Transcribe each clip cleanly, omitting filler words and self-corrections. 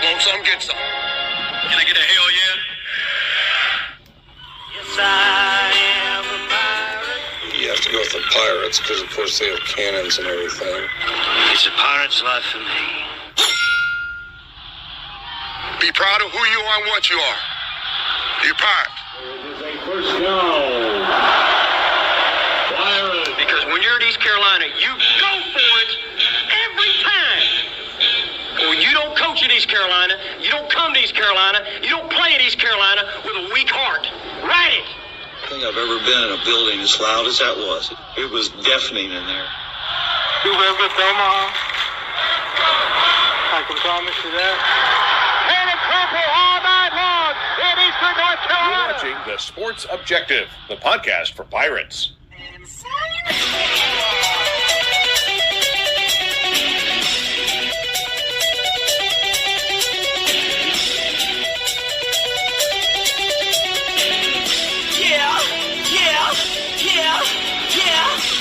want some, get some. Can I get a hell yeah? Yes, I am a pirate. You have to go with the pirates because, of course, they have cannons and everything. It's a pirate's life for me. Be proud of who you are and what you are. You're a pirate. It is a first down. Pirates. Because when you're at East Carolina, you go for it every time. Or you don't coach at East Carolina, you don't come to East Carolina, you don't play at East Carolina with a weak heart. Write it. I don't think I've ever been in a building as loud as that was. It was deafening in there. You live with Omaha? I can promise you that. And it's purple all night long in Eastern North Carolina. You're watching The Sports Objective, the podcast for Pirates.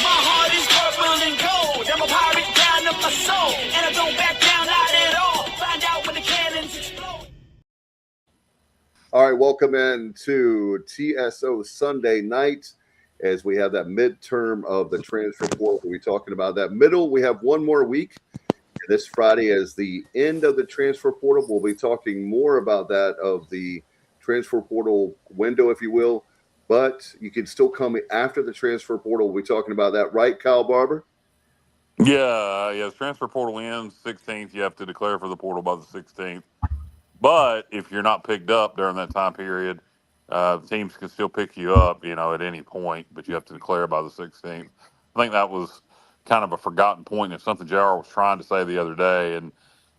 My heart is purple and gold. I'm a pirate down of my soul, and I don't back down, not at all. Find out when the cannons explode. All right, welcome in to TSO Sunday night as we have that midterm of the transfer portal. We'll be talking about that. Middle, we have one more week. This Friday is the end of the transfer portal. We'll be talking more about that, of the transfer portal window, if you will. But you can still come after the transfer portal. We'll be talking about that, right, Kyle Barber? Yeah. The transfer portal ends 16th. You have to declare for the portal by the 16th. But if you're not picked up during that time period, teams can still pick you up, at any point. But you have to declare by the 16th. I think that was kind of a forgotten point. It's something JR was trying to say the other day, and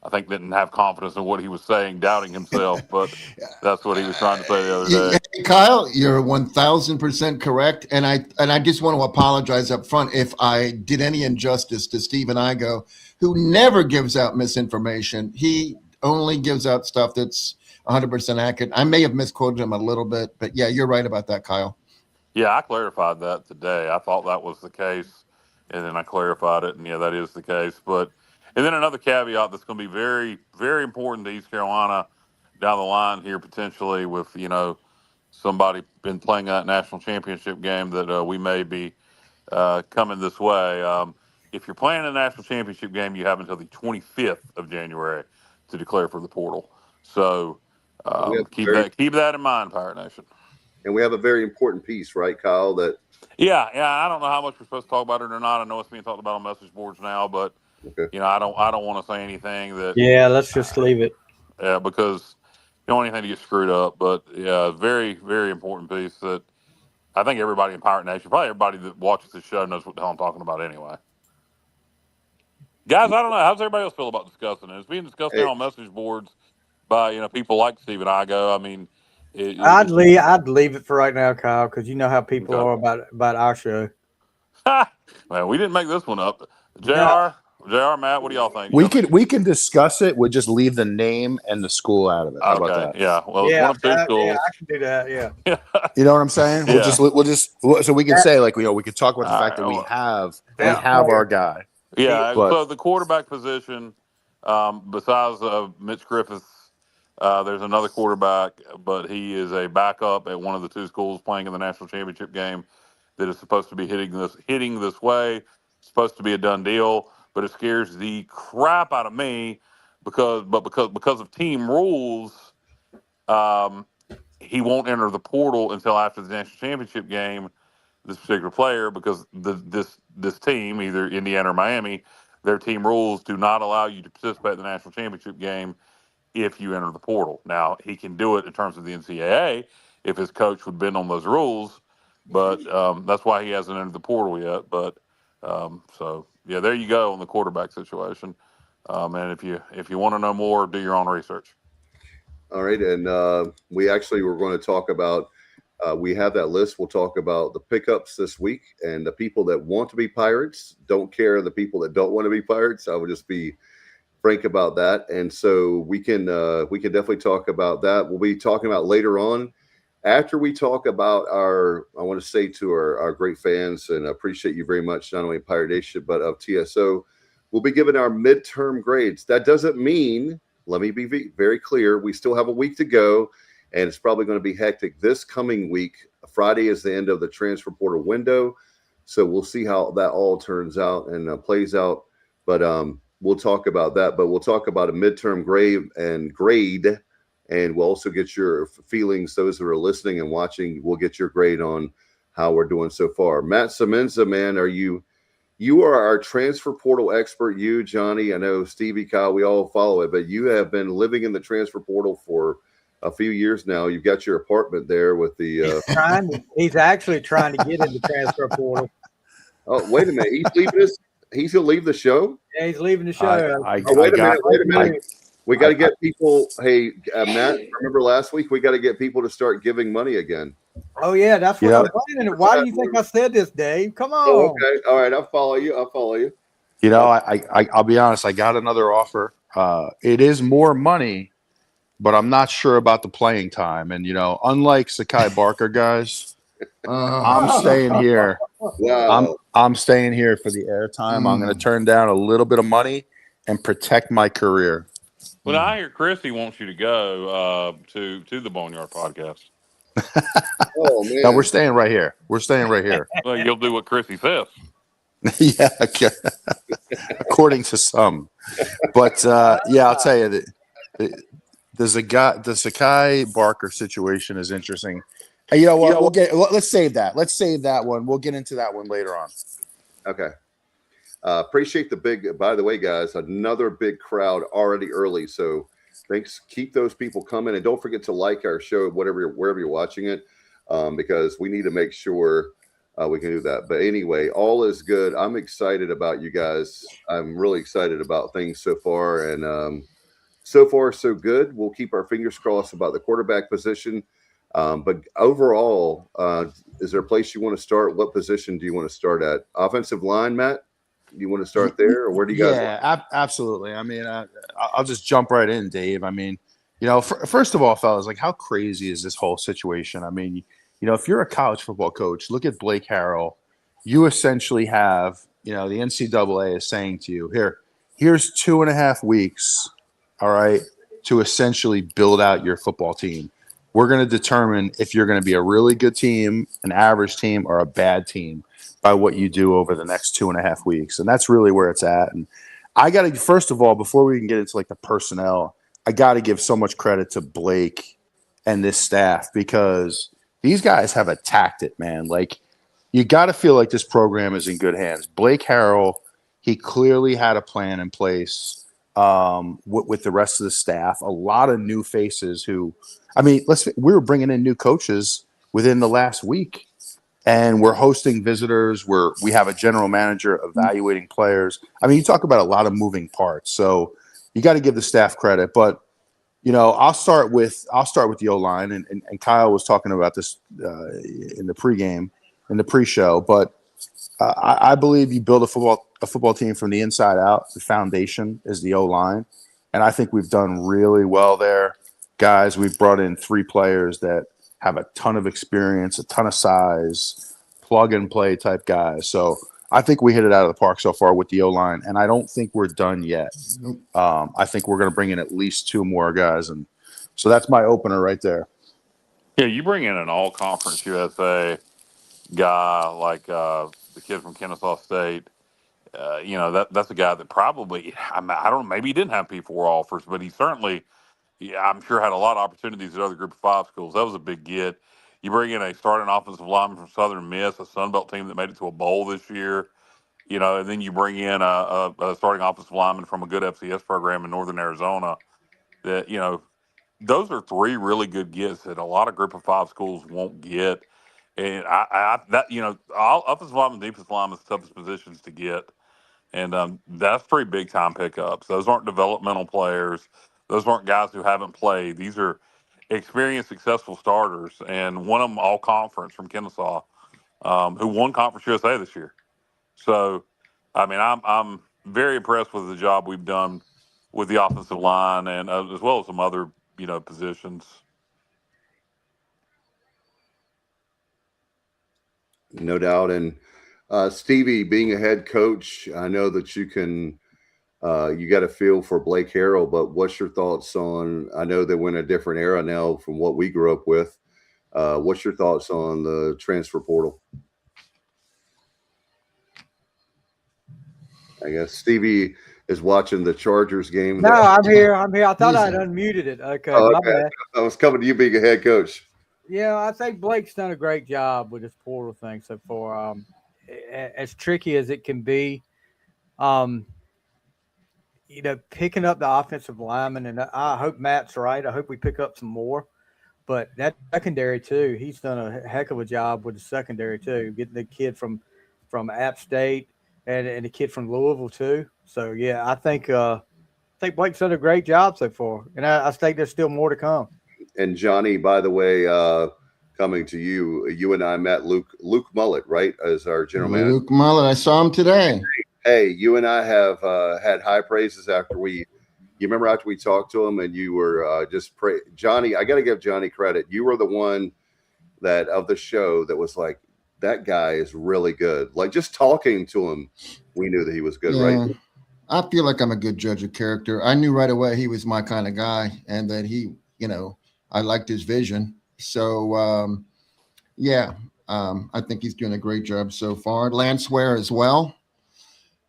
I think didn't have confidence in what he was saying, doubting himself, but that's what he was trying to say the other day. Kyle, you're 1,000% correct, and I just want to apologize up front if I did any injustice to Stephen Igo, who never gives out misinformation. He only gives out stuff that's 100% accurate. I may have misquoted him a little bit, but yeah, you're right about that, Kyle. Yeah, I clarified that today. I thought that was the case, and then I clarified it, and yeah, that is the case. And then another caveat that's going to be very, very important to East Carolina down the line here, potentially with, somebody been playing that national championship game that we may be coming this way. If you're playing a national championship game, you have until the 25th of January to declare for the portal. So keep that in mind, Pirate Nation. And we have a very important piece, right, Kyle? Yeah. I don't know how much we're supposed to talk about it or not. I know it's being talked about on message boards now, but okay. I don't want to say anything that. Yeah, let's just leave it. Yeah, because you don't want anything to get screwed up. But yeah, very, very important piece that I think everybody in Pirate Nation, probably everybody that watches this show, knows what the hell I'm talking about anyway. Guys, I don't know. How's everybody else feel about discussing it? It's being discussed now on message boards by people like Stephen Igo. I mean, I'd leave it for right now, Kyle, because you know how people are about our show. Man, we didn't make this one up. JR, Matt, what do y'all think? We can discuss it. We'll just leave the name and the school out of it. How about that? Yeah. Well, it's one of two schools. Yeah, I can do that. Yeah. You know what I'm saying? Yeah. We'll just so we can say we could talk about the fact that we have our guy. Yeah. So the quarterback position, besides Mitch Griffiths, there's another quarterback, but he is a backup at one of the two schools playing in the national championship game that is supposed to be hitting this way. It's supposed to be a done deal, but it scares the crap out of me because of team rules, he won't enter the portal until after the national championship game. This particular player, because this team, either Indiana or Miami, their team rules do not allow you to participate in the national championship game if you enter the portal. Now, he can do it in terms of the NCAA if his coach would bend on those rules, but that's why he hasn't entered the portal yet. But so yeah, there you go on the quarterback situation. And if you want to know more, do your own research. All right, and we actually were going to talk about. We have that list. We'll talk about the pickups this week and the people that want to be Pirates don't care. The people that don't want to be Pirates. I would just be frank about that. And so we can definitely talk about that. We'll be talking about later on after we talk about I want to say to our great fans, and I appreciate you very much, not only Pirate Nation, but of TSO, we'll be giving our midterm grades. That doesn't mean let me be very clear. We still have a week to go, and it's probably going to be hectic this coming week. Friday is the end of the transfer portal window, so we'll see how that all turns out and plays out. But we'll talk about that. But we'll talk about a midterm grade, and we'll also get your feelings. Those that are listening and watching, we'll get your grade on how we're doing so far. Matt Semenza, man, you are our transfer portal expert. You, Johnny, I know Stevie, Kyle, we all follow it, but you have been living in the transfer portal for a few years now. You've got your apartment there with the. He's actually trying to get in the transfer portal. Oh, wait a minute! He's gonna leave the show. Yeah, he's leaving the show. Wait a minute! We got to get people. Hey, Matt, remember last week? We got to get people to start giving money again. Oh yeah, that's what I'm planning. Why do you think I said this, Dave? Come on. Oh, okay, all right. I'll follow you. You know, I'll be honest. I got another offer. It is more money, but I'm not sure about the playing time. And unlike Sakai Barker, guys, I'm staying here. Wow. I'm staying here for the airtime. I'm going to turn down a little bit of money and protect my career. Well, I hear Chrissy wants you to go to the Boneyard podcast. Oh man! No, we're staying right here. Well, you'll do what Chrissy says. Yeah, according to some. But I'll tell you that the Sakai Barker situation is interesting. Hey, you know what? Let's save that. Let's save that one. We'll get into that one later on. Okay. Appreciate the big. By the way, guys, another big crowd already early. So thanks. Keep those people coming, and don't forget to like our show, wherever you're watching it, because we need to make sure we can do that. But anyway, all is good. I'm excited about you guys. I'm really excited about things so far, and so far so good. We'll keep our fingers crossed about the quarterback position. But overall, is there a place you want to start? What position do you want to start at? Offensive line, Matt? You want to start there, or where do you guys? Yeah, absolutely. I mean, I'll just jump right in, Dave. I mean, first of all, fellas, like, how crazy is this whole situation? I mean, if you're a college football coach, look at Blake Harrell. You essentially have, the NCAA is saying to you, here's 2.5 weeks, all right, to essentially build out your football team. We're going to determine if you're going to be a really good team, an average team, or a bad team by what you do over the next 2.5 weeks. And that's really where it's at. And I got to, first of all, before we can get into like the personnel, I got to give so much credit to Blake and this staff, because these guys have attacked it, man. Like, you got to feel like this program is in good hands. Blake Harrell, he clearly had a plan in place with the rest of the staff. A lot of new faces who, I mean, we were bringing in new coaches within the last week. And we're hosting visitors. We have a general manager evaluating players. I mean, you talk about a lot of moving parts. So you got to give the staff credit. But I'll start with the O-line, and Kyle was talking about this in the pregame, in the pre-show. But I believe you build a football team from the inside out. The foundation is the O-line, and I think we've done really well there, guys. We've brought in 3 players that have a ton of experience, a ton of size, plug and play type guys. So I think we hit it out of the park so far with the O-line, and I don't think we're done yet. I think we're going to bring in at least 2 more guys, and so that's my opener right there. Yeah, you bring in an all-conference USA guy like the kid from Kennesaw State. That's a guy that probably, I don't know, maybe he didn't have P4 offers, but he certainly, I'm sure, had a lot of opportunities at other Group of 5 schools. That was a big get. You bring in a starting offensive lineman from Southern Miss, a Sun Belt team that made it to a bowl this year, and then you bring in a starting offensive lineman from a good FCS program in Northern Arizona. That, those are 3 really good gets that a lot of Group of 5 schools won't get. And all offensive lineman, defensive lineman is the toughest positions to get. And that's 3 big time pickups. Those aren't developmental players. Those aren't guys who haven't played. These are experienced, successful starters. And one of them all conference from Kennesaw, who won Conference USA this year. So, I mean, I'm very impressed with the job we've done with the offensive line, and as well as some other, positions. No doubt. And Stevie, being a head coach, I know that you can You got a feel for Blake Harrell, but what's your thoughts on? I know that we're in a different era now from what we grew up with. What's your thoughts on the transfer portal? I guess Stevie is watching the Chargers game. No, I'm here. I thought I'd unmuted it. Okay, my bad. I was coming to you being a head coach. Yeah, I think Blake's done a great job with this portal thing so far. As tricky as it can be, picking up the offensive lineman, and I hope Matt's right. I hope we pick up some more. But that secondary too, he's done a heck of a job with the secondary too, getting the kid from App State and the kid from Louisville too. So yeah, I think Blake's done a great job so far, and I think there's still more to come. And Johnny, by the way, coming to you, you and I met Luke Mullet, right, as our general manager. Luke Mullet, I saw him today. Hey, you and I have had high praises after you remember after we talked to him and you were Johnny, I got to give Johnny credit. You were the one that of the show that was like, that guy is really good. Like just talking to him, we knew that he was good, right? I feel like I'm a good judge of character. I knew right away he was my kind of guy and that he, I liked his vision. So, I think he's doing a great job so far. Lance Ware as well.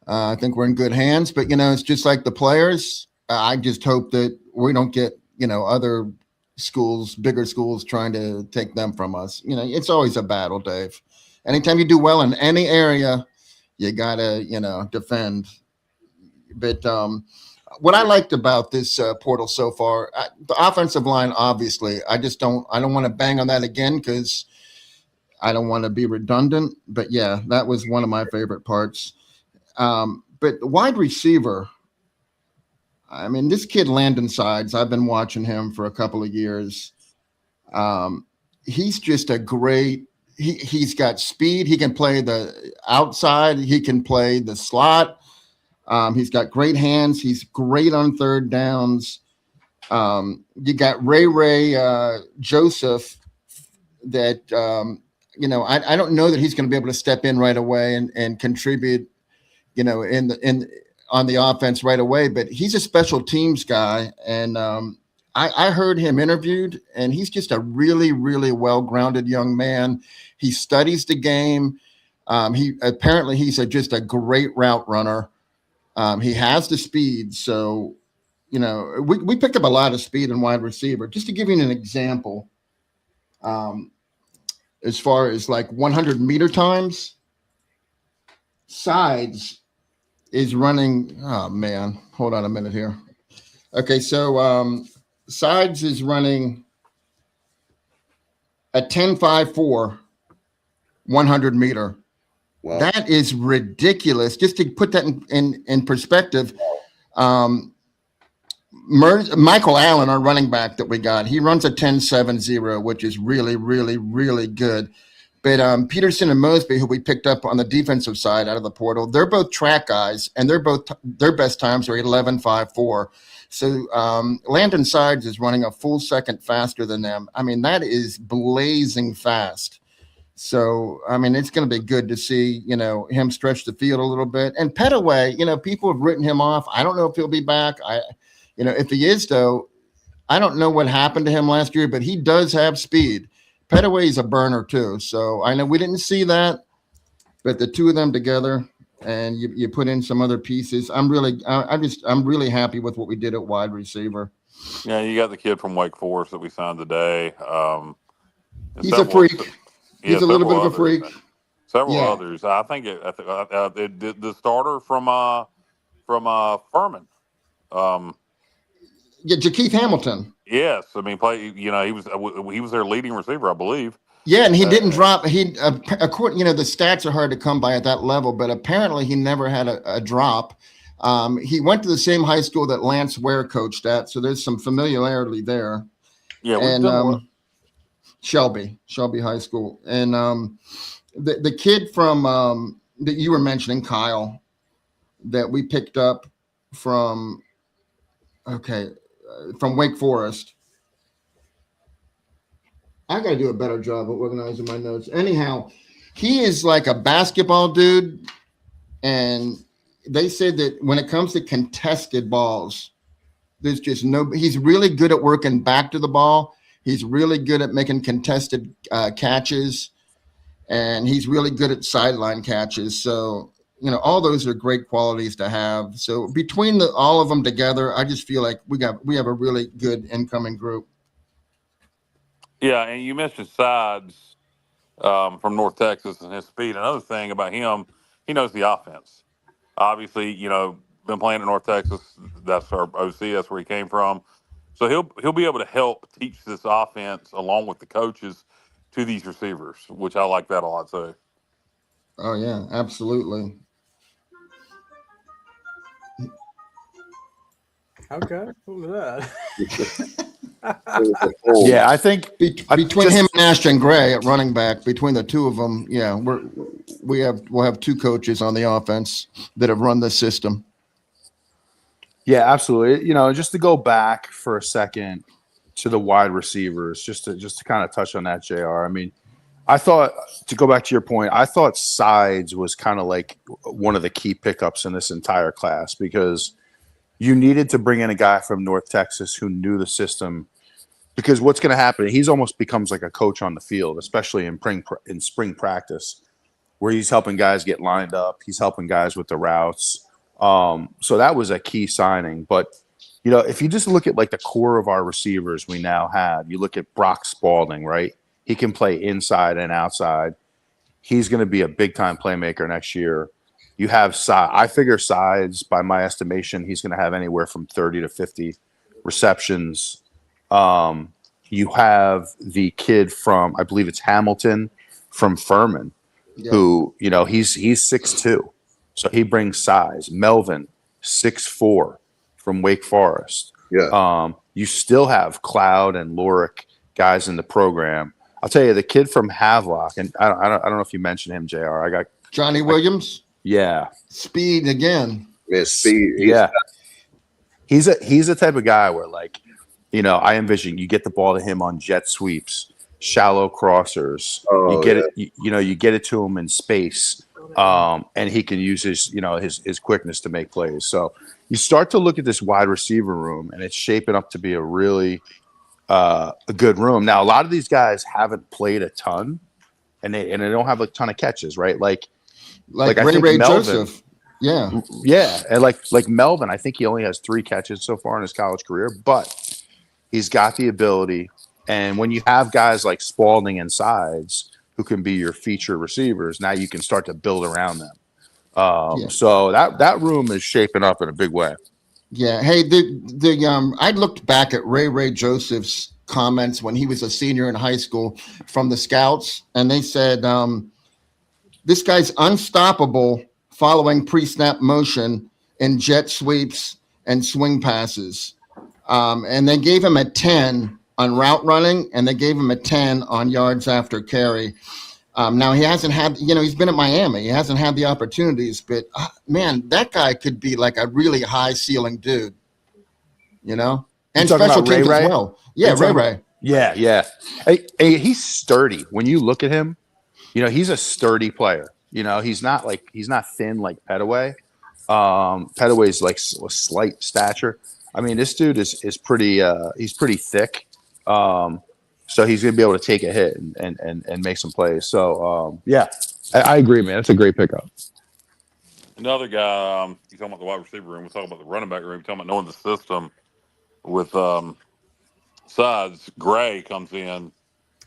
I think we're in good hands, but, it's just like the players. I just hope that we don't get, other schools, bigger schools trying to take them from us. It's always a battle, Dave. Anytime you do well in any area, you got to, defend. But what I liked about this portal so far, the offensive line, obviously, I don't want to bang on that again because I don't want to be redundant. But yeah, that was one of my favorite parts. But the wide receiver, I mean, this kid Landon Sides, I've been watching him for a couple of years. He's just a great. He's got speed. He can play the outside. He can play the slot. He's got great hands. He's great on third downs. You got Ray Joseph that, I don't know that he's going to be able to step in right away and contribute, on the offense right away, but he's a special teams guy. And I heard him interviewed and he's just a really, really well-grounded young man. He studies the game. He's just a great route runner. He has the speed. So, we picked up a lot of speed in wide receiver. Just to give you an example, as far as like 100-meter times, Sides is running. Oh, man. Hold on a minute here. Okay, so Sides is running a 10.54 100-meter. Wow. That is ridiculous. Just to put that in perspective, Michael Allen, our running back that we got, he runs a 10.70, which is really, really, really good. But Peterson and Mosby, who we picked up on the defensive side out of the portal, they're both track guys, and their best times are 11.54. So Landon Sides is running a full second faster than them. I mean, that is blazing fast. So, I mean, it's going to be good to see, him stretch the field a little bit. And Petaway, people have written him off. I don't know if he'll be back. If he is, though, I don't know what happened to him last year, but he does have speed. Petaway's a burner, too. So, I know we didn't see that, but the two of them together and you put in some other pieces. I'm really happy with what we did at wide receiver. Yeah, you got the kid from Wake Forest that we signed today. He's a freak. He's a little bit of a freak. Several others. I think the starter from Furman. Jakeith Hamilton. Yes, I mean, he was their leading receiver, I believe. Yeah, and he didn't drop. According, the stats are hard to come by at that level, but apparently he never had a drop. He went to the same high school that Lance Ware coached at, so there's some familiarity there. Yeah, and Shelby High School, and the kid from that you were mentioning, Kyle, that we picked up from Wake Forest. I got to do a better job of organizing my notes. Anyhow, he is like a basketball dude, and they said that when it comes to contested balls, there's just no. He's really good at working back to the ball. He's really good at making contested catches, and he's really good at sideline catches. So, all those are great qualities to have. So between all of them together, I just feel like we have a really good incoming group. Yeah, and you mentioned Sides from North Texas and his speed. Another thing about him, he knows the offense. Obviously, been playing in North Texas. That's our OC. That's where he came from. So he'll be able to help teach this offense along with the coaches to these receivers, which I like that a lot too. Oh yeah, absolutely. Okay, what was that? Yeah, I think between him and Ashton Gray at running back, between the two of them, yeah, we'll have two coaches on the offense that have run the system. Yeah, absolutely. Just to go back for a second to the wide receivers, just to kind of touch on that, JR. I mean, I thought, to go back to your point, I thought Sides was kind of like one of the key pickups in this entire class, because you needed to bring in a guy from North Texas who knew the system, because what's going to happen, he's almost becomes like a coach on the field, especially in spring practice, where he's helping guys get lined up. He's helping guys with the routes. So that was a key signing. But, if you just look at like the core of our receivers we now have, you look at Brock Spalding, right? He can play inside and outside. He's going to be a big-time playmaker next year. You have I figure Sides, by my estimation, he's going to have anywhere from 30 to 50 receptions. You have the kid from, I believe it's Hamilton, from Furman, who, he's 6'2", so he brings size. Melvin, 6'4", from Wake Forest. Yeah. You still have Cloud and Lorick guys in the program. I'll tell you, the kid from Havelock, and I don't know if you mentioned him, JR. I got Johnny Williams. Yeah. Speed again. Yeah, speed. He's the type of guy where, like, I envision you get the ball to him on jet sweeps, shallow crossers. You get it to him in space, and he can use his quickness to make plays. So you start to look at this wide receiver room, and it's shaping up to be a really a good room. Now, a lot of these guys haven't played a ton, and they don't have a ton of catches, right? Like I think Ray Melvin, Joseph. Yeah. Yeah. And like Melvin, I think he only has 3 catches so far in his college career, but he's got the ability. And when you have guys like Spalding and Sides who can be your feature receivers, now you can start to build around them. So that room is shaping up in a big way. Yeah. Hey, I looked back at Ray Joseph's comments when he was a senior in high school from the scouts, and they said, this guy's unstoppable following pre-snap motion in jet sweeps and swing passes. And they gave him a 10 on route running, and they gave him a 10 on yards after carry. Now, he hasn't had, he's been at Miami. He hasn't had the opportunities, but, man, that guy could be like a really high-ceiling dude, and special teams as well. Yeah, Ray. Yeah. Hey, he's sturdy. When you look at him, he's a sturdy player. He's not thin like Petaway. Petaway's like a slight stature. I mean, this dude is pretty. He's pretty thick. So he's gonna be able to take a hit and make some plays. So yeah, I agree, man. That's a great pickup. Another guy. You talking about the wide receiver room? We're talking about the running back room. We're talking about knowing the system. With Sides, Gray comes in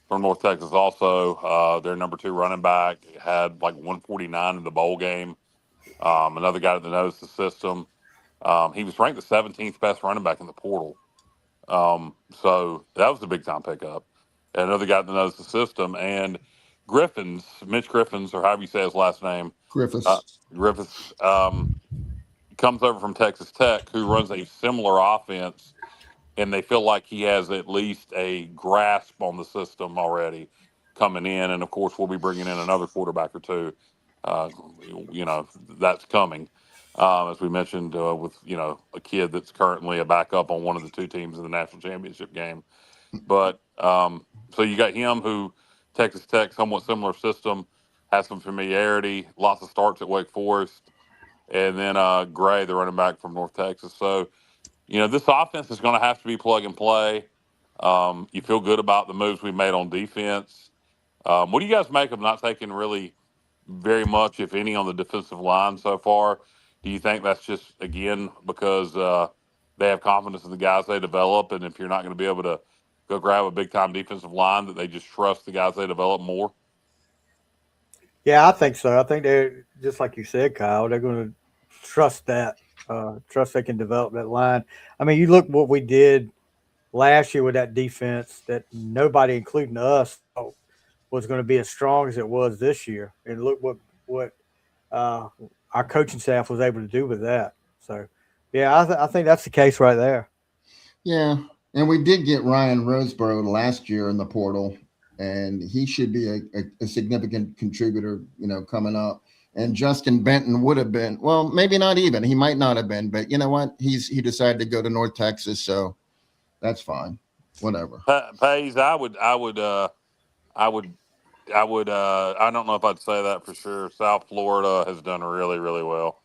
from North Texas also. Their number 2 running back had like 149 in the bowl game. Another guy that knows the system. He was ranked the 17th best running back in the portal. So that was a big time pickup. And another guy that knows the system. And Mitch Griffins, or however you say his last name. Griffiths. Comes over from Texas Tech, who runs a similar offense. And they feel like he has at least a grasp on the system already coming in. And, of course, we'll be bringing in another quarterback or two. That's coming. As we mentioned, with, a kid that's currently a backup on one of the 2 teams in the national championship game. But so you got him who Texas Tech, somewhat similar system, has some familiarity, lots of starts at Wake Forest. and then Gray, the running back from North Texas. So, this offense is going to have to be plug and play. You feel good about the moves we made on defense. What do you guys make of not taking really very much, if any, on the defensive line so far? Do you think that's just, again, because they have confidence in the guys they develop, and if you're not going to be able to go grab a big-time defensive line, that they just trust the guys they develop more? Yeah, I think so. I think they're, just like you said, Kyle, they're going to trust that, trust they can develop that line. I mean, you look what we did last year with that defense that nobody, including us, thought was going to be as strong as it was this year. And look what our coaching staff was able to do with that. So, yeah, I think that's the case right there. Yeah, and we did get Ryan Roseborough last year in the portal, and he should be a significant contributor, coming up. And Justin Benton would have been, well, maybe not even. He might not have been, but you know what? He decided to go to North Texas, so that's fine. Whatever. Pays, I don't know if I'd say that for sure. South Florida has done really, really well.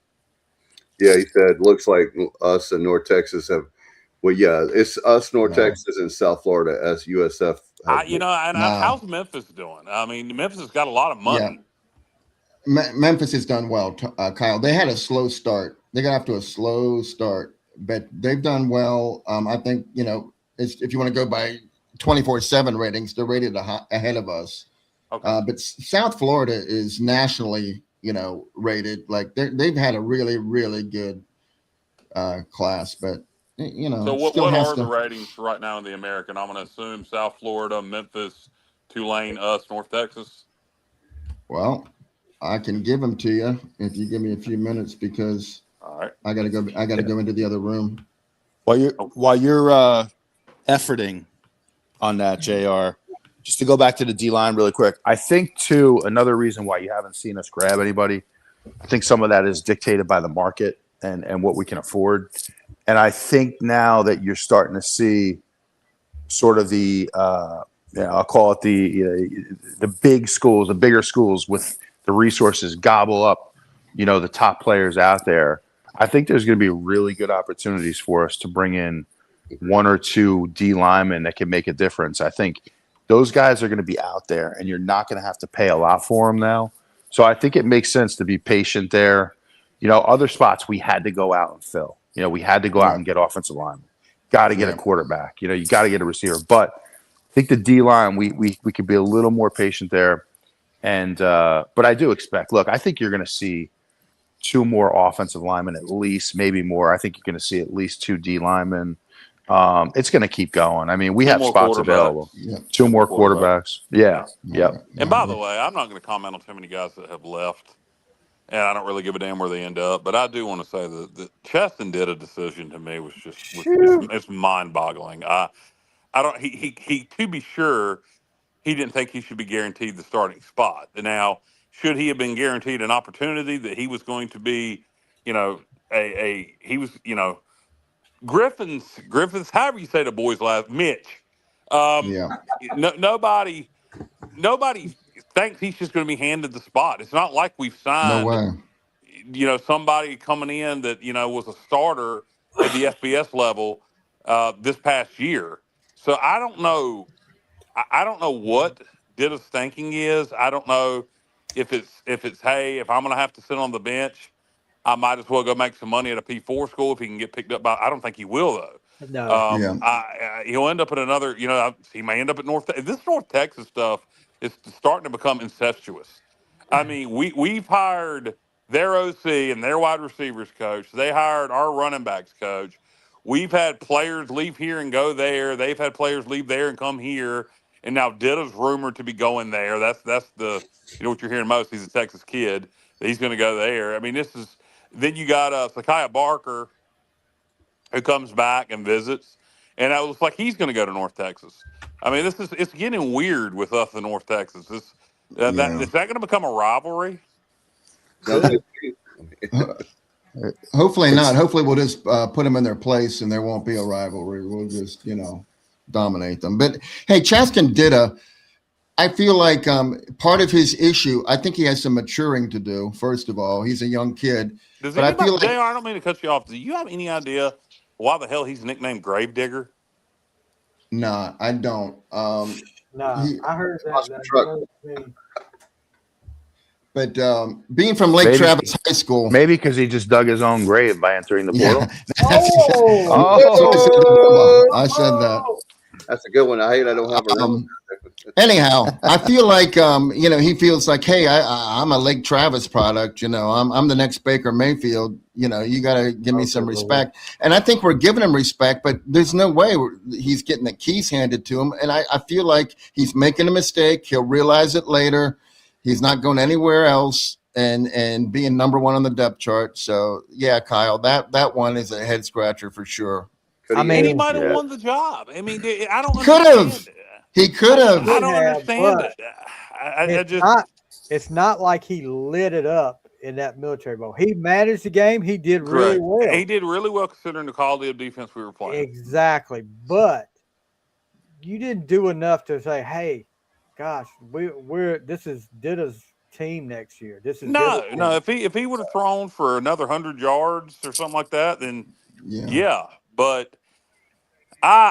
Yeah, he said, looks like us and North Texas have. Well, yeah, it's us, North Texas, and South Florida as USF. How's Memphis doing? I mean, Memphis has got a lot of money. Yeah. Memphis has done well, Kyle. They had a slow start. They got off to a slow start, but they've done well. I think, if you want to go by 24/7 ratings, they're rated ahead of us. Okay. But South Florida is nationally, rated. Like they've had a really, really good class, but So what are the ratings right now in the American? I'm going to assume South Florida, Memphis, Tulane, us, North Texas. Well, I can give them to you if you give me a few minutes, because all right, I got to go into the other room. While you're efforting on that, JR, just to go back to the D-line really quick, I think, too, another reason why you haven't seen us grab anybody, I think some of that is dictated by the market and what we can afford. And I think now that you're starting to see sort of the I'll call it the big schools, the bigger schools with the resources gobble up, the top players out there. I think there's going to be really good opportunities for us to bring in one or two D linemen that can make a difference. I think those guys are going to be out there, and you're not going to have to pay a lot for them now. So I think it makes sense to be patient there. Other spots we had to go out and fill. We had to go out and get offensive linemen. Got to get a quarterback. You got to get a receiver. But I think the D line, we could be a little more patient there. And but I do expect. Look, I think you're going to see two more offensive linemen at least, maybe more. I think you're going to see at least two D linemen. It's going to keep going. I mean, we have spots available. Yeah. Two more quarterbacks. Yeah. Yep. And by the way, I'm not going to comment on too many guys that have left. And I don't really give a damn where they end up, but I do want to say that Cheston did a decision to me was just it's mind-boggling. I don't he to be sure he didn't think he should be guaranteed the starting spot. Now, should he have been guaranteed an opportunity that he was going to be, Griffin's, however you say the boy's last, Mitch. Nobody thinks he's just going to be handed the spot. It's not like we've signed, somebody coming in that, was a starter at the FBS level this past year. So I don't know. I don't know what Ditta's thinking is. I don't know if it's, hey, if I'm going to have to sit on the bench, I might as well go make some money at a P4 school if he can get picked up by. I don't think he will, though. No. He'll end up at another, he may end up at this North Texas stuff is starting to become incestuous. I mean, we've hired their OC and their wide receivers coach. They hired our running backs coach. We've had players leave here and go there. They've had players leave there and come here. And now Ditta's rumored to be going there. That's the what you're hearing most. He's a Texas kid. He's going to go there. I mean, then you got Sakiah Barker, who comes back and visits, and it looks like he's going to go to North Texas. I mean, it's getting weird with us in North Texas. Is that going to become a rivalry? Hopefully not. Hopefully we'll just put them in their place, and there won't be a rivalry. We'll just dominate them. But hey, Chaskin Ditta, I feel like part of his issue, I think he has some maturing to do. First of all, he's a young kid, Does but I anybody, feel JR, like I don't mean to cut you off. Do you have any idea why the hell he's nicknamed Gravedigger? nah, I don't. No, He, I heard Lost that. the truck. but being from Lake Maybe, Travis High School, maybe because he just dug his own grave by entering the yeah, portal. that's, Oh, I said that. That's a good one. I hate I don't have a ring. Anyhow, I feel like he feels like, hey, I'm a Lake Travis product. I'm the next Baker Mayfield. You got to give me some respect. And I think we're giving him respect, but there's no way he's getting the keys handed to him. And I feel like he's making a mistake. He'll realize it later. He's not going anywhere else and being number one on the depth chart. So yeah, Kyle, that one is a head scratcher for sure. And he might have won the job. I mean, I don't Could understand have. it. He could have. I don't understand it. I just. It's not like he lit it up in that Military Bowl. He managed the game. He did really well. He did really well considering the quality of defense we were playing. Exactly. But you didn't do enough to say, hey, gosh, this is Ditta's team next year. This is no. If he would have thrown for another 100 yards or something like that, then yeah. But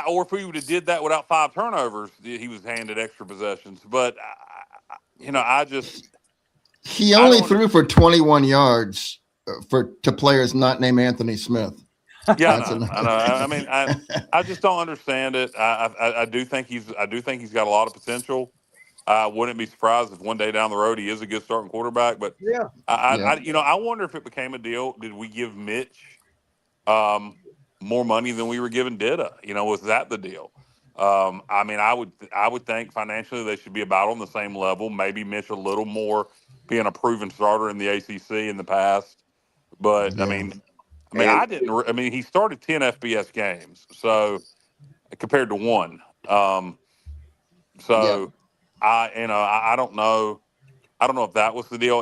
or if we would have did that without 5 turnovers, he was handed extra possessions. But he only threw for 21 yards to players not named Anthony Smith. Yeah, I know. I mean, I just don't understand it. I do think he's got a lot of potential. I wouldn't be surprised if one day down the road he is a good starting quarterback. But I wonder if it became a deal. Did we give Mitch more money than we were giving Ditta? Was that the deal? I mean, I would think financially they should be about on the same level. Maybe Mitch a little more, being a proven starter in the ACC in the past. But I mean, he started 10 FBS games, so compared to 1. I don't know. I don't know if that was the deal.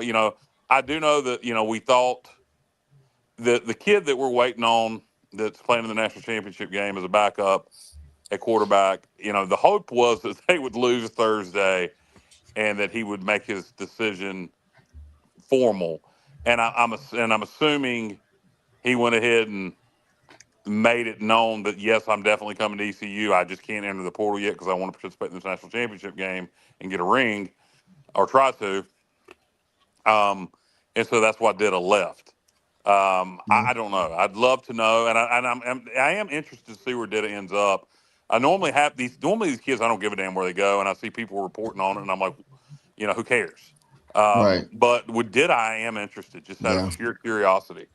I do know that we thought that the kid that we're waiting on that's playing in the national championship game as a backup at quarterback, the hope was that they would lose Thursday and that he would make his decision formal. And I'm assuming he went ahead and made it known that, yes, I'm definitely coming to ECU. I just can't enter the portal yet because I want to participate in this national championship game and get a ring, or try to. And so that's why Ditta left. I don't know. I'd love to know, and I am interested to see where Ditta ends up. I normally these kids, I don't give a damn where they go, and I see people reporting on it, and I'm like, who cares? Right. But with Ditta, I am interested, just out of sheer curiosity.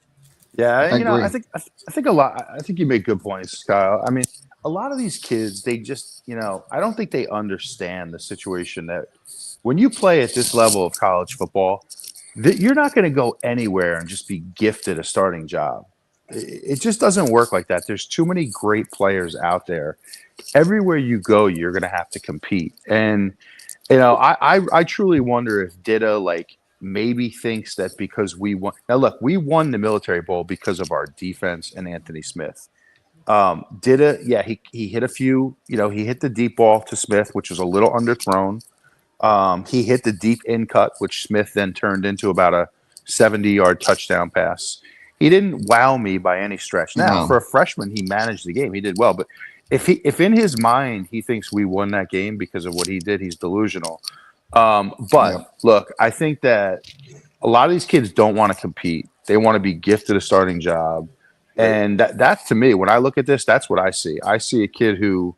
Yeah, I think a lot. I think you make good points, Kyle. I mean, a lot of these kids, they just, I don't think they understand the situation that when you play at this level of college football, that you're not going to go anywhere and just be gifted a starting job. It just doesn't work like that. There's too many great players out there. Everywhere you go, you're going to have to compete. And, I truly wonder if Ditta, maybe thinks that because we won. Now, look, we won the Military Bowl because of our defense and Anthony Smith. Ditta, yeah, he hit a few, he hit the deep ball to Smith, which was a little underthrown. He hit the deep in cut, which Smith then turned into about a 70-yard touchdown pass. He didn't wow me by any stretch. Now, for a freshman, he managed the game. He did well. But if in his mind he thinks we won that game because of what he did, he's delusional. Look, I think that a lot of these kids don't want to compete. They want to be gifted a starting job. And that's, to me, when I look at this, that's what I see. I see a kid who,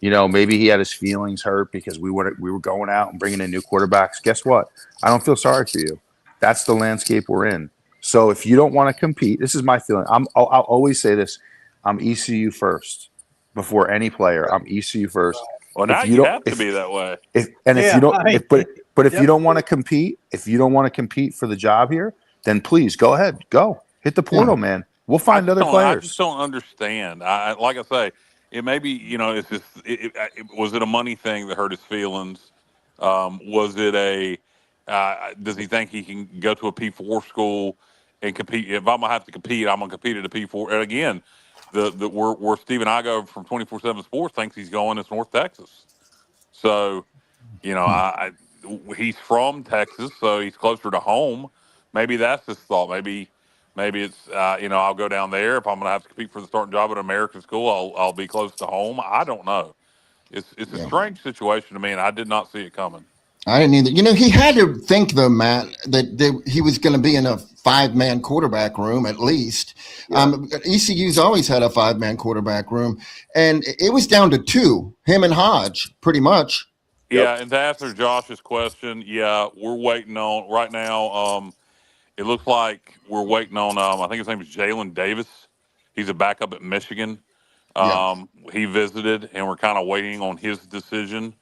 maybe he had his feelings hurt because we were going out and bringing in new quarterbacks. Guess what? I don't feel sorry for you. That's the landscape we're in. So if you don't want to compete, this is my feeling. I'll always say this. I'm ECU first before any player. I'm ECU first. Well, now you have to be that way. If you don't want to compete, for the job here, then please go ahead. Go hit the portal, man. We'll find other players. I just don't understand. Like I say, it may be, it's just, was it a money thing that hurt his feelings? Was it does he think he can go to a P4 school and compete? If I'm going to have to compete, I'm going to compete at a P4. And again, where Stephen Igo from 24/7 Sports thinks he's going is North Texas. So, You know, he's from Texas, so he's closer to home. Maybe that's his thought. Maybe it's I'll go down there if I'm going to have to compete for the starting job at an American school. I'll be close to home. I don't know. It's a Yeah. strange situation to me, and I did not see it coming. I didn't either. You know, he had to think though, Matt, that he was going to be in a 5-man quarterback room at least. Yeah. ECU's always had a 5-man quarterback room, and it was down to 2, him and Hodge, pretty much. Yeah, and to answer Josh's question, yeah, we're waiting on right now. It looks like we're waiting on. I think his name is Jalen Davis. He's a backup at Michigan. He visited, and we're kind of waiting on his decision.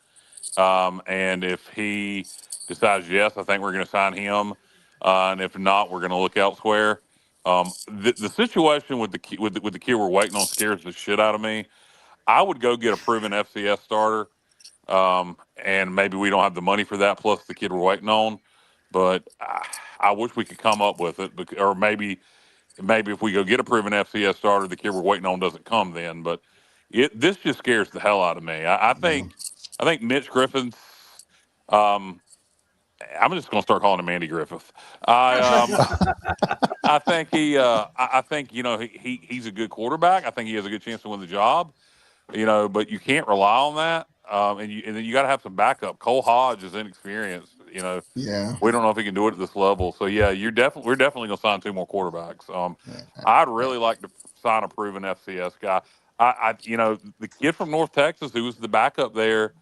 And if he decides yes, I think we're going to sign him. And if not, we're going to look elsewhere. The situation with the kid we're waiting on scares the shit out of me. I would go get a proven FCS starter. And maybe we don't have the money for that. Plus the kid we're waiting on, but I wish we could come up with it. Or maybe if we go get a proven FCS starter, the kid we're waiting on doesn't come then. But this just scares the hell out of me. I think Mitch Griffin. I'm just going to start calling him Andy Griffith. I think he's a good quarterback. I think he has a good chance to win the job. But you can't rely on that. And then you got to have some backup. Cole Hodge is inexperienced. Yeah. We don't know if he can do it at this level. So yeah, we're definitely going to sign 2 more quarterbacks. I'd really like to sign a proven FCS guy. The kid from North Texas who was the backup there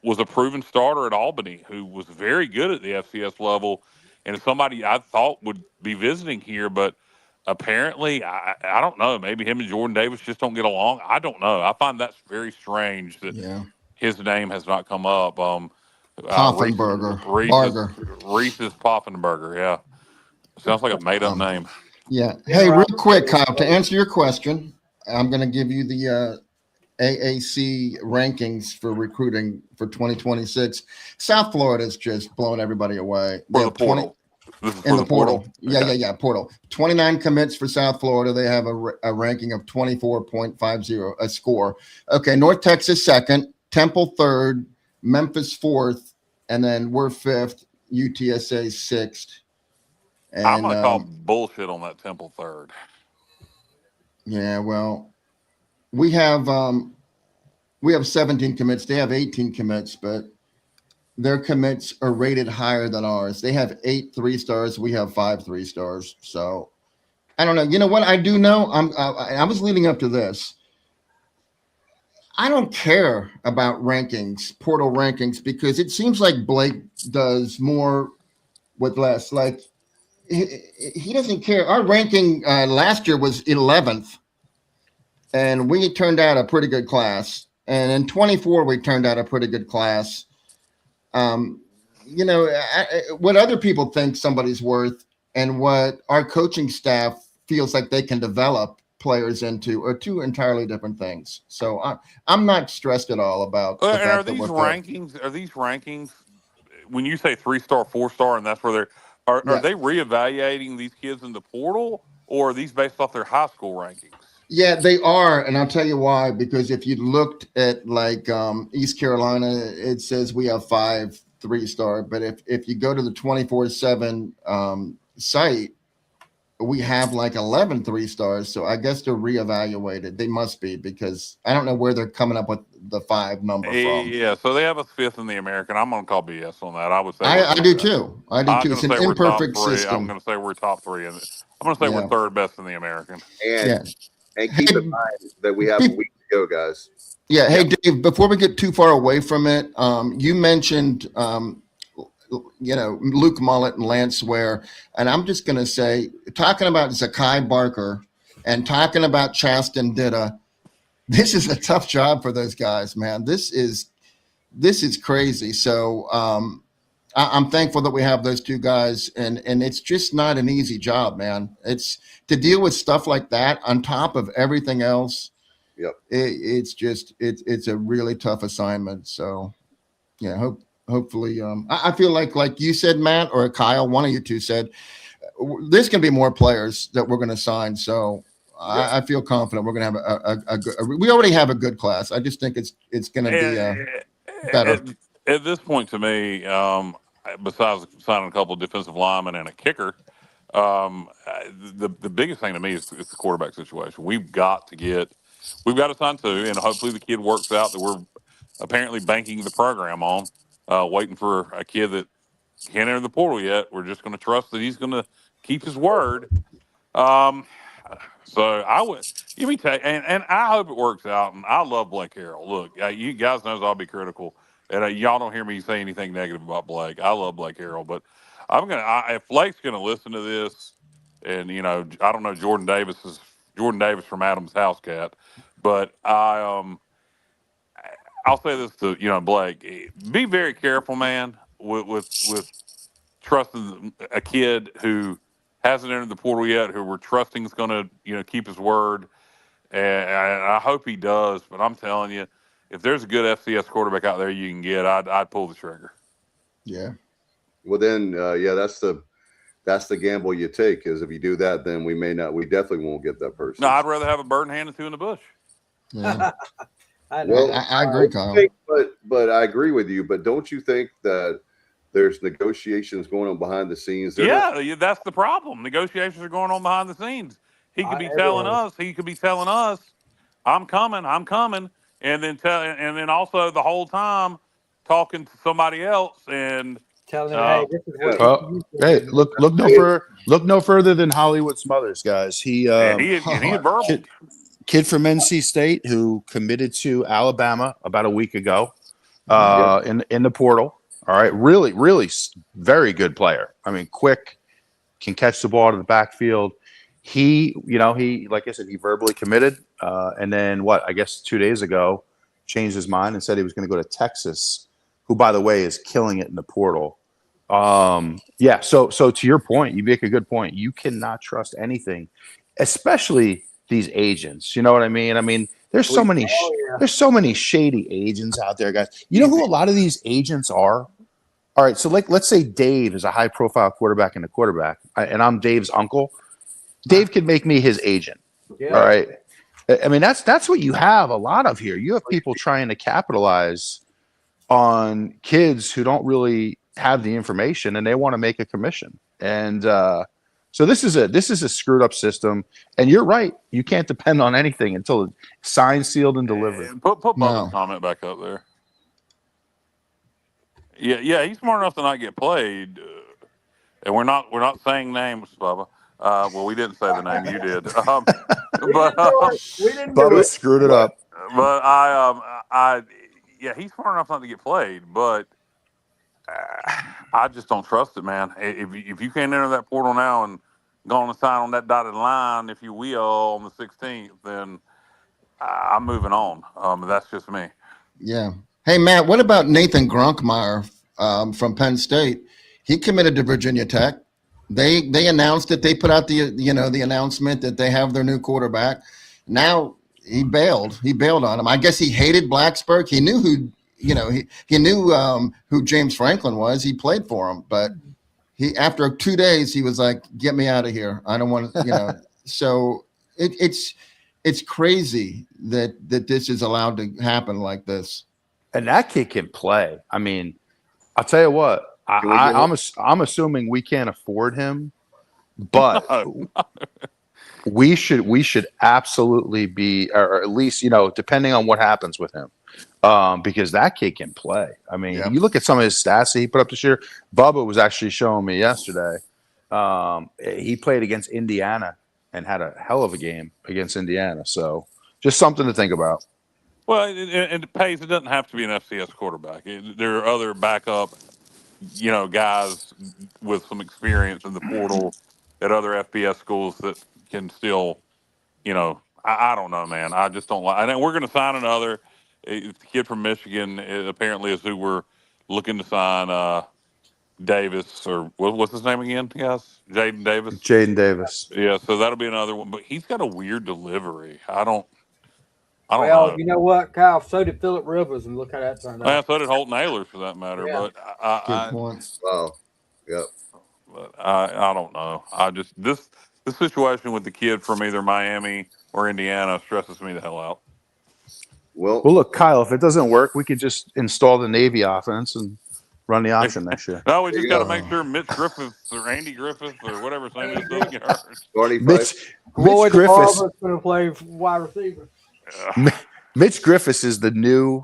was a proven starter at Albany who was very good at the FCS level, and somebody I thought would be visiting here, but apparently I don't know. Maybe him and Jordan Davis just don't get along. I don't know. I find that's very strange that his name has not come up. Poffenberger. Reese's Poffenberger. Yeah. Sounds like a made up name. Yeah. Hey, real quick, Kyle, to answer your question, I'm going to give you the AAC rankings for recruiting for 2026. South Florida's just blowing everybody away. For the portal. In the portal. Yeah, portal. 29 commits for South Florida. They have a ranking of 24.50, a score. Okay, North Texas second, Temple third, Memphis fourth, and then we're fifth, UTSA sixth. And, I'm going to call bullshit on that Temple third. Yeah, well, we have 17 commits. They have 18 commits, but their commits are rated higher than ours. They have 8 3-stars. We have 5 3-stars. So I don't know. You know what I do know? I was leading up to this. I don't care about rankings, portal rankings, because it seems like Blake does more with less. Like he doesn't care. Our ranking last year was 11th, and we turned out a pretty good class. And in 24, we turned out a pretty good class. What other people think somebody's worth and what our coaching staff feels like they can develop players into are 2 entirely different things. So I'm not stressed at all about the fact are these rankings when you say 3-star, 4-star, and that's where are they reevaluating these kids in the portal, or are these based off their high school rankings? Yeah, they are, and I'll tell you why. Because if you looked at like East Carolina, it says we have 5 3-star, but if you go to the 24/7 site, we have like 11 3-stars. So I guess they're reevaluated. They must be, because I don't know where they're coming up with the 5 number from. Yeah, so they have a 5th in the American. I'm going to call BS on that. I would say I do too. It's an imperfect system. I'm going to say we're top 3, and I'm going to say we're 3rd best in the American. And keep in mind that we have a week to go, guys. Yeah. Hey, Dave, before we get too far away from it, you mentioned, Luke Mullet and Lance Ware. And I'm just going to say, talking about Zakai Barker and talking about Chaston Ditta, this is a tough job for those guys, man. This is crazy. So I'm thankful that we have those 2 guys, and it's just not an easy job, man. It's to deal with stuff like that on top of everything else. Yep. It's a really tough assignment. So yeah, hopefully I feel like you said, Matt, or Kyle, one of you 2 said, there's going to be more players that we're going to sign. So I feel confident we're going to have we already have a good class. I just think it's going to be better. At this point, to me, besides signing a couple of defensive linemen and a kicker, the biggest thing to me is the quarterback situation. We've got to sign two, and hopefully the kid works out that we're apparently banking the program on, waiting for a kid that can't enter the portal yet. We're just going to trust that he's going to keep his word. So I would give me take, and I hope it works out. And I love Blake Harrell. Look, you guys knows I'll be critical, and y'all don't hear me say anything negative about Blake. I love Blake Harrell, but if Blake's gonna listen to this, and I don't know Jordan Davis from Adam's House Cat, but I'll say this to Blake: be very careful, man, with trusting a kid who hasn't entered the portal yet, who we're trusting is going to keep his word, and I hope he does. But I'm telling you, if there's a good FCS quarterback out there you can get, I'd pull the trigger. Yeah. Well, then, that's the gamble you take. Is if you do that, then we definitely won't get that person. No, I'd rather have a bird in hand than two in the bush. Yeah. Well, I agree, Kyle. But I agree with you. But don't you think that there's negotiations going on behind the scenes? That's the problem. Negotiations are going on behind the scenes. He could be telling us, I'm coming, and then also the whole time talking to somebody else and telling him, hey, this is what. Hey, look no further than Hollywood Smothers, guys. He verbal. Kid from NC State who committed to Alabama about a week ago, in the portal. All right, really, really very good player. I mean, quick, can catch the ball out of the backfield. He like I said, he verbally committed, and then I guess 2 days ago, changed his mind and said he was going to go to Texas, who, by the way, is killing it in the portal. So to your point, you make a good point. You cannot trust anything, especially these agents. You know what I mean? I mean, there's so many shady agents out there, guys. You know who a lot of these agents are? All right, so let's say Dave is a high-profile quarterback and and I'm Dave's uncle. Dave could make me his agent. Yeah. All right. I mean, that's what you have a lot of here. You have people trying to capitalize on kids who don't really have the information and they want to make a commission. And so this is a screwed up system. And you're right. You can't depend on anything until it's signed, sealed, and delivered. Put Bubba's comment back up there. Yeah, he's smart enough to not get played, and we're not saying names, Bubba. Well, we didn't say the name, you did. Bubba screwed it up. But he's smart enough not to get played. But I just don't trust it, man. If you can't enter that portal now and go on and sign on that dotted line, if you will, on the 16th, then I'm moving on. That's just me. Yeah. Hey, Matt, what about Nathan Gronkmeyer from Penn State? He committed to Virginia Tech. They announced it. They put out the announcement that they have their new quarterback. Now he bailed. He bailed on him. I guess he hated Blacksburg. He knew he knew who James Franklin was. He played for him, but after 2 days he was like, "Get me out of here. I don't want to." So it's crazy that this is allowed to happen like this. And that kid can play. I mean, I'll tell you what. I'm assuming we can't afford him, but we should absolutely be, or at least depending on what happens with him, because that kid can play. I mean, you look at some of his stats that he put up this year. Bubba was actually showing me yesterday. He played against Indiana and had a hell of a game against Indiana. So just something to think about. Well, it pays. It doesn't have to be an FCS quarterback. There are other backup, guys with some experience in the portal at other FBS schools that can still, I don't know, man. I just don't like. And we're going to sign another. The kid from Michigan apparently is who we're looking to sign. Davis, or what's his name again, guys? Jaden Davis. Jaden Davis. Yeah, so that'll be another one. But he's got a weird delivery. I don't well, know. You know what, Kyle? So did Phillip Rivers, and look how that turned out. Yeah, so did Holton Ahlers, for that matter. Yeah. But Good point. Wow. Yep. But I don't know. I just this situation with the kid from either Miami or Indiana stresses me the hell out. Well, look, Kyle, if it doesn't work, we could just install the Navy offense and run the option next year. No, we just got to go. make sure Mitch Griffiths or Andy Griffith or whatever his name is doesn't get hurt. 25. Mitch Roy Griffiths. DeBarber's going to play wide receiver. Mitch Griffiths is the new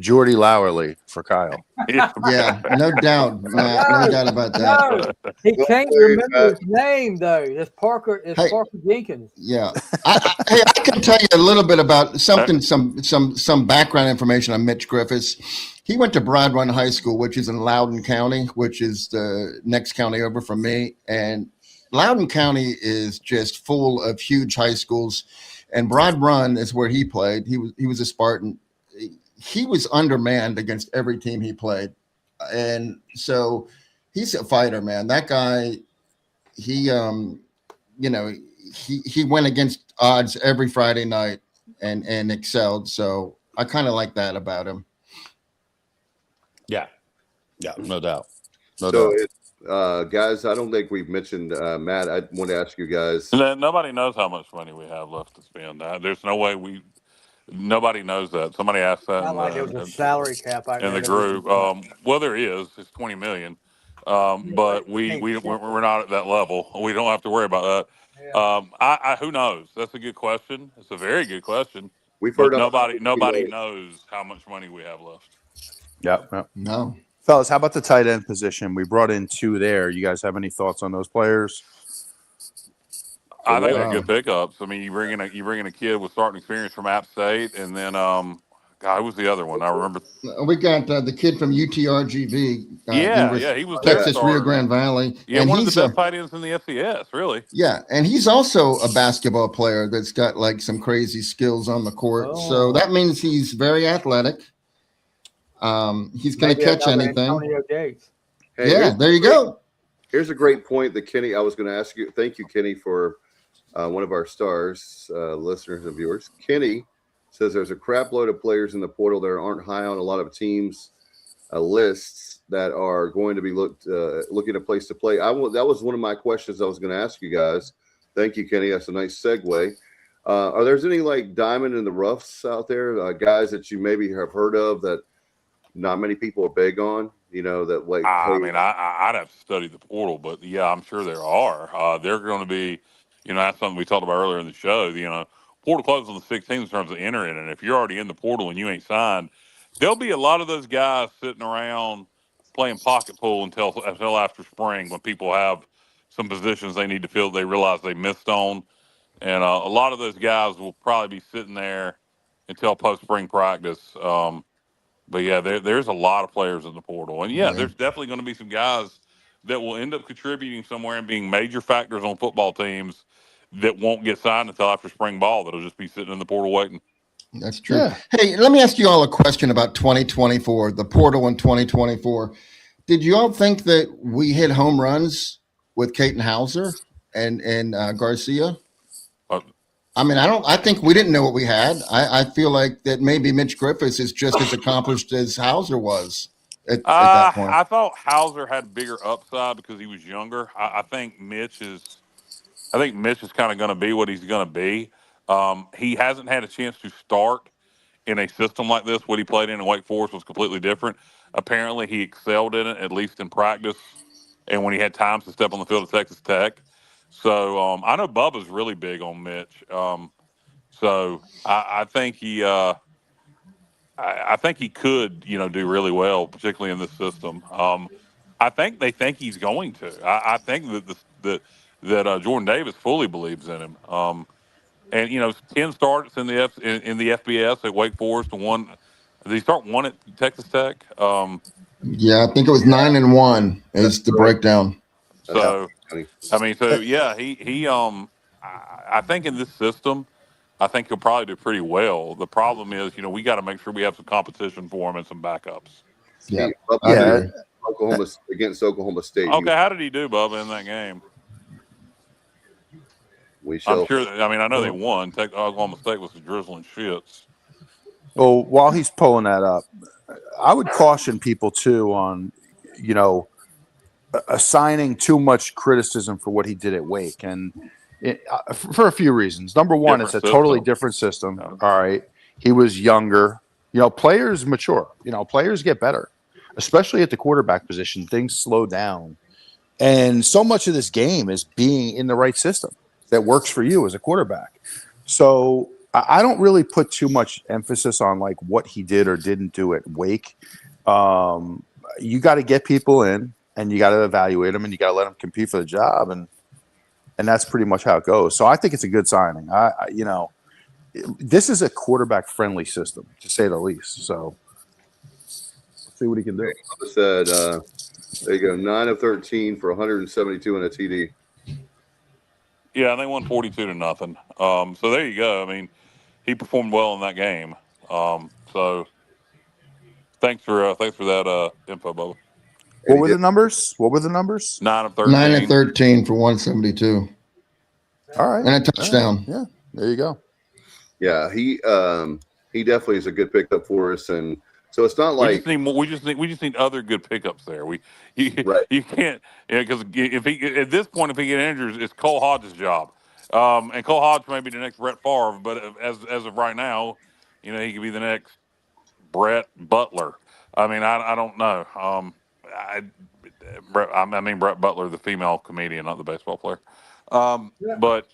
Jordy Lowerly for Kyle. Yeah, no doubt, Matt. No doubt about that. No, he can't remember his name though. It's Parker. It's Hey. Parker Jenkins. Yeah. Hey, I can tell you a little bit about something, some background information on Mitch Griffiths. He went to Broad Run High School, which is in Loudoun County, which is the next county over from me. And Loudoun County is just full of huge high schools. And Broad Run is where he played. He was a Spartan. He was undermanned against every team he played. And so he's a fighter, man. That guy, he went against odds every Friday night and excelled. So I kind of like that about him. Yeah, no doubt. Guys, I don't think we've mentioned Matt. I want to ask you guys. Nobody knows how much money we have left to spend. There's no way nobody knows that. Somebody asked that Not like there was a salary cap out in there. the group. Well, there is. It's $20 million. But we're not at that level. We don't have to worry about that. Yeah. Who knows? That's a good question. It's a very good question. We've heard nobody knows how much money we have left. Yep. No. Fellas, how about the tight end position? We brought in 2 there. You guys have any thoughts on those players? I think they're good pickups. I mean, you bring in a kid with starting experience from App State, and then who was the other one? I remember. We got the kid from UTRGV. He was Texas Rio Grande Valley. Yeah, and one of he's the best tight ends in the FCS, really. Yeah, and he's also a basketball player that's got like some crazy skills on the court. So that means he's very athletic. He's going to catch anything. Antonio Gates. Hey, there you go. Here's a great point that Kenny, I was going to ask you. Thank you, Kenny, for one of our stars, listeners and viewers. Kenny says there's a crap load of players in the portal that aren't high on a lot of teams' lists that are going to be looking at a place to play. That was one of my questions I was going to ask you guys. Thank you, Kenny. That's a nice segue. Are there any like diamond in the roughs out there, guys that you maybe have heard of that not many people are big on? That like. I mean, I'd have to study the portal, but yeah, I'm sure there are. They're going to be, that's something we talked about earlier in the show. Portal closes on the 16th in terms of entering, and if you're already in the portal and you ain't signed, there'll be a lot of those guys sitting around playing pocket pool until after spring when people have some positions they need to fill they realize they missed on, and a lot of those guys will probably be sitting there until post-spring practice. But yeah, there's a lot of players in the portal, and there's definitely going to be some guys that will end up contributing somewhere and being major factors on football teams that won't get signed until after spring ball. That'll just be sitting in the portal waiting. That's true. Yeah. Hey, let me ask you all a question about 2024, the portal in 2024. Did you all think that we hit home runs with Caton Hauser and Garcia? I think we didn't know what we had. I feel like that maybe Mitch Griffiths is just as accomplished as Hauser was at that point. I thought Hauser had bigger upside because he was younger. I think Mitch is kind of going to be what he's going to be. He hasn't had a chance to start in a system like this. What he played in Wake Forest was completely different. Apparently, he excelled in it, at least in practice, and when he had times to step on the field at Texas Tech. So I know Bubba's really big on Mitch. So I think he I think he could do really well, particularly in this system. I think they think he's going to. I think that Jordan Davis fully believes in him. And 10 starts in the FBS at Wake Forest and one. Did he start one at Texas Tech? Yeah, I think it was 9-1 is the breakdown. So, I mean, he I think in this system, I think he'll probably do pretty well. The problem is, we got to make sure we have some competition for him and some backups. Yeah. Against Oklahoma State. Okay, how did he do, Bubba, in that game? I'm sure. I know they won. Oklahoma State was the drizzling shits. Well, while he's pulling that up, I would caution people too on, assigning too much criticism for what he did at Wake, and for a few reasons. Number one, it's a totally different system. All right, He was younger. Players mature. Players get better, especially at the quarterback position. Things slow down. And so much of this game is being in the right system that works for you as a quarterback. So I don't really put too much emphasis on like what he did or didn't do at Wake. You got to get people in, and you got to evaluate them, and you got to let them compete for the job, and that's pretty much how it goes. So I think it's a good signing. This is a quarterback-friendly system, to say the least. So let's see what he can do. Said, there you go, 9 of 13 for 172 and a TD. Yeah, they won 42-0. So there you go. I mean, he performed well in that game. So thanks for that info, Bubba. What were the numbers? 9 of 13. 9 of 13 for 172. All right, and a touchdown. Yeah, there you go. Yeah, he definitely is a good pickup for us, and so it's not like we just need other good pickups there. You can't because if he at this point if he gets injured, it's Cole Hodges' job, and Cole Hodges may be the next Brett Favre, but as of right now, he could be the next Brett Butler. I mean, I don't know. I mean Brett Butler, the female comedian, not the baseball player. But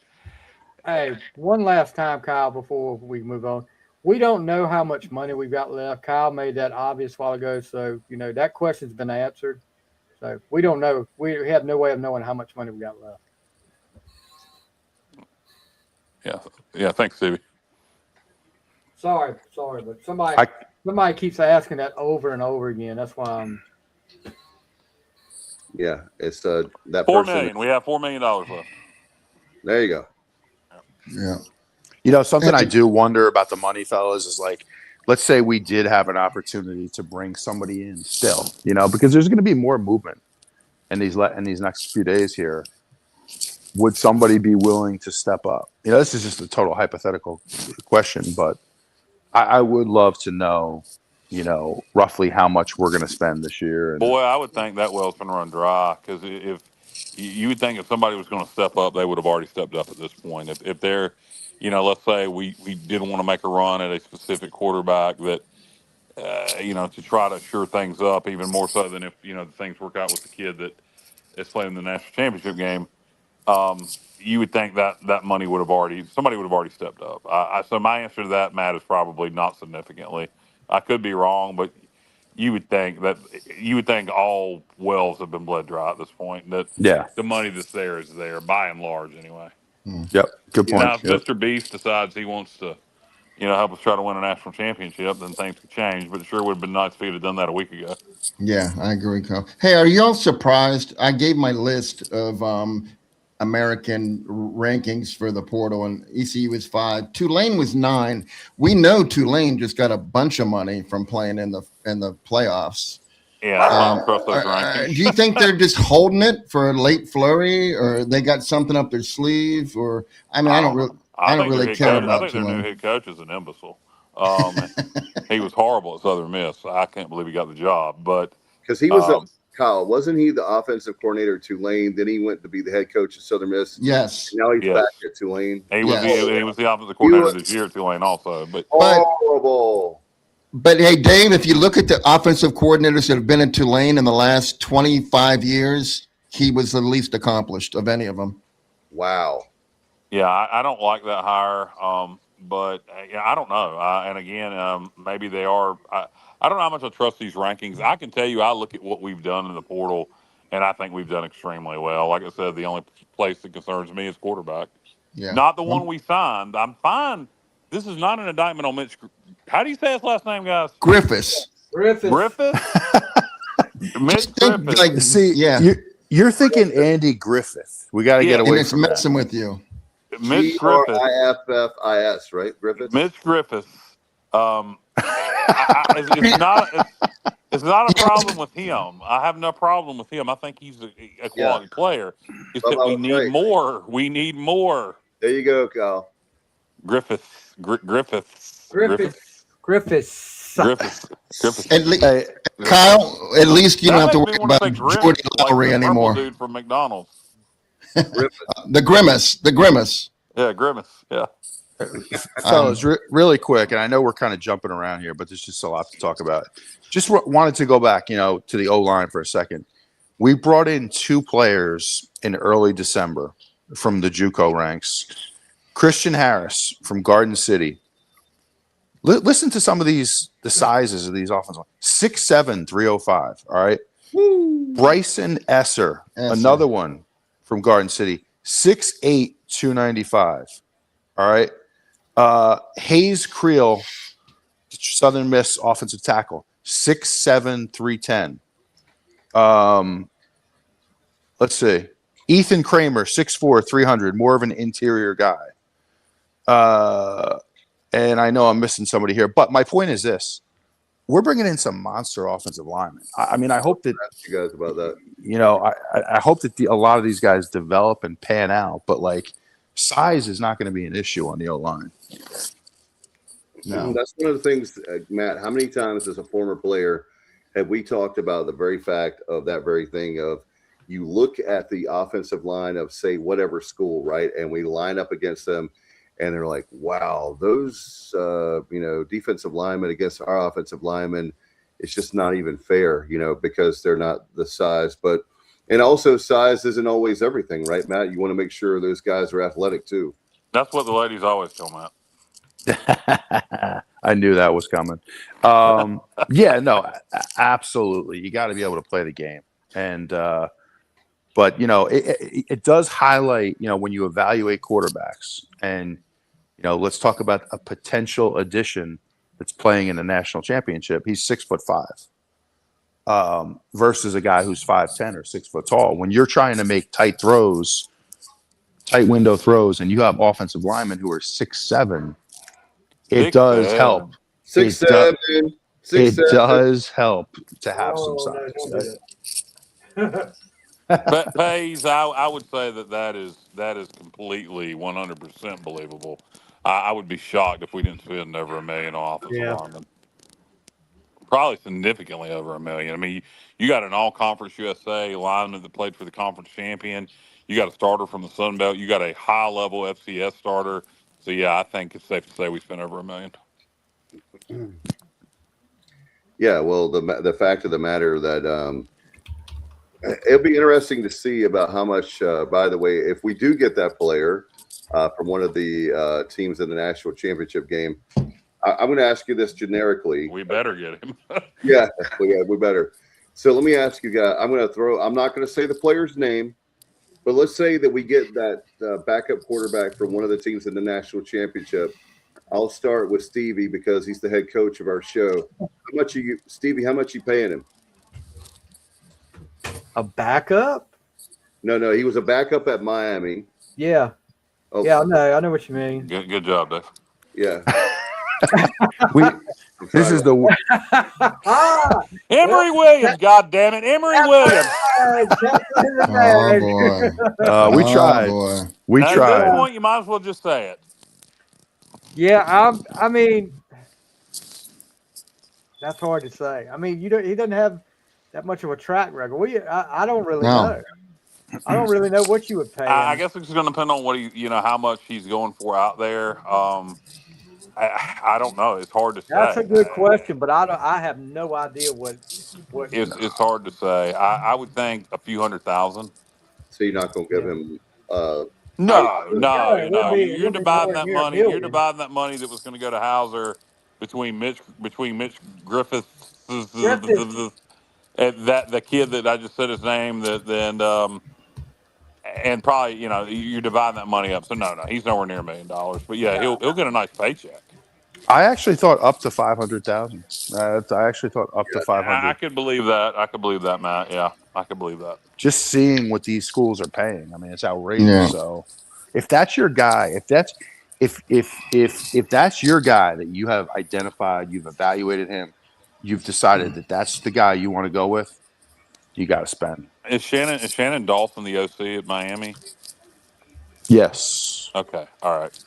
hey, one last time, Kyle, before we move on. We don't know how much money we've got left. Kyle made that obvious a while ago. So, that question's been answered. So we don't know. We have no way of knowing how much money we got left. Yeah. Thanks, Stevie. Sorry, but somebody keeps asking that over and over again. That's why I'm. Yeah, it's that $4 person. million. We have $4 million left. There you go. Yeah. Something I do wonder about the money, fellas, is like, let's say we did have an opportunity to bring somebody in still, because there's going to be more movement in these next few days here. Would somebody be willing to step up? This is just a total hypothetical question, but I would love to know, roughly how much we're going to spend this year. Boy, I would think that well's going to run dry because if you would think if somebody was going to step up, they would have already stepped up at this point. If they're, let's say we didn't want to make a run at a specific quarterback that, to try to shore things up even more so than if, the things work out with the kid that is playing in the national championship game. You would think that money somebody would have already stepped up. So my answer to that, Matt, is probably not significantly. I could be wrong, but you would think all wells have been bled dry at this point. That the money that's there is there by and large, anyway. Yep, good point. Now, if Mr. Beast decides he wants to, help us try to win a national championship, then things could change. But it sure would have been nice if he'd have done that a week ago. Yeah, I agree, Kyle. Hey, are y'all surprised? I gave my list of American rankings for the portal, and ECU was 5. Tulane was 9. We know Tulane just got a bunch of money from playing in the playoffs. Yeah, I don't trust those rankings. Do you think they're just holding it for a late flurry, or they got something up their sleeve? Or I don't really care about. I think their new head coach is an imbecile. He was horrible at Southern Miss. I can't believe he got the job, but because he was Kyle, wasn't he the offensive coordinator at Tulane? Then he went to be the head coach at Southern Miss. Yes. Now he's back at Tulane. He was the offensive coordinator this year at Tulane also. But horrible. But hey, Dave, if you look at the offensive coordinators that have been in Tulane in the last 25 years, he was the least accomplished of any of them. Wow. Yeah, I don't like that hire, but I don't know. And again, maybe they are. I don't know how much I trust these rankings. I can tell you, I look at what we've done in the portal, and I think we've done extremely well. Like I said, the only place that concerns me is quarterback. Yeah. Not the one we signed. I'm fine. This is not an indictment on Mitch. How do you say his last name, guys? Griffiths. Mitch Griffith. You're thinking Andy Griffith. We got to get away from that. It's messing with you. Mitch Griffith. Griffiths, right? Griffiths. Mitch Griffith. It's not a problem with him. I have no problem with him. I think he's a quality player. It's that we need more. We need more. There you go, Kyle. Griffiths. Kyle, at least you don't have to worry about Jordy Lowry anymore. Dude from McDonald's. The Grimace. Yeah, Grimace. Yeah. Fellas, really quick, and I know we're kind of jumping around here, but there's just a lot to talk about. Just wanted to go back, to the O-line for a second. We brought in 2 players in early December from the JUCO ranks. Christian Harris from Garden City. Listen to some of the sizes of these offensive line. 6'7", 305, all right? Woo. Bryson Esser, another one from Garden City, 6'8", 295, all right? Hayes Creel, Southern Miss offensive tackle, 6'7", 310. Let's see. Ethan Kramer, 6'4", 300, more of an interior guy. And I know I'm missing somebody here, but my point is this. We're bringing in some monster offensive linemen. I mean, I hope that you guys about that. I hope that a lot of these guys develop and pan out, but size is not going to be an issue on the O-line. No. That's one of the things, Matt, how many times as a former player have we talked about the very fact of that very thing of you look at the offensive line of, say, whatever school, right, and we line up against them, and they're like, wow, those, defensive linemen against our offensive linemen, it's just not even fair, because they're not the size. And also size isn't always everything, right, Matt? You want to make sure those guys are athletic too. That's what the ladies always tell Matt. I knew that was coming. Absolutely. You got to be able to play the game. And, but, it does highlight, when you evaluate quarterbacks and, let's talk about a potential addition that's playing in the national championship. He's 6'5", versus a guy who's 5'10" or 6 foot tall. When you're trying to make tight window throws, and you have offensive linemen who are 6'7", it does help. 6'7", it does help to have some size. But Pays, I would say that is completely 100% believable. I would be shocked if we didn't spend over $1 million on offensive linemen. Probably significantly over $1 million. I mean, you got an all-conference USA lineman that played for the conference champion. You got a starter from the Sun Belt. You got a high-level FCS starter. So yeah, I think it's safe to say we spent over $1 million. Yeah, well, the fact of the matter that it'll be interesting to see about how much. By the way, if we do get that player from one of the teams in the national championship game, I'm going to ask you this generically. We better get him. Yeah, we better. So let me ask you guys. I'm not going to say the player's name, but let's say that we get that backup quarterback from one of the teams in the national championship. I'll start with Stevie because he's the head coach of our show. Stevie? How much you paying him? A backup? No, he was a backup at Miami. Yeah. Oh, yeah, I know what you mean. Good job, Dave. Yeah. This is the Emory Williams. God damn it, Emory Williams. Oh boy. We tried. We At tried. this point, you might as well just say it. Yeah, I mean, that's hard to say. I mean, he doesn't have that much of a track record. I don't really know. I don't really know what you would pay him. I guess it's going to depend on what how much he's going for out there. I don't know. It's hard to say. That's a good question, but I have no idea what. It's hard to say. I would think a few $100,000. So you're not going to give him. No. You're dividing that money. You're dividing that money that was going to go to Hauser between Mitch Griffiths and the kid that I just said his name and probably you're dividing that money up. So no, he's nowhere near $1 million. But yeah, he'll get a nice paycheck. I actually thought up to 500,000. I actually thought up to 500. I could believe that. Matt. Yeah, I could believe that. Just seeing what these schools are paying, I mean, it's outrageous. Yeah. So, if that's your guy, if that's your guy that you have identified, you've evaluated him, you've decided that that's the guy you want to go with, you got to spend. Is Shannon Dawson the OC at Miami? Yes. Okay. All right.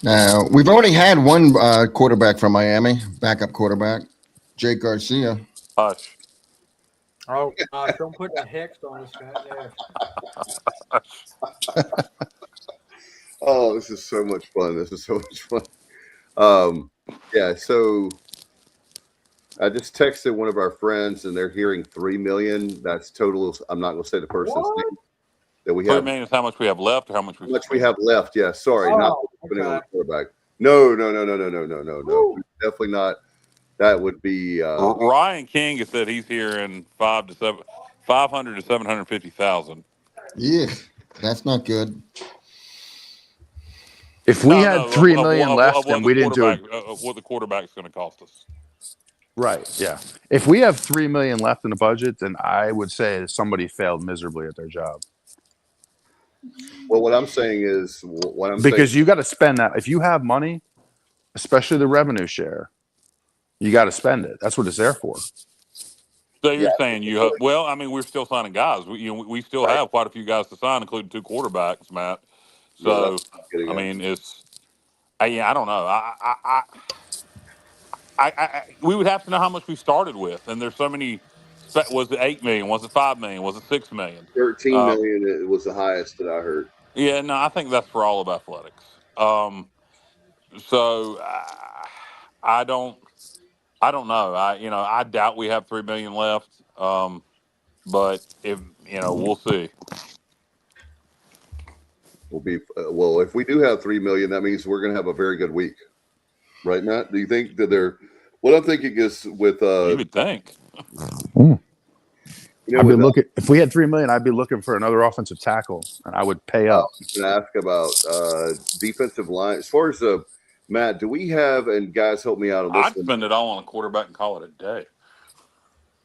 Now, we've already had one quarterback from Miami, backup quarterback, Jake Garcia. Hush. Oh, gosh, don't put that hex on this guy there. Oh, this is so much fun. This is so much fun. Yeah, so I just texted one of our friends, and they're hearing 3 million. That's total. I'm not going to say the person's name. That we 3 have. million is how much we have left, or how much How much we have left? Yeah, sorry, not depending on the quarterback. No. Definitely not. That would be Ryan King has said he's hearing 500 to 750,000. Yeah, that's not good. If we had 3 million left and we didn't do it, what the quarterback's going to cost us. Right. Yeah. If we have 3 million left in the budget, then I would say somebody failed miserably at their job. Well, what I'm saying is, because you got to spend that. If you have money, especially the revenue share, you got to spend it. That's what it's there for. So you're saying you have, well, I mean, we're still signing guys. We still have quite a few guys to sign, including 2 quarterbacks, Matt. So I mean, I don't know. We would have to know how much we started with, and there's so many. Was it 8 million? Was it 5 million? Was it 6 million? 13 million. It was the highest that I heard. Yeah, no, I think that's for all of athletics. So I don't know. I doubt we have 3 million left. But if we'll see. We'll be well. If we do have 3 million, that means we're going to have a very good week, right, Matt? Do you think that they're? What I'm thinking is with you would think. I'd be looking. If we had 3 million, I'd be looking for another offensive tackle, and I would pay up. I was going to ask about defensive line. As far as Matt, do we have? And guys, help me out on this. I'd spend it all on a quarterback and call it a day.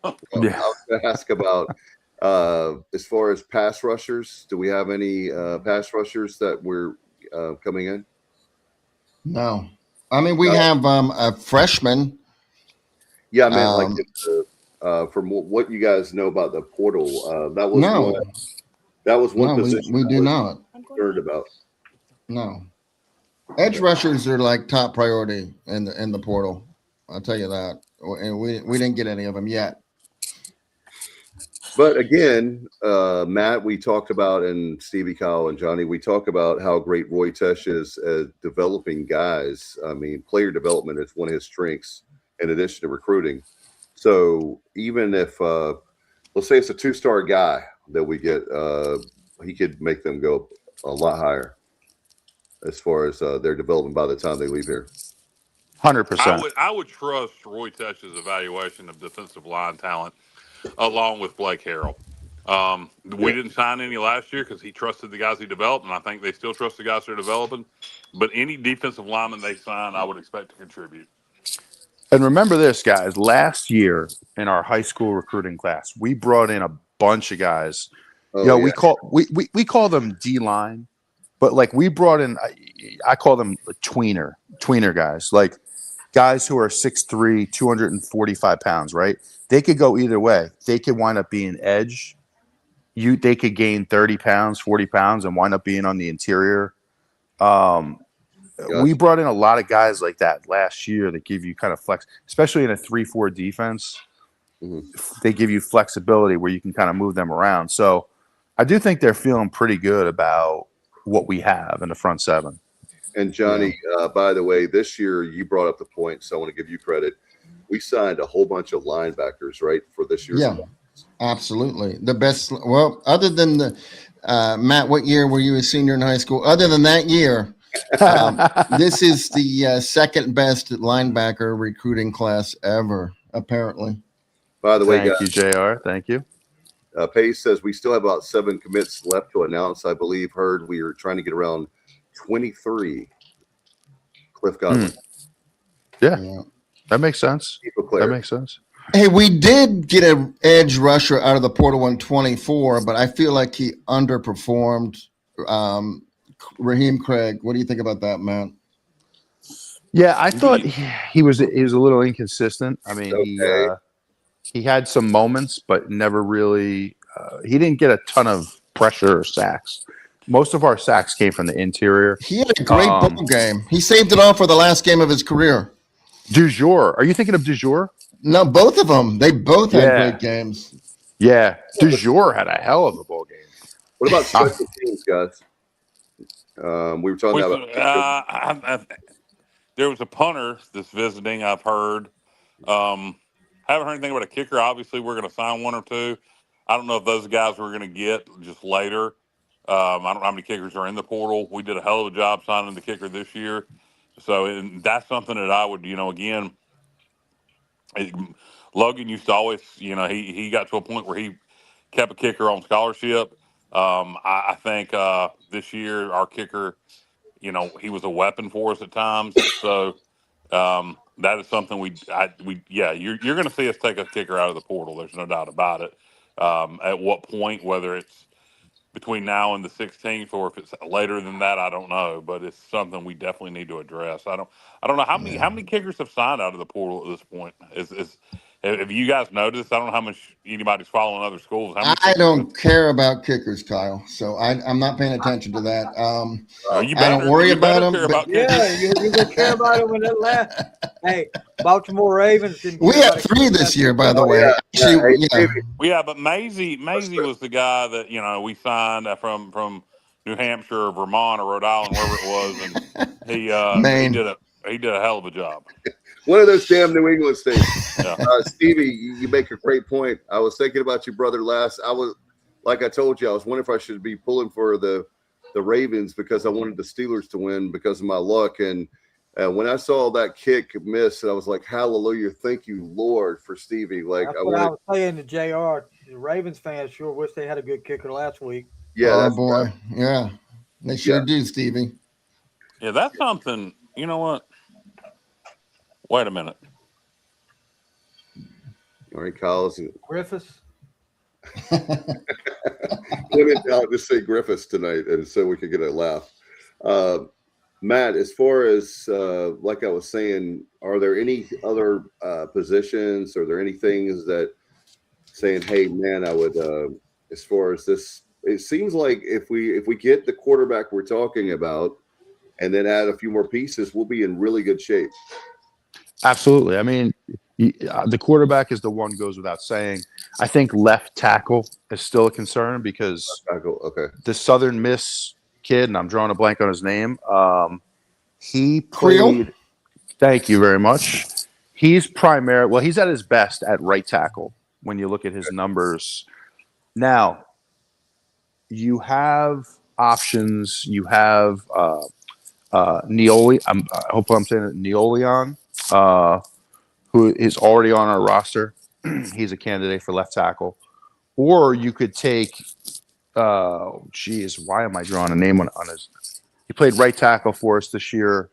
I was going to ask about as far as pass rushers. Do we have any pass rushers that were coming in? No, I mean we have a freshman. Yeah, I meant from what you guys know about the portal, that was one position we do not concerned about. No, edge rushers are like top priority in the portal. I'll tell you that, and we didn't get any of them yet. But again, Matt, we talked about, and Stevie, Kyle, and Johnny, we talk about how great Roy Tesh is at developing guys. I mean, player development is one of his strengths in addition to recruiting. So even if, let's say it's a 2-star guy that we get, he could make them go a lot higher as far as their development by the time they leave here. 100%. I would trust Roy Tesh's evaluation of defensive line talent along with Blake Harrell. We didn't sign any last year because he trusted the guys he developed, and I think they still trust the guys they're developing. But any defensive lineman they sign, I would expect to contribute. And remember this, guys. Last year in our high school recruiting class, we brought in a bunch of guys. We call them D-line, but like we brought in, I call them tweener guys, like guys who are 6'3", 245 pounds, right? They could go either way. They could wind up being edge. They could gain 30 pounds, 40 pounds, and wind up being on the interior. We brought in a lot of guys like that last year that give you kind of flex, especially in a 3-4 defense. Mm-hmm. They give you flexibility where you can kind of move them around. So I do think they're feeling pretty good about what we have in the front seven. And Johnny, by the way, this year you brought up the point, so I want to give you credit. We signed a whole bunch of linebackers, right, for this year. Yeah, absolutely. The best. Well, other than the Matt, what year were you a senior in high school? Other than that year. This is the second best linebacker recruiting class ever, apparently. By the way, thank you, JR. Thank you. Pace says we still have about 7 commits left to announce. I believe we are trying to get around 23. Cliff Godwin. Yeah, that makes sense. That makes sense. Hey, we did get an edge rusher out of the portal on 24, but I feel like he underperformed. Raheem Craig, what do you think about that, man? Yeah, I thought he was a little inconsistent. I mean, he had some moments, but never really. He didn't get a ton of pressure or sacks. Most of our sacks came from the interior. He had a great bowl game. He saved it all for the last game of his career. Dujour. Are you thinking of Dujour? No, both of them. They both had great games. Yeah, Dujour had a hell of a bowl game. What about special teams, guys? We were talking about. There was a punter that's visiting. I've heard. Haven't heard anything about a kicker. Obviously, we're going to sign one or two. I don't know if those guys we're going to get just later. I don't know how many kickers are in the portal. We did a hell of a job signing the kicker this year. So and that's something that I would, again, Logan used to always, he got to a point where he kept a kicker on scholarship. I think this year our kicker, he was a weapon for us at times. So that is something you're going to see us take a kicker out of the portal. There's no doubt about it. At what point, whether it's between now and the 16th, or if it's later than that, I don't know. But it's something we definitely need to address. I don't know how many kickers have signed out of the portal at this point. Have you guys noticed? I don't know how much anybody's following other schools. I don't care about kickers, Kyle. So I'm not paying attention to that. I don't worry about them. You're gonna care about them when that last. Hey, Baltimore Ravens. We have 3 this year, by the way. But Maisie was the guy that we signed from New Hampshire or Vermont or Rhode Island, wherever it was, and he did a hell of a job. One of those damn New England states. Yeah. Stevie, you make a great point. I was thinking about your brother last. Like I told you, I was wondering if I should be pulling for the Ravens because I wanted the Steelers to win because of my luck. And when I saw that kick miss, I was like, hallelujah, thank you, Lord, for Stevie. Like I was saying to JR, the Ravens fans sure wish they had a good kicker last week. Yeah, boy. Yeah, they sure do, Stevie. Yeah, that's something. You know what? Wait a minute. All right, Kyle. Griffiths. I'll just say Griffiths tonight, and so we could get a laugh. Matt, as far as like I was saying, are there any other positions? Are there any things that saying, hey, man, I would, as far as this, it seems like if we get the quarterback we're talking about and then add a few more pieces, we'll be in really good shape. Absolutely. I mean, the quarterback is the one goes without saying. I think left tackle is still a concern because the Southern Miss kid, and I'm drawing a blank on his name, he played. Creel? Thank you very much. He's he's at his best at right tackle when you look at his numbers. Now, you have options. You have Neoli. I hope I'm saying it, Neolion. Who is already on our roster. He's a candidate for left tackle. Or you could take, why am I drawing a name on his? He played right tackle for us this year.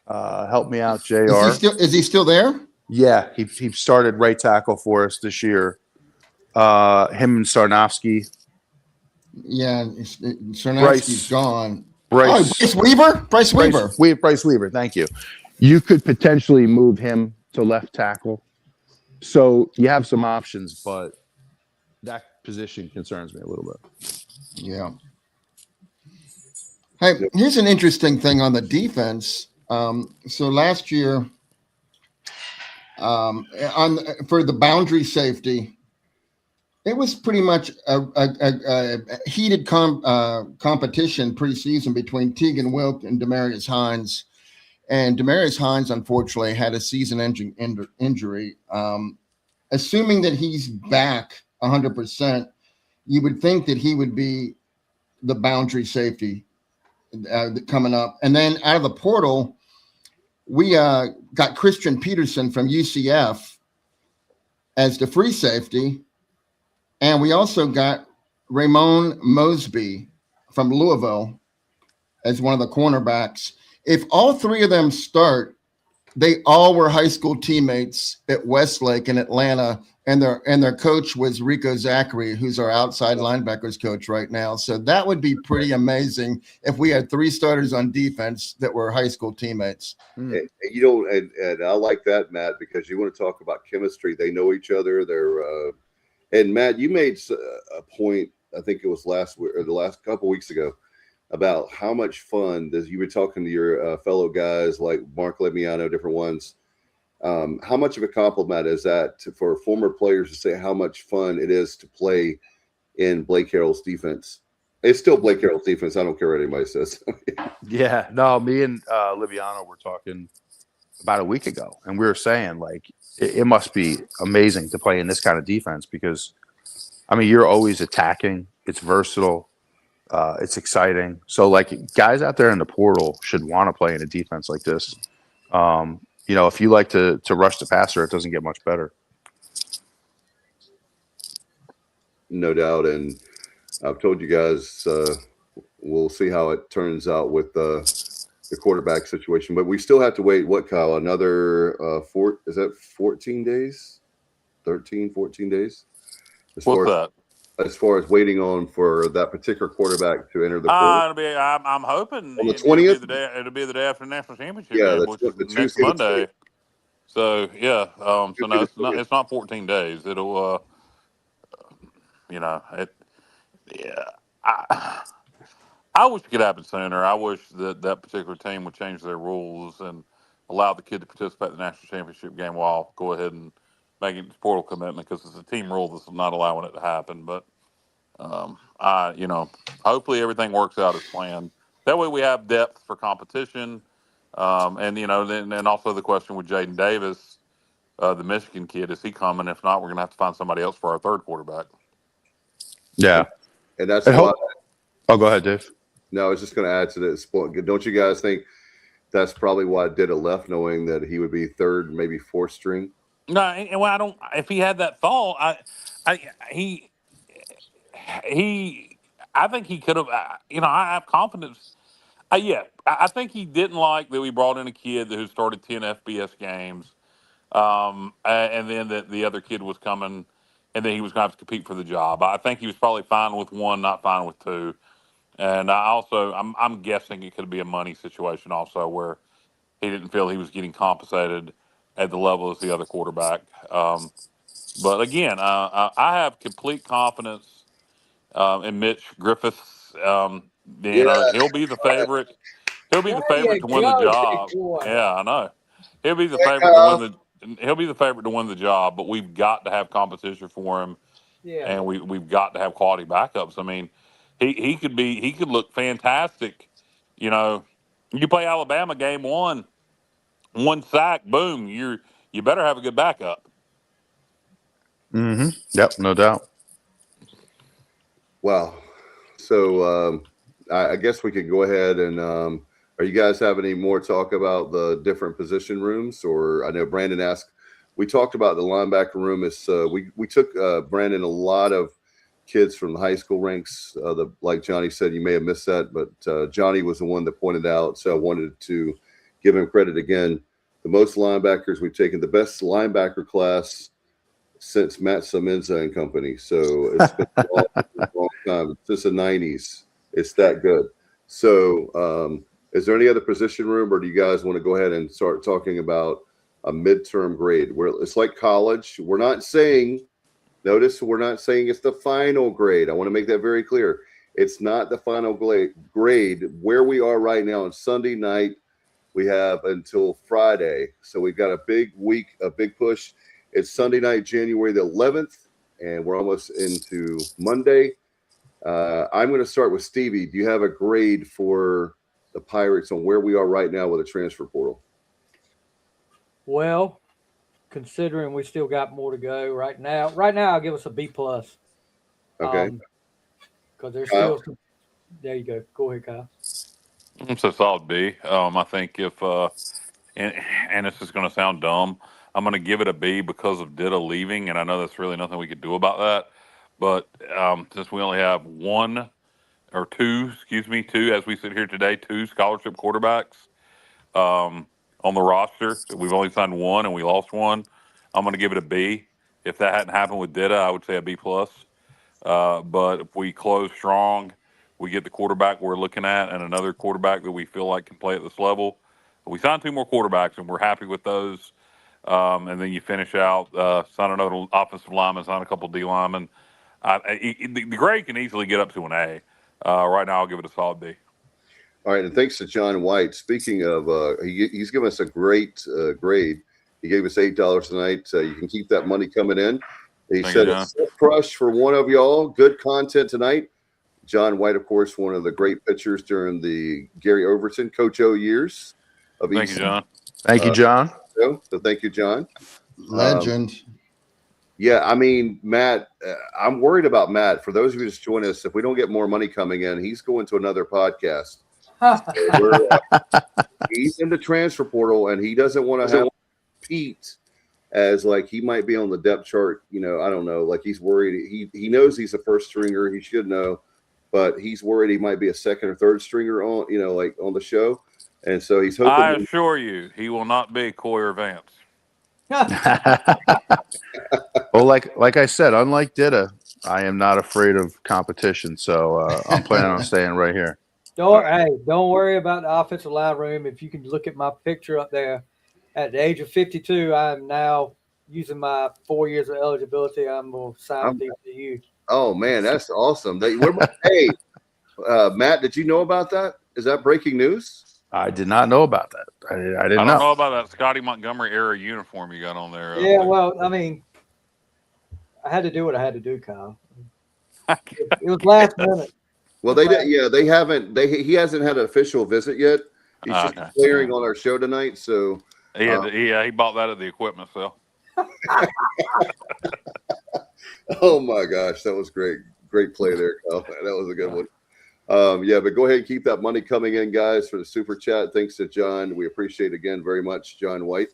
Help me out, JR. Is he still there? Yeah, he started right tackle for us this year. Him and Sarnofsky. Yeah, Sarnofsky's gone. Bryce Weaver? Bryce Weaver, thank you. You could potentially move him to left tackle. So you have some options, but that position concerns me a little bit. Yeah. Hey, here's an interesting thing on the defense. So last year, for the boundary safety, it was pretty much a heated competition preseason between Tegan Wilk and Demarius Hines. And Demarius Hines, unfortunately, had a season-ending injury. Assuming that he's back 100%, you would think that he would be the boundary safety coming up. And then out of the portal, we got Christian Peterson from UCF as the free safety. And we also got Ramon Mosby from Louisville as one of the cornerbacks. If all 3 of them start, they all were high school teammates at Westlake in Atlanta, and their coach was Rico Zachary, who's our outside linebackers coach right now. So that would be pretty amazing if we had 3 starters on defense that were high school teammates. And I like that, Matt, because you want to talk about chemistry. They know each other. And Matt, you made a point. I think it was last week or the last couple weeks ago, about how much fun you were talking to your fellow guys like Mark Lemiano, different ones. How much of a compliment is that for former players to say how much fun it is to play in Blake Harrell's defense? It's still Blake Carroll's defense. I don't care what anybody says. Yeah, no, me and Liviano were talking about a week ago, and we were saying like it must be amazing to play in this kind of defense because, I mean, you're always attacking. It's versatile. It's exciting. So like guys out there in the portal should want to play in a defense like this. If you like to rush the passer, it doesn't get much better. No doubt. And I've told you guys, we'll see how it turns out with the quarterback situation. But we still have to wait, what, Kyle? Another 14 days? 13, 14 days? What's that? As far as waiting on for that particular quarterback to enter the portal? I'm hoping on the 20th. It'll be the day after the national championship Yeah, game, which is next Monday. So yeah, so no, it's not 14 days. It'll, I wish it could happen sooner. I wish that particular team would change their rules and allow the kid to participate in the national championship game while go ahead and making this portal commitment, because it's a team rule that's not allowing it to happen. But hopefully everything works out as planned. That way we have depth for competition. Then also the question with Jaden Davis, the Michigan kid, is he coming? If not, we're going to have to find somebody else for our third quarterback. Yeah. And that's why. Oh, go ahead, Dave. No, I was just going to add to this point. Don't you guys think that's probably why Dida left, knowing that he would be third, maybe fourth string? No, and I don't. If he had that thought, I think he could have. I have confidence. I think he didn't like that we brought in a kid who started 10 FBS games, and then that the other kid was coming, and then he was going to have to compete for the job. I think he was probably fine with one, not fine with two. And I'm guessing it could be a money situation also, where he didn't feel he was getting compensated at the level as the other quarterback. But again, I have complete confidence in Mitch Griffiths. He'll be the favorite. He'll be the favorite to win the job. Yeah, I know. He'll be the favorite to win He'll be the favorite to win the job. But we've got to have competition for him, and we've got to have quality backups. I mean, he could look fantastic. You play Alabama game one sack, boom, you better have a good backup. Mm-hmm. Yep, no doubt. Wow. So I guess we could go ahead and are you guys have any more talk about the different position rooms? Or I know Brandon asked, we talked about the linebacker room. We took Brandon a lot of kids from the high school ranks. Like Johnny said, you may have missed that, but Johnny was the one that pointed out. So I wanted to give him credit again. The most linebackers we've taken, the best linebacker class since Matt Semenza and company. So it's been a long time, since the 90s. It's that good. So is there any other position room, or do you guys want to go ahead and start talking about a midterm grade where it's like college? We're not saying it's the final grade. I want to make that very clear. It's not the final grade. Where we are right now on Sunday night, we have until Friday. So we've got a big week, a big push. It's Sunday night, January the 11th, and we're almost into Monday. I'm going to start with Stevie. Do you have a grade for the Pirates on where we are right now with the transfer portal? Well, considering we still got more to go right now I'll give us a B+. Okay. Because there's still there you go. Go ahead, Kyle. It's a solid B. I think if and this is going to sound dumb, I'm going to give it a B because of Dida leaving, and I know that's really nothing we could do about that. But since we only have two as we sit here today, two scholarship quarterbacks on the roster. We've only signed one, and we lost one. I'm going to give it a B. If that hadn't happened with Dida, I would say a B+. But if we close strong, we get the quarterback we're looking at and another quarterback that we feel like can play at this level. We signed two more quarterbacks, and we're happy with those. And then you finish out, sign another offensive lineman, sign a couple D linemen. The grade can easily get up to an A. Right now, I'll give it a solid B. All right, and thanks to John White. Speaking of, he's given us a great grade. He gave us $8 tonight. You can keep that money coming in. He said it's a crush for one of y'all. Good content tonight. John White, of course, one of the great pitchers during the Gary Overton, Coach O years of Thank you, John. Thank you, John. So thank you, John. Legend. Yeah, I mean, Matt, I'm worried about Matt. For those of you just joining us, if we don't get more money coming in, he's going to another podcast. He's in the transfer portal, and he doesn't want to have Pete as like he might be on the depth chart. I don't know. Like he's worried. He knows he's a first stringer. He should know, but he's worried he might be a second or third stringer on, like on the show. And so he's hoping. I assure you, he will not be Coy or Vance. Well, like I said, unlike Ditta, I am not afraid of competition. So I'm planning on staying right here. Don't worry about the offensive line room. If you can look at my picture up there, at the age of 52, I am now using my 4 years of eligibility. I'm going to sign with ECU. Oh man, that's awesome. Hey, Matt, did you know about that? Is that breaking news? I did not know about that. I didn't know about that Scotty Montgomery era uniform you got on there. Yeah, well, I mean, I had to do what I had to do, Kyle. It was last minute. Well, they did. Yeah, they haven't. He hasn't had an official visit yet. He's just clearing on our show tonight. So he bought that at the equipment sale. Oh my gosh, that was great. Great play there, Kyle. That was a good one. But go ahead and keep that money coming in, guys, for the super chat. Thanks to John. We appreciate again very much, John White,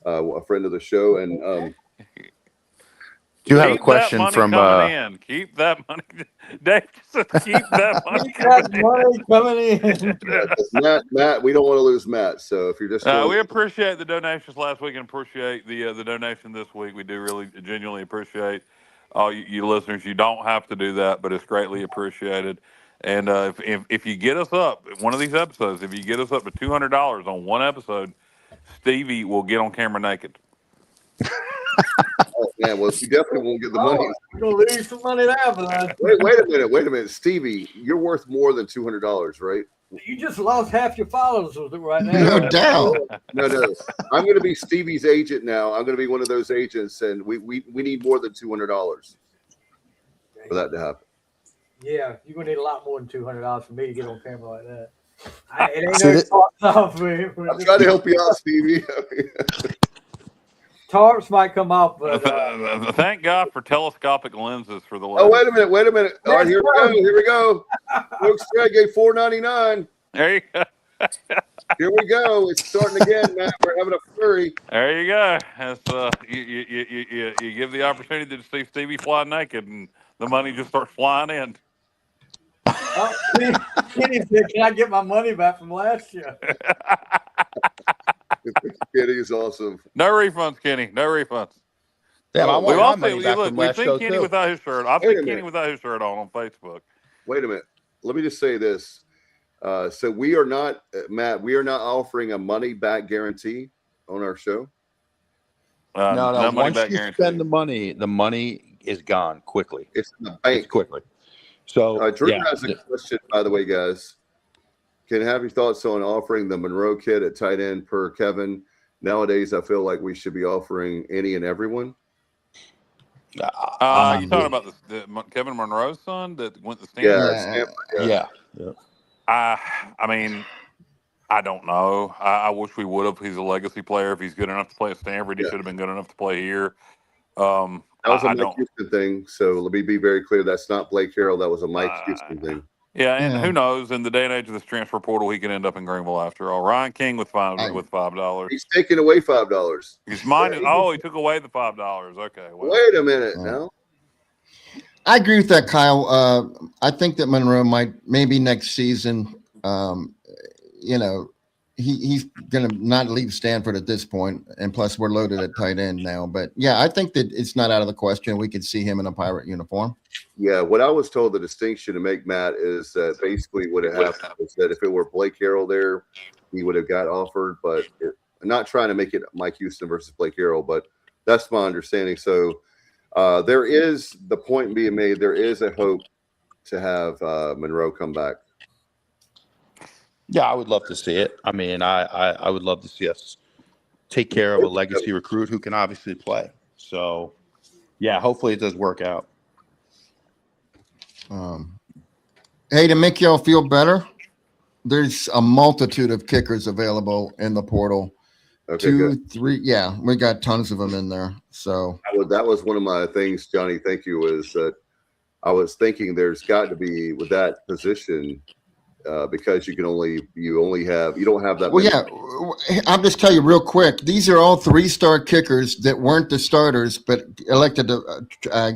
a friend of the show. And do you have a question from keep that money, Dave? Keep that money coming in. Matt, we don't want to lose Matt. So if you're just we appreciate the donations last week and appreciate the donation this week. We do really genuinely appreciate all you listeners. You don't have to do that, but it's greatly appreciated. And if you get us up one of these episodes, if you get us up to $200 on one episode, Stevie will get on camera naked. Oh man, well you definitely won't get the money. You're gonna lose some money there, bud. Wait a minute, Stevie, you're worth more than $200, right? You just lost half your followers right now. No doubt. No. I'm going to be Stevie's agent now. I'm going to be one of those agents, and we need more than $200 for that to happen. Yeah, you're gonna need a lot more than $200 for me to get on camera like that. It ain't no off. I'm trying to help you out, Stevie. Tarps might come off, but thank God for telescopic lenses for the lens. Oh, wait a minute. All right, here we go. Folks, I gave $4.99. There you go. Here we go. It's starting again, man. We're having a flurry. There you go. That's, you give the opportunity to see Stevie fly naked, and the money just starts flying in. Kenny said, "Can I get my money back from last year?" Kenny is awesome. No refunds, Kenny. No refunds. Yeah, we've seen Kenny without his shirt. I've seen Kenny without his shirt on Facebook. Wait a minute. Let me just say this. So we are not, Matt, we are not offering a money back guarantee on our show. No. Once you spend the money is gone quickly. It's in the bank. Quickly. So Drew has a question, by the way, guys. Can I have your thoughts on offering the Monroe kid at tight end per Kevin? Nowadays, I feel like we should be offering any and everyone. You talking about the Kevin Monroe's son that went to Stanford? Yeah. I mean, I don't know. I wish we would have. He's a legacy player. If he's good enough to play at Stanford, he should have been good enough to play here. That was a Mike Houston thing. So let me be very clear. That's not Blake Harrell. That was a Mike Houston thing. Yeah, and who knows? In the day and age of this transfer portal, he could end up in Greenville after all. Ryan King with $5. He's taking away $5. He's minded. Oh, he took away the $5. Okay. Well. Wait a minute now. I agree with that, Kyle. I think that Monroe maybe next season. He's going to not leave Stanford at this point, and plus we're loaded at tight end now. But yeah, I think that it's not out of the question. We could see him in a Pirate uniform. Yeah, what I was told the distinction to make, Matt, is that basically what had happened is that if it were Blake Harrell there, he would have got offered. But I'm not trying to make it Mike Houston versus Blake Harrell, but that's my understanding. So there is the point being made. There is a hope to have Monroe come back. Yeah, I would love to see it. I mean, I would love to see us take care of a legacy recruit who can obviously play. So, yeah, hopefully it does work out. Hey, to make y'all feel better, there's a multitude of kickers available in the portal. Okay, 2, good. 3. Yeah, we got tons of them in there. So That was one of my things, Johnny. Thank you. Is that I was thinking there's got to be with that position because you don't have that. well, many. yeah, I'll just tell you real quick. These are all 3-star kickers that weren't the starters, but elected to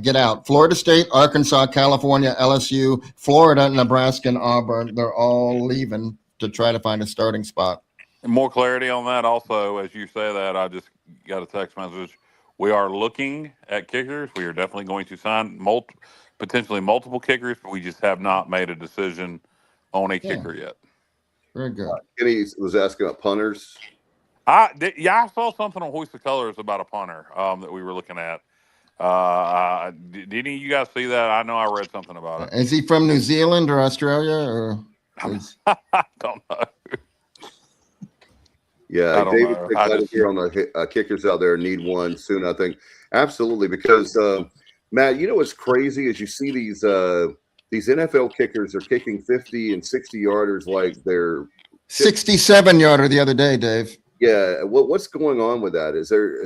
get out. Florida State, Arkansas, California, LSU, Florida, Nebraska, and Auburn. They're all leaving to try to find a starting spot. And more clarity on that. Also, as you say that, I just got a text message. We are looking at kickers. We are definitely going to sign potentially multiple kickers, but we just have not made a decision on a kicker yet. Very good. Kenny was asking about punters. I saw something on Hoist of Colors about a punter that we were looking at. Did any of you guys see that? I know I read something about it. Is he from New Zealand or Australia or? I don't know. Yeah, David excited here on the kickers out there need one soon. I think absolutely because Matt, you know what's crazy is you see these NFL kickers are kicking 50 and 60 yarders like they're 67-yarder the other day, Dave. Yeah, what's going on with that? Is there,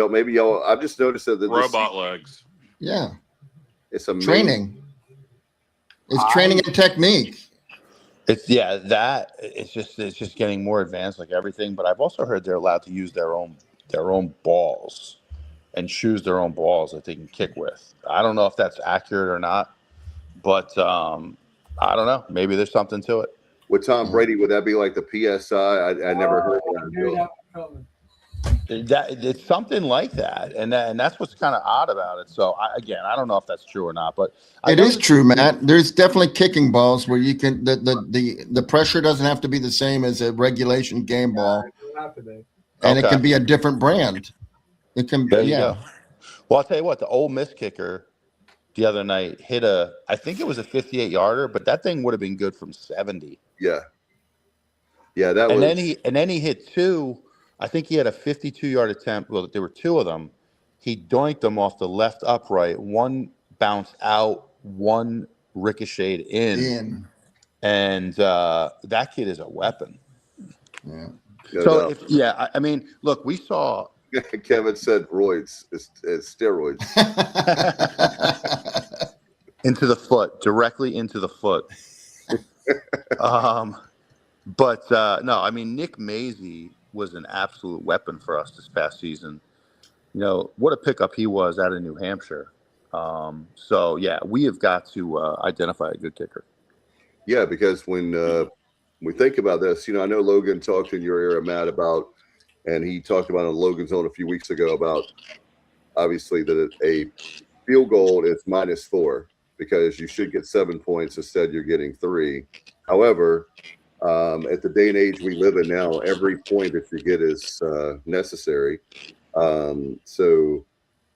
maybe y'all? I've just noticed that robot legs. Yeah, it's amazing. Training. It's training and technique. It's just getting more advanced like everything. But I've also heard they're allowed to use their own balls and choose their own balls that they can kick with. I don't know if that's accurate or not, but I don't know. Maybe there's something to it. With Tom Brady, would that be like the PSI? I never heard that. It's something like that, and that's what's kind of odd about it. So I don't know if that's true or not, but it is true, Matt. There's definitely kicking balls where you can the pressure doesn't have to be the same as a regulation game ball, and it can be a different brand. It can be. Yeah. Well, I'll tell you what. The Ole Miss kicker the other night hit I think it was a 58-yarder, but that thing would have been good from 70. Yeah. Yeah, that and was. Then he hit two. I think he had a 52-yard attempt. Well, there were two of them. He doinked them off the left upright. One bounced out, one ricocheted in. And that kid is a weapon. Yeah. So, I mean, look, we saw. Kevin said roids. It's steroids. Into the foot, directly into the foot. But no, I mean, Nick Mazie was an absolute weapon for us this past season. You know, what a pickup he was out of New Hampshire. So, yeah, we have got to identify a good kicker. Yeah, because when we think about this, I know Logan talked in your era, Matt, about, and he talked about on Logan's Zone a few weeks ago about obviously that a field goal is -4 because you should get 7 points. Instead, you're getting 3. However, at the day and age we live in now, every point that you get is necessary. So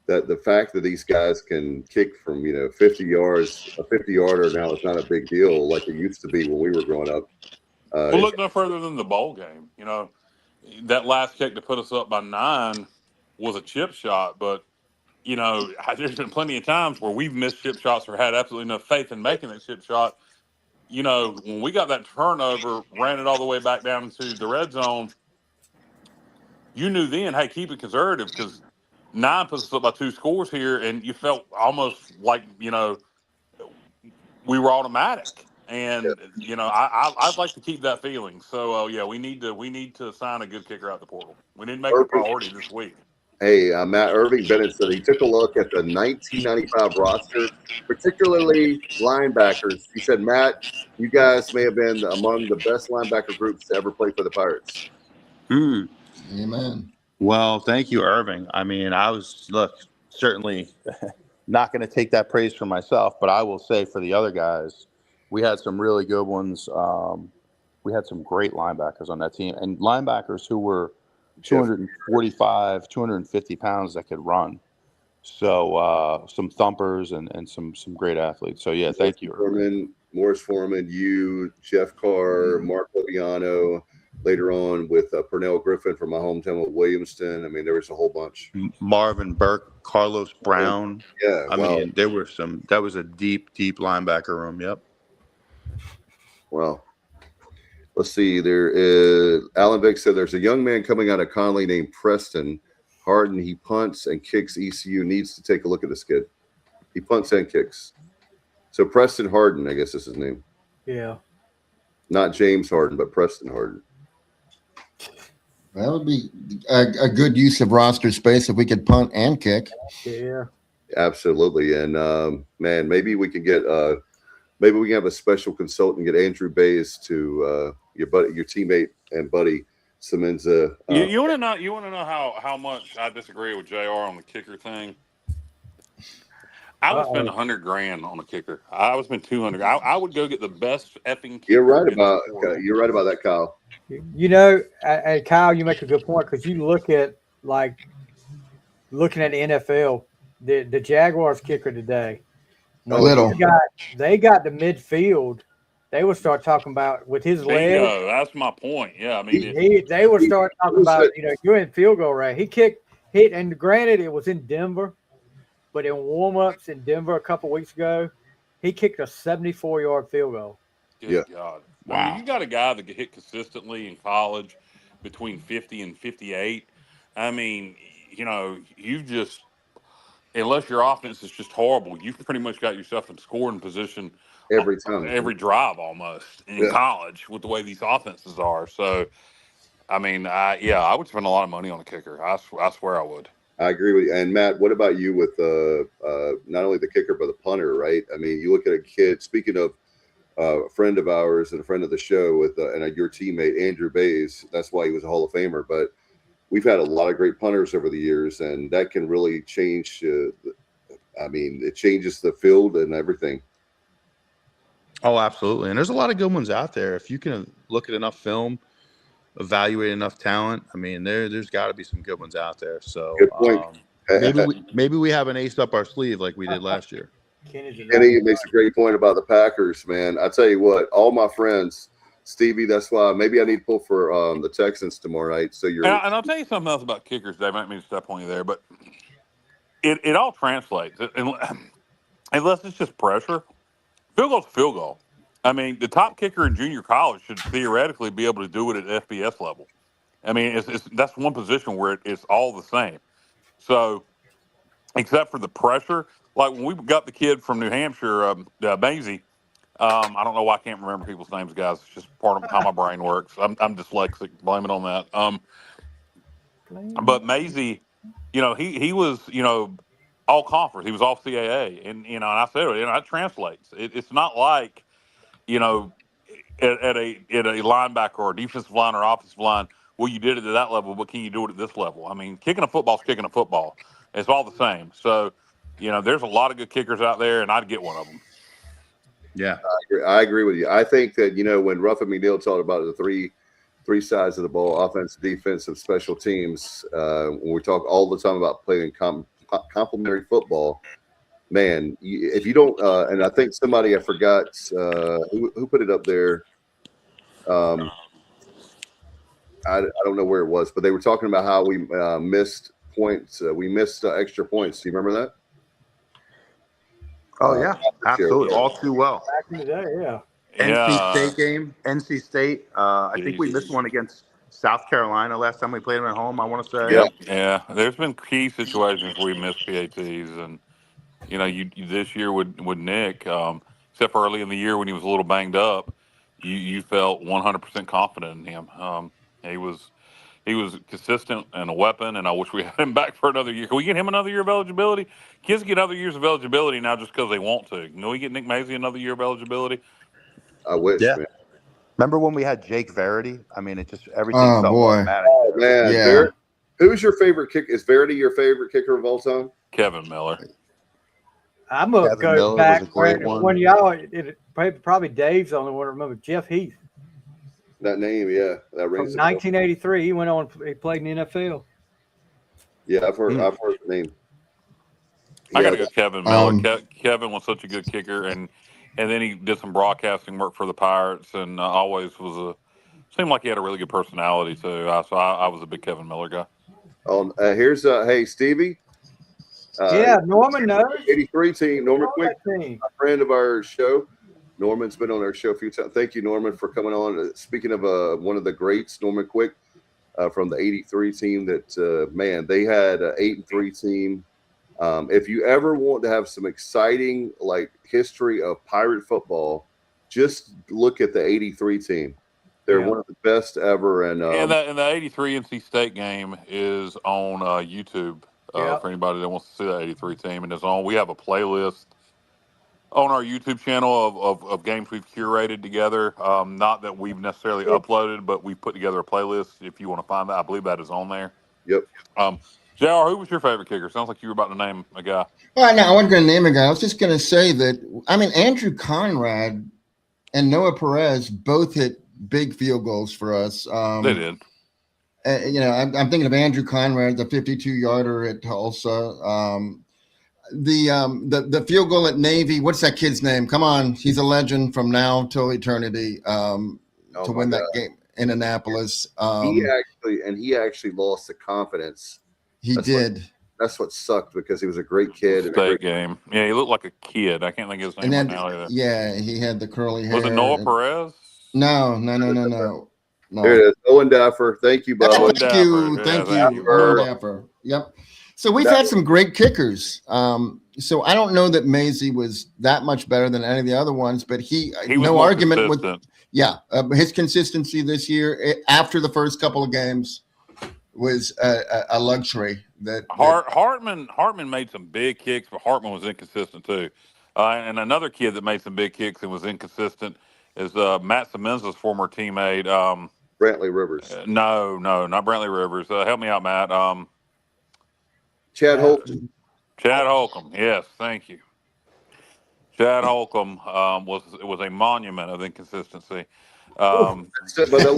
that the fact that these guys can kick from 50 yards, a 50-yarder now is not a big deal like it used to be when we were growing up. Well, look no further than the bowl game. That last kick to put us up by 9 was a chip shot, but there's been plenty of times where we've missed chip shots or had absolutely no faith in making that chip shot. When we got that turnover, ran it all the way back down into the red zone, you knew then, hey, keep it conservative because 9 puts us up by 2 scores here, and you felt almost like, we were automatic. And, I'd like to keep that feeling. So, we need to sign a good kicker out the portal. We need to make it a priority this week. Hey, Matt Irving Bennett said he took a look at the 1995 roster, particularly linebackers. He said, Matt, you guys may have been among the best linebacker groups to ever play for the Pirates. Amen. Well, thank you, Irving. I mean, certainly not going to take that praise for myself, but I will say for the other guys, we had some really good ones. We had some great linebackers on that team, and linebackers who were 245, 250 pounds that could run. So some thumpers and some great athletes. So, yeah, thank you. Morris Foreman, you, Jeff Carr, Mark Loviano, later on with Pernell Griffin from my hometown of Williamston. I mean, there was a whole bunch. Marvin Burke, Carlos Brown. Yeah. I mean, there were that was a deep linebacker room. Yep. Well, let's see. There is Alan Vick said there's a young man coming out of Conley named Preston Harden. He punts and kicks. ECU needs to take a look at this kid. He punts and kicks. So Preston Harden, I guess is his name. Yeah. Not James Harden, but Preston Harden. That would be a good use of roster space if we could punt and kick. Yeah. Absolutely. And man, maybe we can get maybe we can have a special consultant, get Andrew Bays to your teammate and buddy Semenza. You want to know how much I disagree with JR on the kicker thing? I would spend $100,000 on a kicker. I would spend $200. I would go get the best effing kicker. You're right about that, Kyle. You know, and Kyle, you make a good point because you look at looking at the NFL, the Jaguars kicker today. They got the midfield. They would start talking about with his leg. That's my point. Yeah, I mean, they would start talking about you're in field goal range. He and granted it was in Denver, but in warm-ups in Denver a couple weeks ago, he kicked a 74-yard field goal. Good God. Wow. I mean, you got a guy that can hit consistently in college between 50 and 58. I mean, you just – unless your offense is just horrible, you've pretty much got yourself in scoring position every time, every drive almost in college with the way these offenses are. So, I mean, I would spend a lot of money on a kicker. I swear I would. I agree with you. And Matt, what about you with not only the kicker but the punter? Right? I mean, you look at a kid. Speaking of a friend of ours and a friend of the show with and your teammate Andrew Bays. That's why he was a Hall of Famer. But we've had a lot of great punters over the years, and that can really change. It changes the field and everything. Oh, absolutely. And there's a lot of good ones out there. If you can look at enough film, evaluate enough talent, I mean, there's got to be some good ones out there. So good point. Maybe we have an ace up our sleeve like we did last year. Kenny makes a great point about the Packers, man. I tell you what, all my friends, Stevie, that's why maybe I need to pull for the Texans tomorrow night. So and I'll tell you something else about kickers. Dave, I might mean to step on you there, but it all translates. Unless it's just pressure. Field goal's field goal. I mean, the top kicker in junior college should theoretically be able to do it at FBS level. I mean, that's one position where it's all the same. So, except for the pressure, like when we got the kid from New Hampshire, Maisie, I don't know why I can't remember people's names, guys. It's just part of how my brain works. I'm dyslexic. Blame it on that. But Maisie, he was, all conference. He was all CAA, and and I said it. That translates. It's not like, at a linebacker or a defensive line or offensive line. Well, you did it at that level, but can you do it at this level? I mean, kicking a football is kicking a football. It's all the same. So, there's a lot of good kickers out there, and I'd get one of them. Yeah, I agree with you. I think that when Ruffin McNeil talked about the three sides of the ball, offense, defensive, special teams. When we talk all the time about playing complementary football, man, if you don't, and I think somebody, I forgot who put it up there. I don't know where it was, but they were talking about how we missed points. We missed extra points. Do you remember that? Oh yeah, absolutely, all too well. Back in the day, yeah. NC State game, NC State. I think we missed one against South Carolina last time we played them at home, I want to say. Yeah. There's been key situations where we missed PATs, and you this year with Nick, except for early in the year when he was a little banged up, you felt 100% confident in him. He was consistent and a weapon, and I wish we had him back for another year. Can we get him another year of eligibility? Kids get other years of eligibility now just because they want to. Can we get Nick Maisie another year of eligibility? I wish. Yeah. Man. Remember when we had Jake Verity? I mean, it just everything felt automatic. Oh man, yeah. Who's your favorite kicker? Is Verity your favorite kicker of all time? Kevin Miller. I'm gonna go back when y'all. Probably Dave's the only one to remember. Jeff Heath. That name, that rings. From 1983, he went on. He played in the NFL. Yeah, I've heard the name. I got to go Kevin Miller. Kevin was such a good kicker, and then he did some broadcasting work for the Pirates, and always seemed like he had a really good personality too. So I was a big Kevin Miller guy. Here's hey Stevie. Norman knows. 83 team. Norman Quick, a friend of our show. Norman's been on our show a few times. Thank you, Norman, for coming on. Speaking of one of the greats, Norman Quick from the '83 team. That man, they had an 8-3 team. If you ever want to have some exciting history of Pirate football, just look at the '83 team. They're one of the best ever. And the '83 NC State game is on YouTube for anybody that wants to see that '83 team, and it's on. We have a playlist on our YouTube channel of games we've curated together. Not that we've necessarily uploaded, but we've put together a playlist. If you want to find that, I believe that is on there. Yep. JR, who was your favorite kicker? Sounds like you were about to name a guy. Well, no, I wasn't going to name a guy. I was just going to say that, Andrew Conrad and Noah Perez both hit big field goals for us. They did. I'm thinking of Andrew Conrad, the 52-yarder at Tulsa. The field goal at Navy. What's that kid's name? Come on, he's a legend from now till eternity. To win that game in Annapolis. He actually lost the confidence. He did. That's what sucked because he was a great kid. State game. Yeah, he looked like a kid. I can't think of his name right now either. Yeah, he had the curly hair. Was it Noah Perez? No. There it is. Owen Daffer. Thank you, Bob. Thank you, Owen Daffer. Yep. So we've had some great kickers. So I don't know that Maisie was that much better than any of the other ones, but he no argument consistent. with his consistency this year after the first couple of games was a luxury. Hartman made some big kicks, but Hartman was inconsistent too. And another kid that made some big kicks and was inconsistent is Matt Simmons' former teammate. Brantley Rivers. No, not Brantley Rivers. Help me out, Matt. Chad Holcomb. Chad Holcomb. Yes, thank you. Chad Holcomb was a monument of inconsistency. But the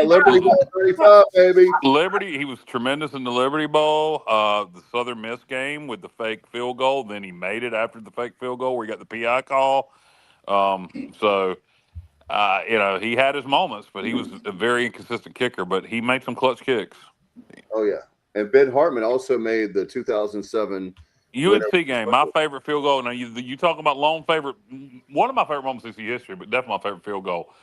Liberty Bowl, 35, baby. Liberty, he was tremendous in the Liberty Bowl. The Southern Miss game with the fake field goal. Then he made it after the fake field goal where he got the PI call. He had his moments, but he was a very inconsistent kicker. But he made some clutch kicks. Oh yeah, and Ben Hartman also made the 2007 UNC game. My favorite field goal. Now you talk about lone favorite. One of my favorite moments in history, but definitely my favorite field goal.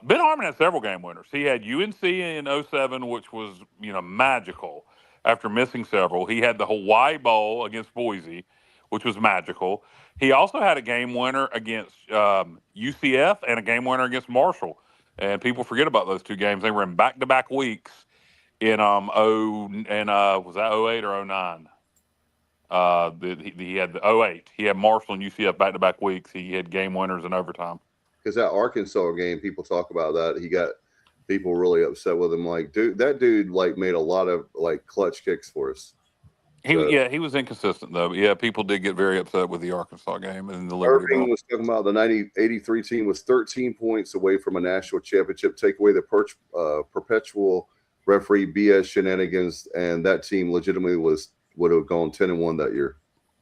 Ben Hartman had several game winners. He had UNC in 07, which was magical. After missing several, he had the Hawaii Bowl against Boise, which was magical. He also had a game winner against UCF and a game winner against Marshall. And people forget about those two games. They were in back-to-back weeks in was that 08 or 09? He had the 08. He had Marshall and UCF back-to-back weeks. He had game winners in overtime. Because that Arkansas game, people talk about that. He got people really upset with him. That dude made a lot of clutch kicks for us. He was inconsistent though. But yeah, people did get very upset with the Arkansas game and the Liberty Bowl. Was talking about the 83 team was 13 points away from a national championship. Take away the perpetual referee BS shenanigans, and that team legitimately would have gone 10-1 that year.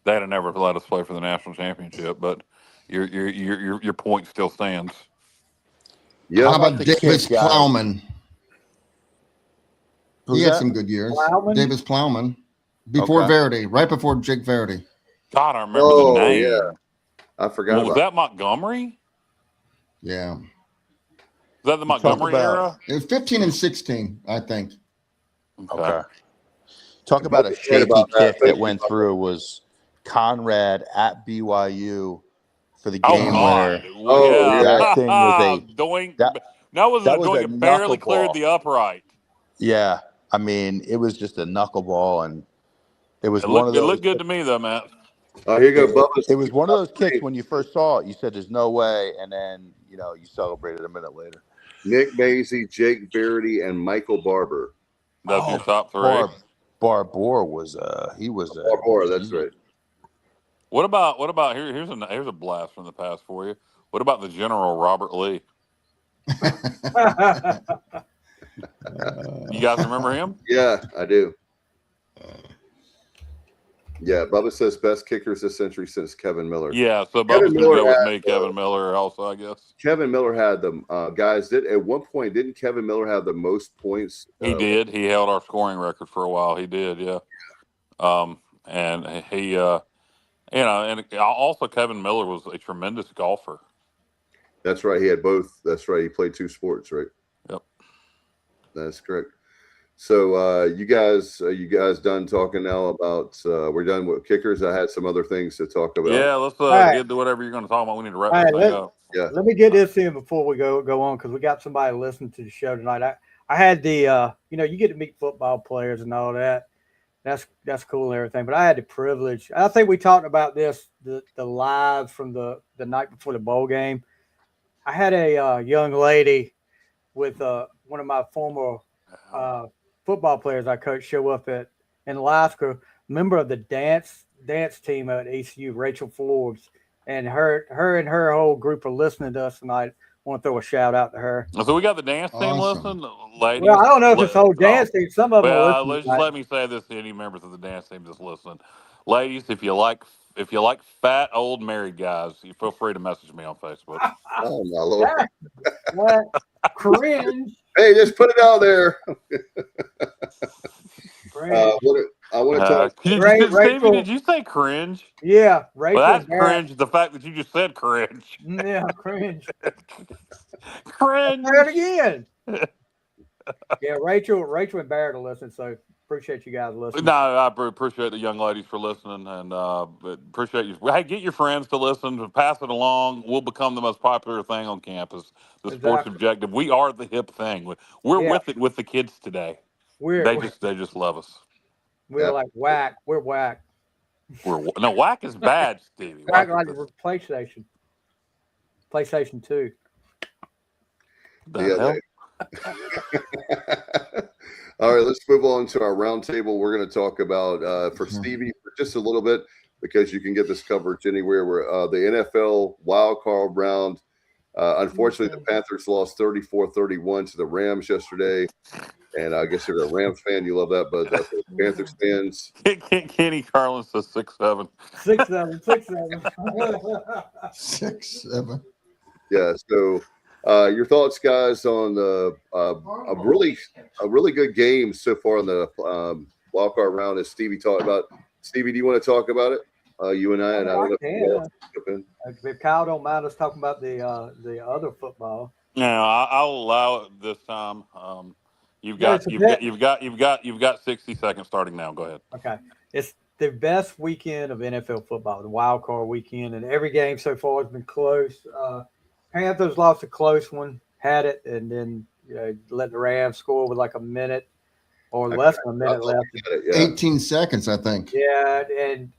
They'd have never let us play for the national championship, but your point still stands. Yeah. How about Davis Plowman? He had some good years. Plowman? Davis Plowman. Before Verity, right before Jake Verity. God, I remember the name. Yeah. I forgot. Was that Montgomery? Yeah. Was that the Montgomery era? It was 15 and 16, I think. Okay. Talk about a shaky kick that went through was Conrad at BYU for the game winner. That thing was a doink. That was a doink. It barely cleared the upright. Yeah. I mean, it was just a knuckleball, and it was It one of those. It looked good to me, though, Matt. Here you go, Bubba. It was one of those kicks when you first saw it, you said, "There's no way," and then you celebrated a minute later. Nick Maisie, Jake Verity, and Michael Barber. That's your top three. Barbour was he was Barbour. That's right. What about here's a blast from the past for you. What about the General Robert Lee? You guys remember him? Yeah, I do. Yeah, Bubba says best kickers this century since Kevin Miller. Yeah, so Bubba's going to go with me, Kevin Miller also, I guess. Kevin Miller had the guys. At one point, didn't Kevin Miller have the most points? He did. He held our scoring record for a while. He did, yeah. And he You know, and also Kevin Miller was a tremendous golfer. That's right. He had both. That's right. He played 2 sports, right? Yep. That's correct. So you guys done talking now about we're done with kickers? I had some other things to talk about. Yeah, let's right. get to whatever you're going to talk about. We need to wrap All this right, thing up. Yeah. Let me get this in before we go on, because we got somebody listening to the show tonight. I had the you get to meet football players and all that. That's cool and everything. But I had the privilege. I think we talked about this the live from the night before the bowl game. I had a young lady with one of my former football players I coached show up in Alaska, member of the dance team at ECU, Rachel Forbes, and her and her whole group are listening to us tonight. I want to throw a shout out to her. So we got the dance team Awesome. listening, ladies. Well, I don't know if it's whole dance team. Some of them are Well, listening. let me say this to any members of the dance team that's listening, ladies. If you like fat old married guys, you feel free to message me on Facebook. Oh my Lord! What? Cringe. Hey, just put it out there. I want to talk. Stevie, did you say cringe? Yeah, Rachel. Well, that's cringe. The fact that you just said cringe. Yeah, cringe. Cringe. Say it again. Yeah, Rachel and Barrett are listening, so appreciate you guys listening. No, I appreciate the young ladies for listening, and appreciate you. Hey, get your friends to listen, pass it along. We'll become the most popular thing on campus. The Sports Objective. We are the hip thing. We're with it with the kids today. They just love us. We're like whack. We're whack. No, whack is bad, Stevie. Whack like PlayStation. PlayStation 2. All right, let's move on to our roundtable. We're going to talk about for Stevie for just a little bit, because you can get this coverage anywhere. Where the NFL wild card round. Unfortunately, the Panthers lost 34-31 to the Rams yesterday. And I guess you're a Rams fan. You love that, but for Panthers fans. Kenny Carlin says 6'7". 6'7". 6'7". Yeah. So, your thoughts, guys, on a really good game so far in the wild card round, as Stevie talked about. Stevie, do you want to talk about it? You and I, and I don't know if Kyle don't mind us talking about the other football. No, I'll allow it this time. You've got 60 seconds starting now. Go ahead. Okay. It's the best weekend of NFL football, the wild card weekend, and every game so far has been close. Panthers lost a close one, had it, and then let the Rams score with like a minute or less than a minute left. 18 seconds, I think. Yeah, and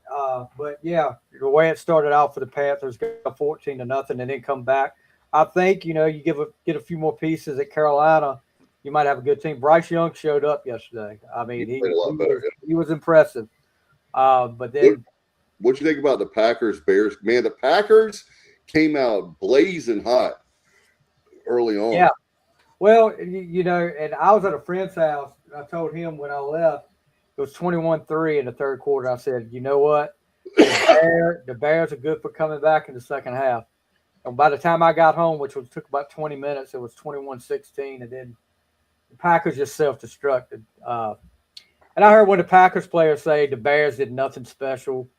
but yeah, the way it started out for the Panthers, go 14-0, and then come back. I think you get a few more pieces at Carolina, you might have a good team. Bryce Young showed up yesterday. I mean, he was impressive. But then, what'd you think about the Packers Bears? Man, the Packers came out blazing hot early on. Yeah. Well, and I was at a friend's house. I told him when I left, it was 21-3 in the third quarter. I said, you know what? The Bears are good for coming back in the second half. And by the time I got home, which took about 20 minutes, it was 21-16, and then the Packers just self-destructed. And I heard one of the Packers players say the Bears did nothing special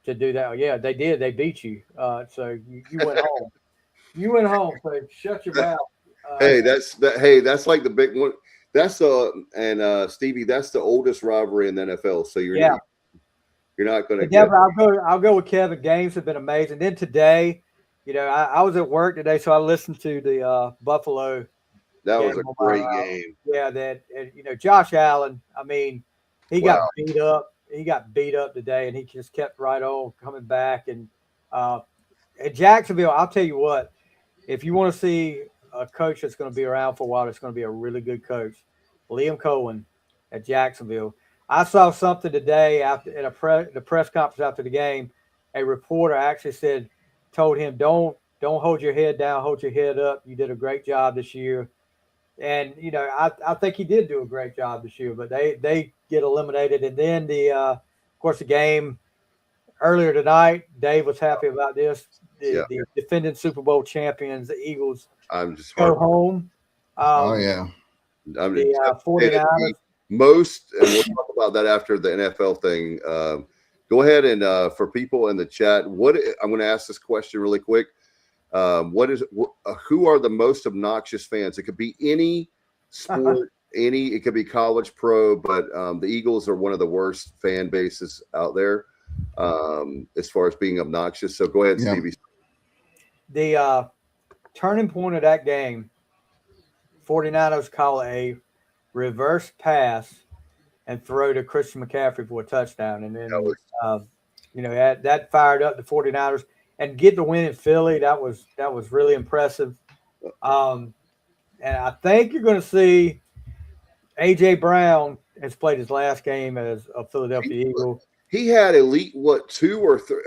to do that. Yeah, they did. They beat you. So you went home. You went home. So shut your mouth. That's like the big one. That's Stevie, that's the oldest rivalry in the NFL. So you're not going to. I'll go with Kevin. Games have been amazing. Then today, I was at work today, so I listened to the Buffalo. That was a great game. Yeah, Josh Allen. I mean, he got beat up. He got beat up today, and he just kept right on coming back. And at Jacksonville, I'll tell you what, if you want to see a coach that's going to be around for a while, it's going to be a really good coach, Liam Cohen at Jacksonville. I saw something today after the press conference after the game. A reporter actually told him, don't hold your head down, hold your head up. You did a great job this year. And, I think he did do a great job this year, but they get eliminated. And then of course, the game earlier tonight, Dave was happy about this. The defending Super Bowl champions, the Eagles, go home. The 49ers. And we'll talk about that after the NFL thing. Go ahead and for people in the chat, I'm going to ask this question really quick. Who are the most obnoxious fans? It could be any sport, it could be college, pro, but the Eagles are one of the worst fan bases out there as far as being obnoxious. So go ahead, Stevie. The turning point of that game, 49ers call a reverse pass and throw to Christian McCaffrey for a touchdown. And then, that fired up the 49ers. And get the win in Philly, that was really impressive. And I think you're going to see A.J. Brown has played his last game as a Philadelphia Eagle. He had elite, 2 or 3?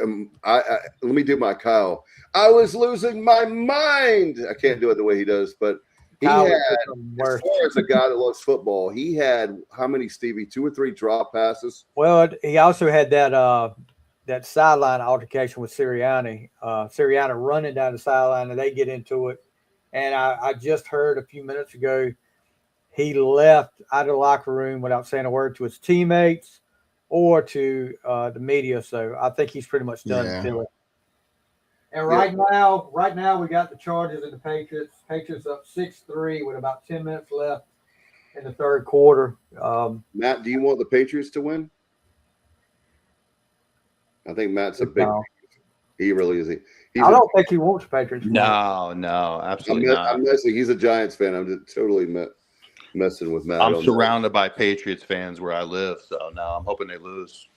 Let me do my Kyle. I was losing my mind. I can't do it the way he does, but he had, as far as a guy that loves football, he had how many, Stevie? 2 or 3 drop passes? Well, he also had that sideline altercation with Sirianni. Sirianni running down the sideline, and they get into it. And I just heard a few minutes ago he left out of the locker room without saying a word to his teammates or to the media. So I think he's pretty much done in Philly. And right now we got the Chargers and the Patriots. Patriots up 6-3 with about 10 minutes left in the third quarter. Matt, do you want the Patriots to win? I think Matt's a big. He really is. I don't think he wants Patriots. No, absolutely not. I'm messing. He's a Giants fan. I'm just totally messing with Matt. I'm surrounded by Patriots fans where I live, so no, I'm hoping they lose.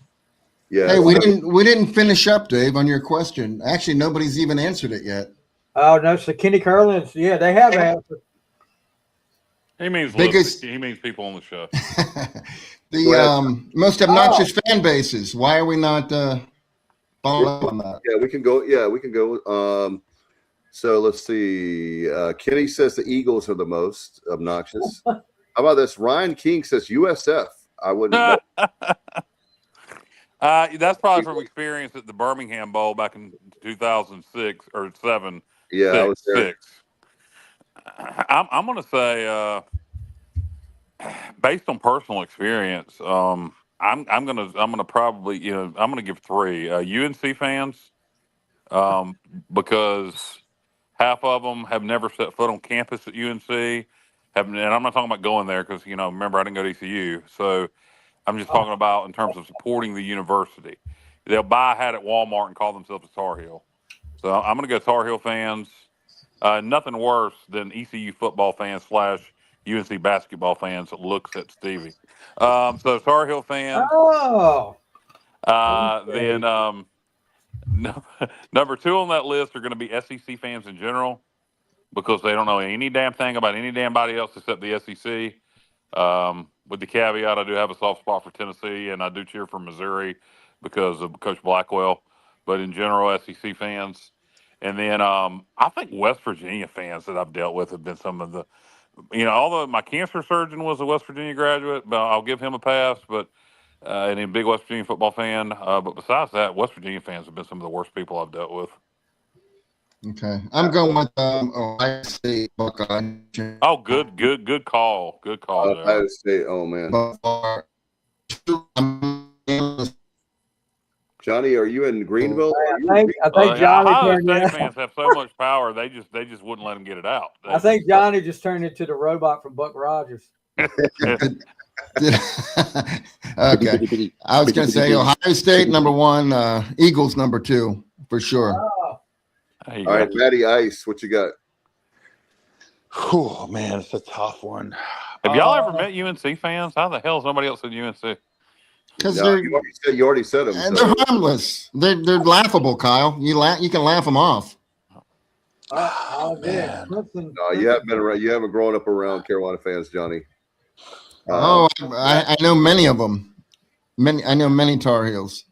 Yeah. Hey, we didn't finish up, Dave, on your question. Actually, nobody's even answered it yet. Oh no, so Kenny Curlins, they have answered. He means he means people on the show. The most obnoxious fan bases. Why are we not following up on that? Yeah, we can go. So let's see. Kenny says the Eagles are the most obnoxious. How about this? Ryan King says USF. I wouldn't. That's probably from experience at the Birmingham Bowl back in 2006 or 7. Yeah, I was there. 6. I'm going to say, based on personal experience, I'm gonna probably I'm gonna give 3 UNC fans, because half of them have never set foot on campus at UNC. And I'm not talking about going there because remember I didn't go to ECU, so I'm just talking about in terms of supporting the university. They'll buy a hat at Walmart and call themselves a Tar Heel. So I'm gonna go Tar Heel fans. Nothing worse than ECU football fans / UNC basketball fans that looks at Stevie. So Tar Heel fans. Oh. Then number 2 on that list are going to be SEC fans in general because they don't know any damn thing about any damn body else except the SEC. With the caveat, I do have a soft spot for Tennessee and I do cheer for Missouri because of Coach Blackwell. But in general, SEC fans. And then I think West Virginia fans that I've dealt with have been some of the, although my cancer surgeon was a West Virginia graduate, but I'll give him a pass. But and a big West Virginia football fan. But besides that, West Virginia fans have been some of the worst people I've dealt with. Okay, I'm going with Ohio State Buckeye. Oh, good call. Good call. Ohio State. Oh man. Johnny, are you in Greenville? I think Johnny Ohio State fans have so much power they just wouldn't let him get it out. I think Johnny just turned into the robot from Buck Rogers. Okay, I was going to say Ohio State number 1, Eagles number 2 for sure. Oh. All right, Matty Ice, what you got? Oh man, it's a tough one. Have y'all ever met UNC fans? How the hell is somebody else at UNC? Because you already said them. And they're harmless. They're laughable, Kyle. You can laugh them off. Man. No, you haven't grown up around Carolina fans, Johnny. I know many of them. I know many Tar Heels.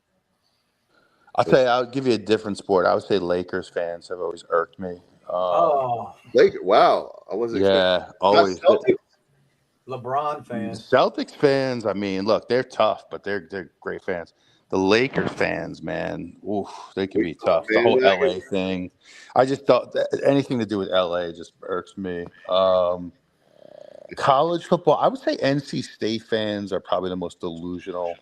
I'll give you a different sport. I would say Lakers fans have always irked me. Wow, I wasn't. Yeah, always. LeBron fans. Celtics fans, I mean, look, they're tough, but they're great fans. The Lakers fans, man, they can be tough. The whole LA thing. I just thought that anything to do with LA just irks me. College football, I would say NC State fans are probably the most delusional.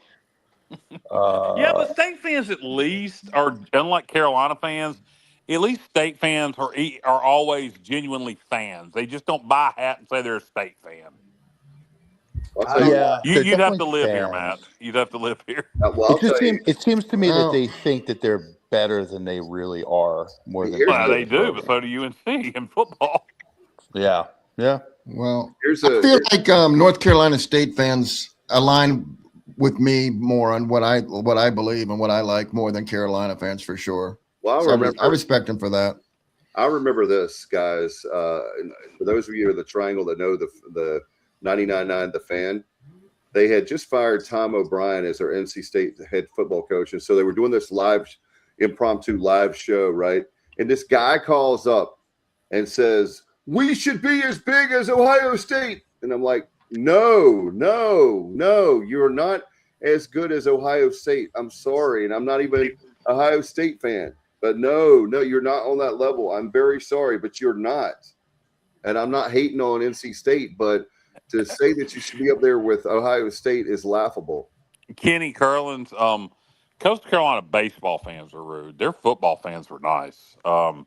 Yeah, but state fans at least are, unlike Carolina fans, at least state fans are always genuinely fans. They just don't buy a hat and say they're a state fan. I'll tell you. Yeah, they're You'd have to definitely live here, fans. Matt. You'd have to live here. Well, I'll tell you. It seems to me that Oh. they think that they're better than they really are, more than Here's Well, the- they do, but so do UNC in football. Yeah. Well, Here's I a feel like North Carolina State fans align with me more on what I believe and what I like more than Carolina fans for sure. well, So I respect them for that. I remember this, guys. For those of you in the Triangle that know the 99.9 The Fan, they had just fired Tom O'Brien as their NC State head football coach, and so they were doing this impromptu live show, right? And this guy calls up and says, "We should be as big as Ohio State," and I'm like, "No, you're not as good as Ohio State. I'm sorry, and I'm not even an Ohio State fan." But no, you're not on that level. I'm very sorry, but you're not. And I'm not hating on NC State, but to say that you should be up there with Ohio State is laughable. Kenny Curlin's Coastal Carolina baseball fans are rude. Their football fans were nice. So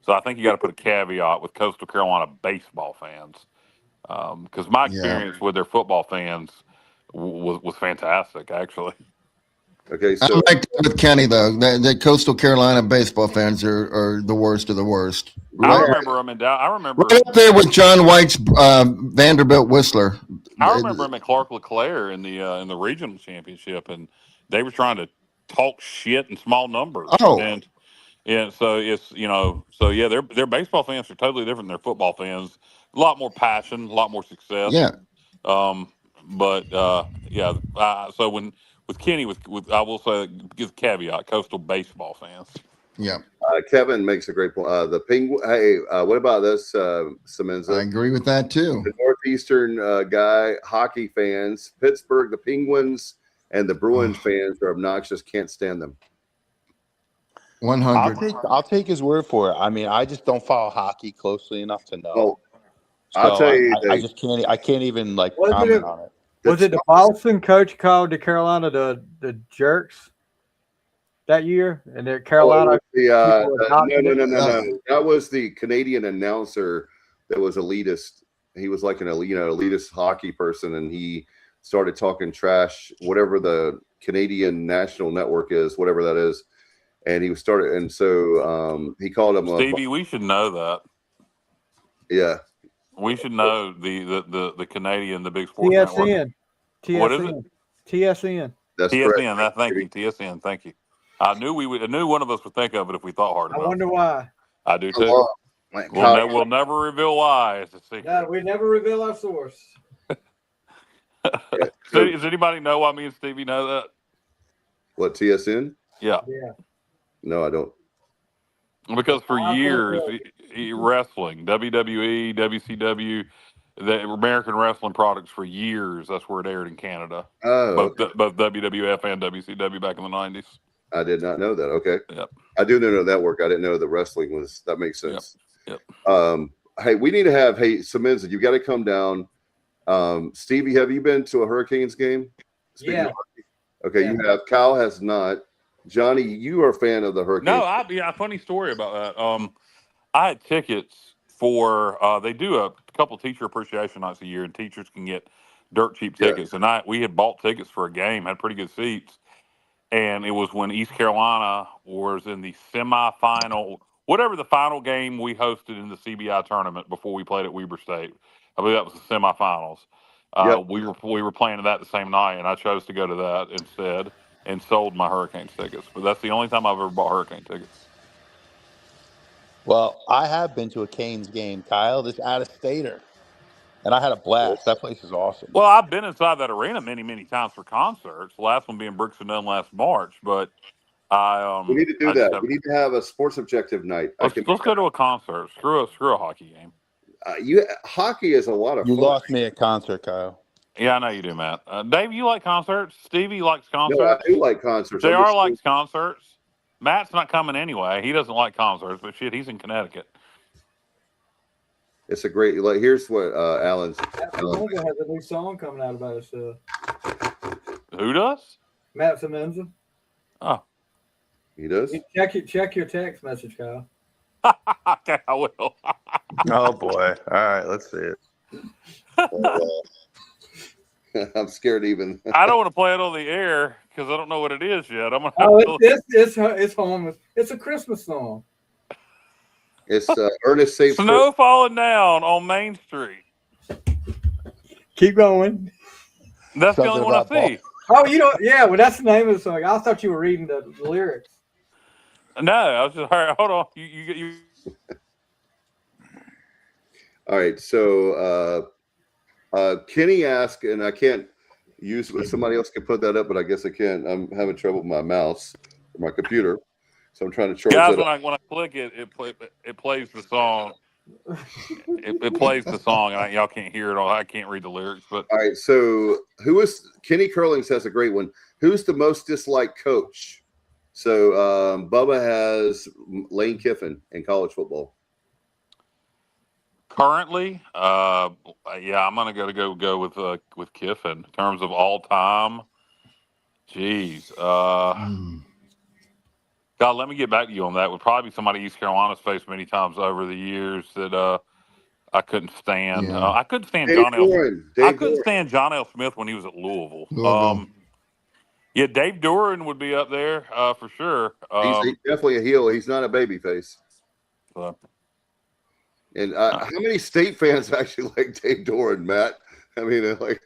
I think you got to put a caveat with Coastal Carolina baseball fans, because my experience with their football fans was fantastic, actually. Okay, so I'm right there with Kenny though. The Coastal Carolina baseball fans are the worst of the worst. I remember them right up there with John White's Vanderbilt Whistler. I remember him at Clark LeClaire in the regional championship, and they were trying to talk shit in small numbers. Oh. And so it's their baseball fans are totally different than their football fans. A lot more passion, a lot more success. Yeah. So with Kenny, with I will say, give a caveat: Coastal baseball fans. Yeah. Kevin makes a great point. The Penguin. Hey, what about this, Semenza? I agree with that too. The Northeastern guy, hockey fans, Pittsburgh, the Penguins, and the Bruins fans are obnoxious. Can't stand them. 100. I'll take his word for it. I mean, I just don't follow hockey closely enough to know. Well, I'll tell you, I just can't. I can't even Was comment on it. Was it the Boston coach called to Carolina the jerks that year? And the Carolina no. That was the Canadian announcer that was elitist. He was like an elitist hockey person, and he started talking trash, whatever the Canadian national network is, whatever that is. And he started, and so he called him Stevie, we should know that. Yeah. We should know the Canadian, the big sports network. TSN. What is it? TSN. That's TSN. correct. Thank you, TSN. Thank you. I knew one of us would think of it if we thought hard enough. I wonder why. I do too. We'll never reveal why. It's a secret. No, we never reveal our source. Does anybody know why me and Stevie know that? What, TSN? Yeah. No, I don't. Because for years, wrestling, WWE, WCW, the American wrestling products for years, that's where it aired in Canada. Oh, both WWF and WCW back in the 90s. I did not know that. Okay. Yep. I do know that network. I didn't know that wrestling was. That makes sense. Yep. Hey, we need to have. Hey, Semenza, you got to come down. Stevie, have you been to a Hurricanes game? Yeah. Okay, you have. Kyle has not. Johnny, you are a fan of the Hurricanes. No, funny story about that. I had tickets for. They do a couple teacher appreciation nights a year, and teachers can get dirt cheap tickets. And we had bought tickets for a game, had pretty good seats, and it was when East Carolina was in the semifinal, whatever the final game we hosted in the CBI tournament before we played at Weber State. I believe that was the semifinals. We were playing that the same night, and I chose to go to that instead and sold my Hurricanes tickets. But that's the only time I've ever bought Hurricane tickets. Well, I have been to a Canes game, Kyle, this out-of-stater, and I had a blast. That place is awesome. Well, I've been inside that arena many, many times for concerts. The last one being Brooks and Dunn last March, but we need to do that. We need to have a sports objective night. Let's go to a concert. Screw a hockey game. Hockey is a lot of fun. You lost me at concert, Kyle. Yeah, I know you do, Matt. Dave, you like concerts? Stevie likes concerts? No, I do like concerts. JR likes concerts. Matt's not coming anyway. He doesn't like concerts, but shit, he's in Connecticut. It's a great. Here's what Alan's. Metallica has a new song coming out about it. Who does? Matt Simonza. Oh, He does. Check your text message, Kyle. okay, I will. Oh boy! All right, let's see it. I'm scared even. I don't want to play it on the air because I don't know what it is yet. I'm gonna. It's home. It's a Christmas song. It's Ernest Saves Snow falling down on Main Street. Keep going. That's the only one I see. Oh, you know, yeah. Well, that's the name of the song. I thought you were reading the lyrics. No, I was just hold on. You. All right, so Kenny asked, and I can't use somebody else can put that up, but I guess I can. I'm having trouble with my mouse or my computer, so I'm trying to charge Guys, it up. when I click it, it plays the song. It plays the song, and y'all can't hear it all. I can't read the lyrics, but All right, so who is Kenny Curlings has a great one. Who's the most disliked coach? So Bubba has Lane Kiffin in college football. currently, yeah, I'm gonna go with Kiffin in terms of all time. Jeez, God, let me get back to you on that. Would probably be somebody East Carolina's faced many times over the years that I couldn't stand. Yeah. I couldn't stand Dave John L. Doran. I Dave couldn't Doran. stand John L. Smith when he was at Louisville. Louisville. Yeah, Dave Doran would be up there for sure. He's definitely a heel. He's not a baby face. But, And how many state fans actually like Dave Doran, Matt? I mean, like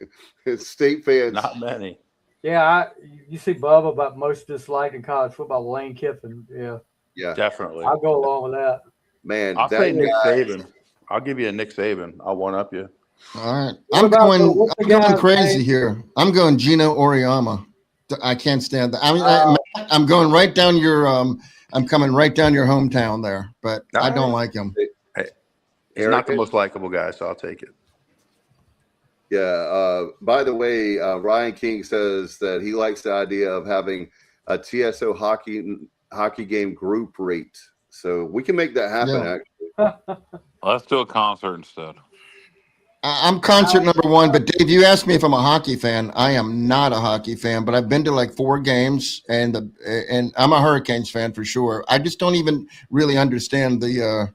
state fans. Not many. Yeah, you see Bubba about most disliked in college football, Lane Kiffin. Yeah, Yeah, Definitely. I'll go along with that. man. I'll that say Nick guy- Saban. I'll give you a Nick Saban. I'll one up you. All right. What I'm about going the guy's crazy name? here. I'm going Gino Oriama. I can't stand that. I mean, I'm going right down your I'm coming right down your hometown there, but I don't like him. He's not the most likable guy, so I'll take it. Yeah. By the way, Ryan King says that he likes the idea of having a TSO hockey game group rate. So we can make that happen. Yeah. Actually, let's do a concert instead. I'm concert number one, but Dave, you asked me if I'm a hockey fan. I am not a hockey fan, but I've been to like 4 games, and I'm a Hurricanes fan for sure. I just don't even really understand the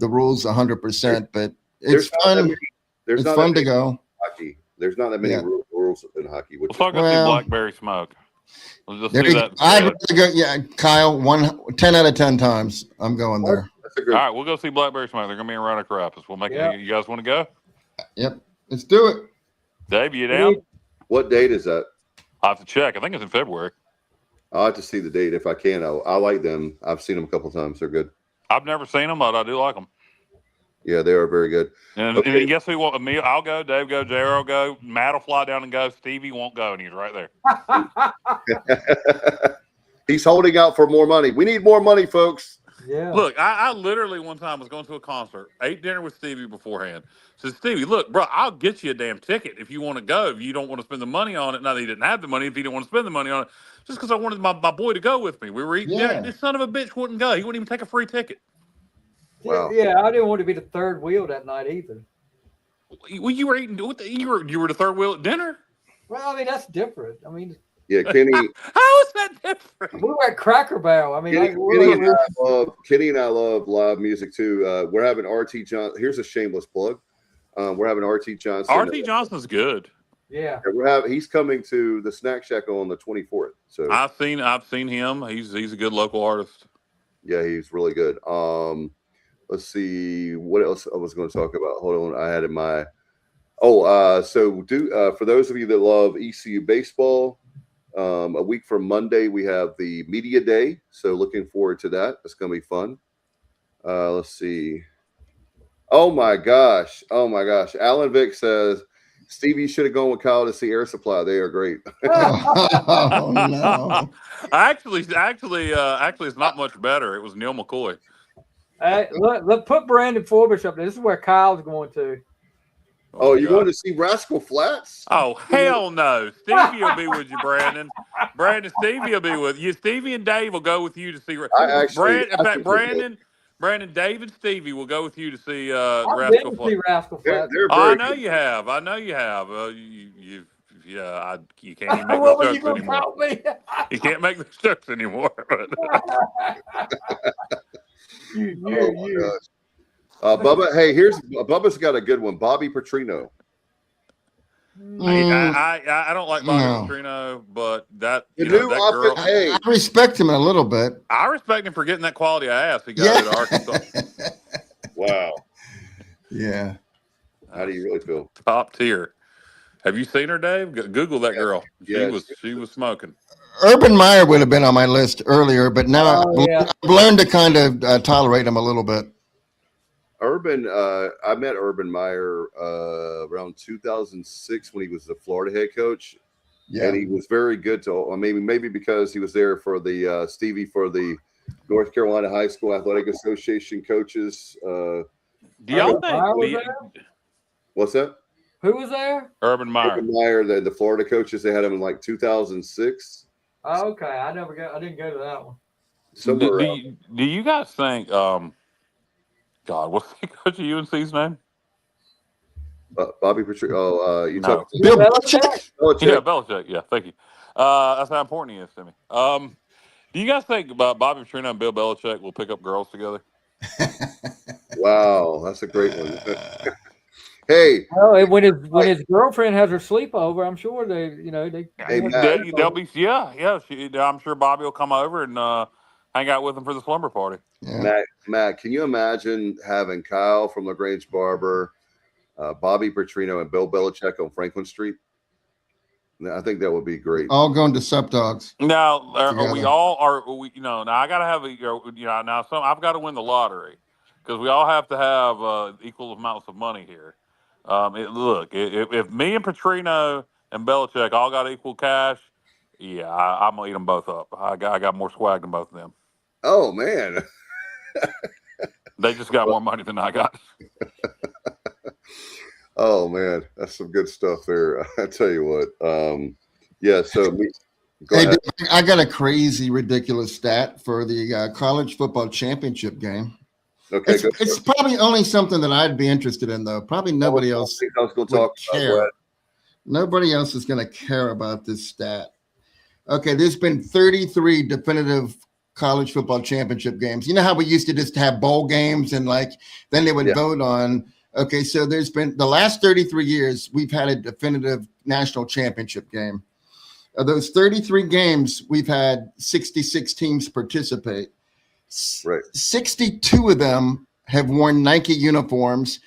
rules 100%, but it's fun. It's fun to go. Hockey. There's not that many rules in hockey. Which Let's go see Blackberry Smoke. Let's just There do you that. go. I'd rather go, yeah, Kyle, 10 out of 10 times. I'm going there. All right, we'll go see Blackberry Smoke. They're going to be in Roanoke Rapids. We'll make it. You guys want to go? Yep. Let's do it. Dave, you down? What date is that? I'll have to check. I think it's in February. I'll have to see the date if I can. I like them. I've seen them a couple times. They're good. I've never seen them, but I do like them. Yeah, they are very good. And guess who won't? Me, I'll go. Dave go. JR will go. Matt will fly down and go. Stevie won't go, and he's right there. He's holding out for more money. We need more money, folks. Yeah. Look, I literally one time was going to a concert, ate dinner with Stevie beforehand. Said, Stevie, look, bro, I'll get you a damn ticket if you want to go. If you don't want to spend the money on it, not that he didn't have the money, if he didn't want to spend the money on it, just because I wanted my boy to go with me. We were eating dinner. This son of a bitch wouldn't go. He wouldn't even take a free ticket. Wow. Yeah, I didn't want to be the third wheel that night either. Well, you were eating. You were the third wheel at dinner. Well, I mean that's different. I mean, Yeah, Kenny. How is that different? We were at Cracker Barrel. I mean, Kenny and I love live music too. We're having RT Johnson. Here's a shameless plug. We're having RT Johnson. RT Johnson's good. Yeah. He's coming to the Snack Shack on the 24th. So I've seen him. He's a good local artist. Yeah, he's really good. Let's see what else I was going to talk about. Hold on, I had in my. For those of you that love ECU Baseball, a week from Monday we have the Media Day. So looking forward to that. It's going to be fun. Let's see. Oh my gosh. Alan Vick says, Stevie should have gone with Kyle to see Air Supply. They are great. Oh, no. Actually, it's not much better. It was Neil McCoy. Hey, look, put Brandon Forbush up there. This is where Kyle's going to. Oh, you're going to see Rascal Flatts? Oh, hell no. Stevie will be with you, Brandon. Stevie will be with you. Stevie and Dave will go with you to see. Brandon, Dave, and Stevie will go with you to see Rascal Flatts. Rascal Flatts. I know you have. You've you can't even make What those were you jokes gonna anymore. call me? You can't make those jokes anymore. You. Bubba, hey, Bubba's got a good one. Bobby Petrino. I don't like Bobby No. Petrino, but that The girl. hey, I respect him a little bit. I respect him for getting that quality ass he got at Arkansas. wow. Yeah. How do you really feel? Top tier. Have you seen her, Dave? Google that girl. She was smoking. Urban Meyer would have been on my list earlier, but now yeah. I've learned to kind of tolerate him a little bit. Urban, I met Urban Meyer around 2006 when he was the Florida head coach. Yeah. And he was very good to, maybe because he was there for the Stevie for the North Carolina High School Athletic Association coaches. Do y'all think? What's that? Who was there? Urban Meyer. Urban Meyer, the Florida coaches. They had him in like 2006. Oh, okay, I didn't go to that one. Do you guys think? God, what's the coach of UNC's name? Bobby Petrino. Oh, you No. talking Bill Belichick? Belichick? Yeah, Belichick. Yeah, thank you. That's how important he is to me. Do you guys think Bobby Petrino and Bill Belichick will pick up girls together? Wow, that's a great one. Hey, well, when his girlfriend has her sleepover, I'm sure they'll be I'm sure Bobby will come over and hang out with them for the slumber party. Yeah. Matt, can you imagine having Kyle from LaGrange Barber, Bobby Petrino, and Bill Belichick on Franklin Street? I think that would be great. All going to Sup Dogs. Now, we all are. Now I got to have now I've got to win the lottery because we all have to have equal amounts of money here. If me and Petrino and Belichick all got equal cash, I'm gonna eat them both up. I got more swag than both of them. Oh man, they just got more money than I got. Oh man, that's some good stuff there. I tell you what. So go ahead. I got a crazy, ridiculous stat for the college football championship game. Okay, it's probably only something that I'd be interested in, though. Probably nobody else would care. Nobody else is going to care about this stat. Okay, there's been 33 definitive college football championship games. You know how we used to just have bowl games and then they would vote on. Okay, so there's been the last 33 years we've had a definitive national championship game. Of those 33 games, we've had 66 teams participate. Right. 62 of them have worn Nike uniforms,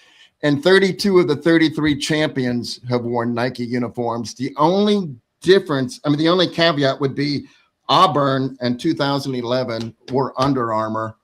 and 32 of the 33 champions have worn Nike uniforms. The only difference, the only caveat would be Auburn in 2011 wore Under Armour.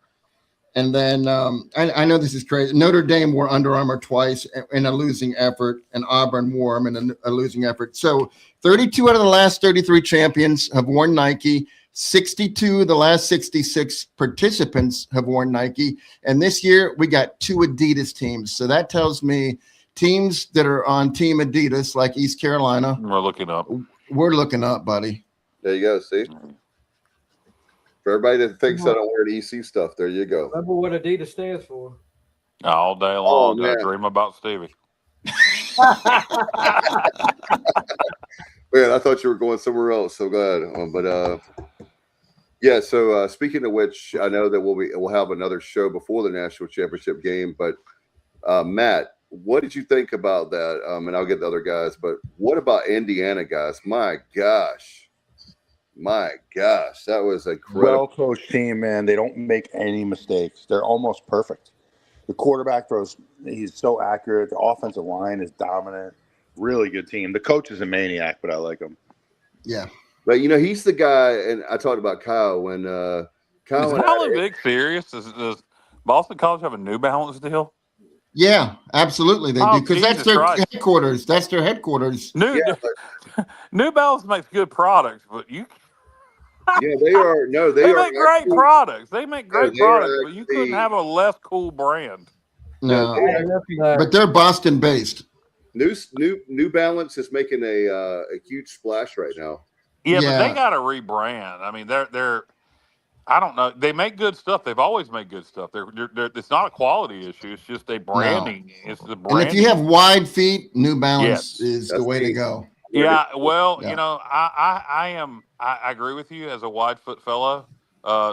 And then I know this is crazy. Notre Dame wore Under Armour twice in a losing effort, and Auburn wore them in a losing effort. So 32 out of the last 33 champions have worn Nike. 62 of the last 66 participants have worn Nike. And this year we got 2 Adidas teams. So that tells me teams that are on Team Adidas, like East Carolina. We're looking up. We're looking up, buddy. There you go. See? For everybody that thinks I don't wear the EC stuff, there you go. Remember what Adidas stands for? All day long, I dream about Stevie. Man, I thought you were going somewhere else. So go ahead. So speaking of which, I know that we'll have another show before the national championship game. But Matt, what did you think about that? And I'll get the other guys. But what about Indiana, guys? My gosh, that was incredible. Well-coached team, man. They don't make any mistakes. They're almost perfect. The quarterback he's so accurate. The offensive line is dominant. Really good team. The coach is a maniac, but I like him. Yeah. But, he's the guy, and I talked about Kyle when Kyle. Is Alan Vick serious? Does Boston College have a New Balance deal? Yeah, absolutely they do, because that's their headquarters. That's their headquarters. New Balance makes good products, but you. Yeah, they are. No, they make great products. They make great products, but you couldn't have a less cool brand. No, but they're Boston based. New Balance is making a huge splash right now. Yeah, but they got to rebrand. They're. I don't know. They make good stuff. They've always made good stuff. They're it's not a quality issue. It's just a branding. No. It's the branding. And if you have wide feet, New Balance is the way to go. Yeah, well, Yeah. I agree with you as a wide foot fellow.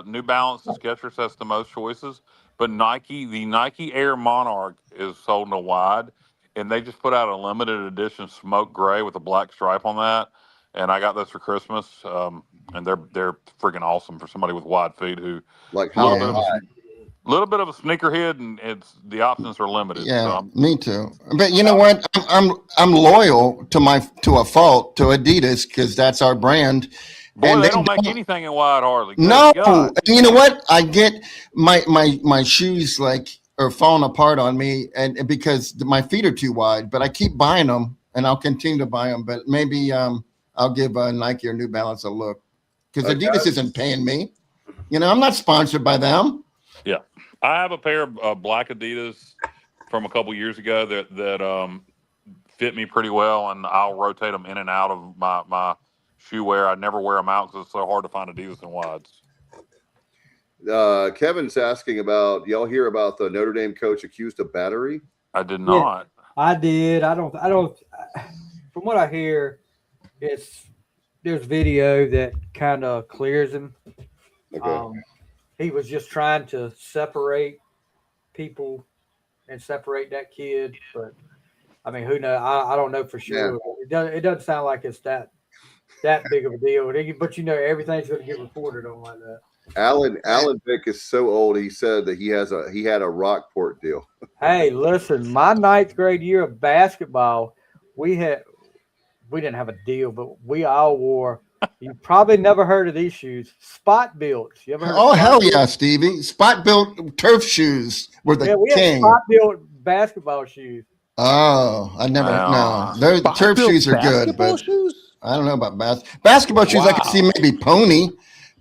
New Balance and Skechers has the most choices, but the Nike Air Monarch is sold in a wide, and they just put out a limited edition smoke gray with a black stripe on that, and I got those for Christmas. And they're freaking awesome for somebody with wide feet who Like a little how bit of a little bit of a sneakerhead, and the options are limited. Yeah, So me too. But you know what? I'm loyal to a fault to Adidas because that's our brand. boy, And they don't make anything in wide hardly. Good No, God. and you know what? I get my shoes like are falling apart on me, and because my feet are too wide. But I keep buying them, and I'll continue to buy them. But maybe I'll give Nike or New Balance a look because Adidas isn't paying me. You know, I'm not sponsored by them. Yeah, I have a pair of black Adidas from a couple years ago that fit me pretty well, and I'll rotate them in and out of my shoe wear. I never wear them out because it's so hard to find Adidas in wides. Kevin's asking about y'all hear about the Notre Dame coach accused of battery? I did not. I did. I don't. From what I hear, there's video that kind of clears him. Okay. He was just trying to separate people and separate that kid, but I mean, who knows? I don't know for sure. Yeah. It doesn't sound like it's that big of a deal. But you know, everything's going to get reported on like that. Alan Vick is so old. He said that he had a Rockport deal. Hey, listen, my 9th grade year of basketball, we didn't have a deal, but we all wore. You probably never heard of these shoes, Spot Built. You ever heard? Oh hell yeah, Stevie! Spot built turf shoes were the we king. had Spot Built basketball shoes. Oh, I never. No, those turf shoes are good, but shoes? I don't know about basketball shoes. I could see maybe Pony.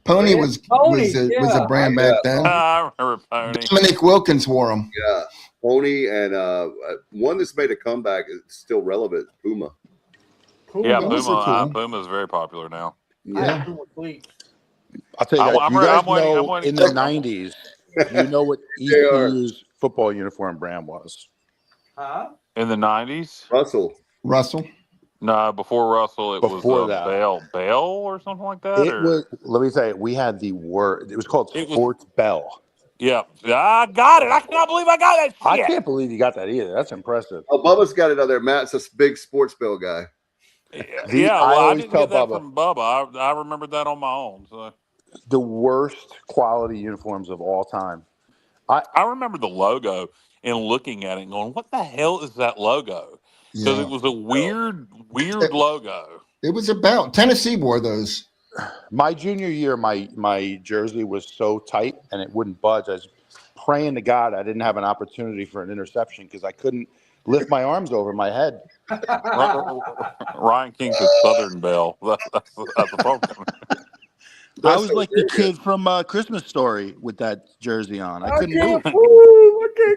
Pony was a brand back then. I remember Pony. Dominic Wilkins wore them. Yeah, Pony and one that's made a comeback is still relevant. Puma. Yeah, those are Puma. cool. Puma is very popular now. Yeah. I'll tell you guys, I'm you guys waiting- know I'm waiting in for the a couple. 90s, you know what ECU's football uniform brand was? In the 90s? Russell. No, before Russell, it Before was that. Bell or something like that. It was. Let me say, we had the word. It was called Sports Bell. Yeah, I got it. I cannot believe I got that shit. I can't believe you got that either. That's impressive. Oh, Bubba's got it on there. Matt's a big sports bill guy. I didn't get that from Bubba. I remembered that on my own. So. The worst quality uniforms of all time. I remember the logo and looking at it and going, what the hell is that logo? Because it was a weird logo. It was about Tennessee wore those. My junior year, my jersey was so tight and it wouldn't budge. I was praying to God I didn't have an opportunity for an interception because I couldn't lift my arms over my head. Ryan King said Southern Belle. That's the problem. I was like the kid from Christmas Story with that jersey on. I couldn't move.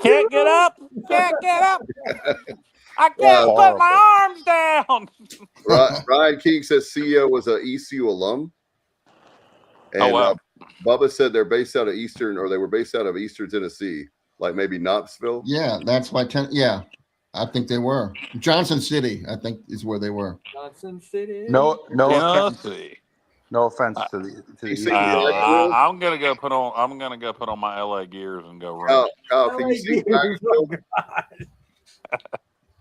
Can't get up. Can't get up. I can't put my arms down. Ryan King says CEO was an ECU alum. And wow. Bubba said they're based out of Eastern, or they were based out of Eastern Tennessee, like maybe Knoxville. Yeah, that's why. I think they were. Johnson City, I think, is where they were. Johnson City. No offense. Tennessee. No offense to the I'm gonna go put on my LA gears and go run. Kyle, can you see Wagonville?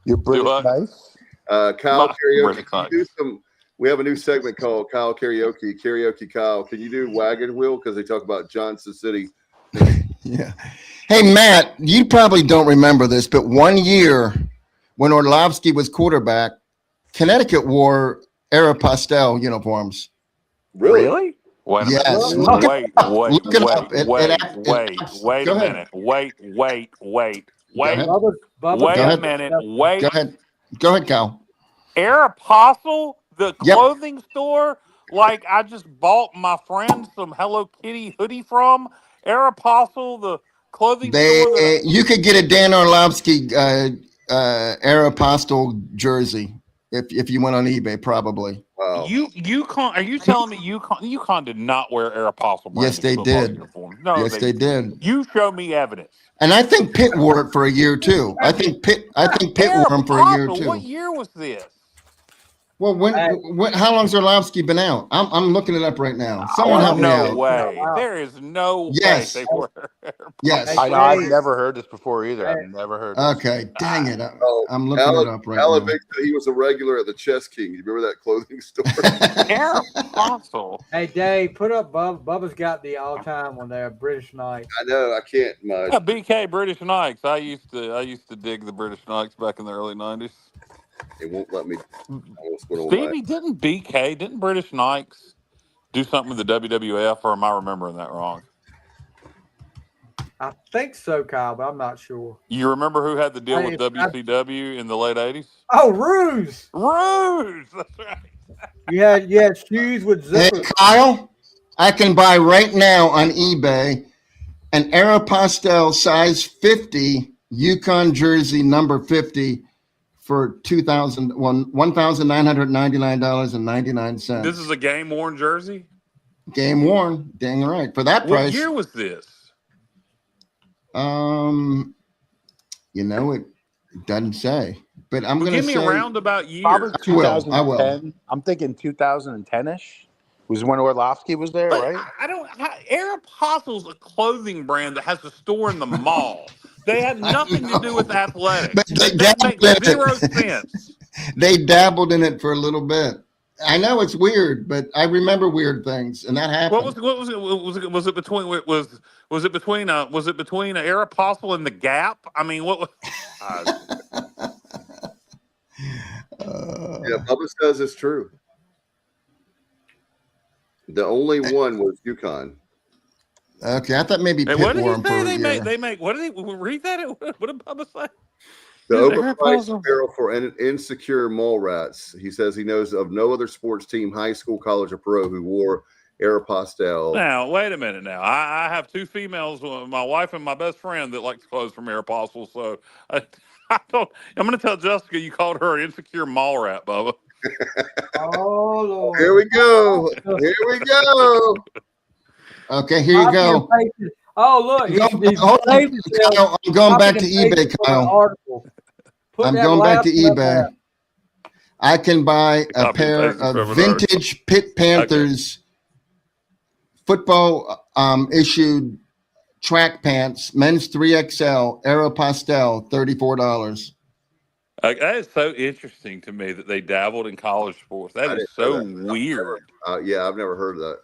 You're British nice. Kyle Karaoke. Can you do some? We have a new segment called Kyle Karaoke. Karaoke Kyle. Can you do Wagon Wheel? Because they talk about Johnson City. Yeah. Hey, Matt, you probably don't remember this, but one year when Orlovsky was quarterback, Connecticut wore Aeropostale uniforms. Really? Wait a Yes. minute. Wait a minute. Go ahead. Go ahead, Kyle. Aeropostale, the clothing store, like I just bought my friend some Hello Kitty hoodie from. Aeropostale, the clothing store. You could get a Dan Orlovsky Aeropostale jersey if you went on eBay, probably. Wow. UConn, are you telling me UConn did not wear Aeropostale? Yes, they did. Uniforms? No, yes, they did. You show me evidence. And I think Pitt wore it for a year too. I think Pitt wore them for a year too. What year was this? Well, how long's Orlovsky been out? I'm looking it up right now. Someone help me out. No way. There is no Yes. way they were. Yes. I've never heard this before either. I've never heard this. Okay, dang it. I'm looking Alan, it up right Alan now. Vick said he was a regular at the Chess King. You remember that clothing store? Apostle. Hey, Dave, put up Bubba's got the all-time one there, British Knight. I know. I can't. Yeah, BK British Knights. I used to dig the British Knights back in the early 90s. It won't let me. Stevie, didn't British Knights do something with the WWF, or am I remembering that wrong? I think so, Kyle, but I'm not sure. You remember who had the deal with WCW in the late 80s? Oh, Ruse. That's right. You had shoes with zippers. Hey, Kyle, I can buy right now on eBay an Aeropostale size 50 Yukon jersey number 50 for $1,999.99. This is a game worn jersey? Game worn. Dang right. For that price. What year was this? It doesn't say. But I'm going to say. Give me a roundabout year. Probably 2010. I will. I'm thinking 2010-ish was when Orlovsky was there, right? Aeropostale's a clothing brand that has a store in the mall. They have nothing to do with athletics. That makes zero sense. They dabbled in it for a little bit. I know it's weird, but I remember weird things, and that happened. Was it between Aeropostale and the Gap? I mean, what was? Yeah, Bubba says it's true. The only one was UConn. Okay, I thought maybe Pitt what did he wore them say? for a year. They make. What did he read that? What did Bubba say? The overpriced apparel for insecure mall rats. He says he knows of no other sports team, high school, college, or pro who wore Aeropostale. Now, wait a minute. Now, I have two females, my wife and my best friend, that likes clothes from Aeropostale. So I'm going to tell Jessica you called her an insecure mall rat, Bubba. Oh, Lord. Here we go. Here we go. Okay, here you go. Oh, look. I'm going back to eBay, Kyle. I'm going back to eBay. I can buy a pair of vintage Pitt Panthers football issued track pants, men's 3XL, Aeropostale, $34. That is so interesting to me that they dabbled in college sports. That is so weird. Yeah, I've never heard of that.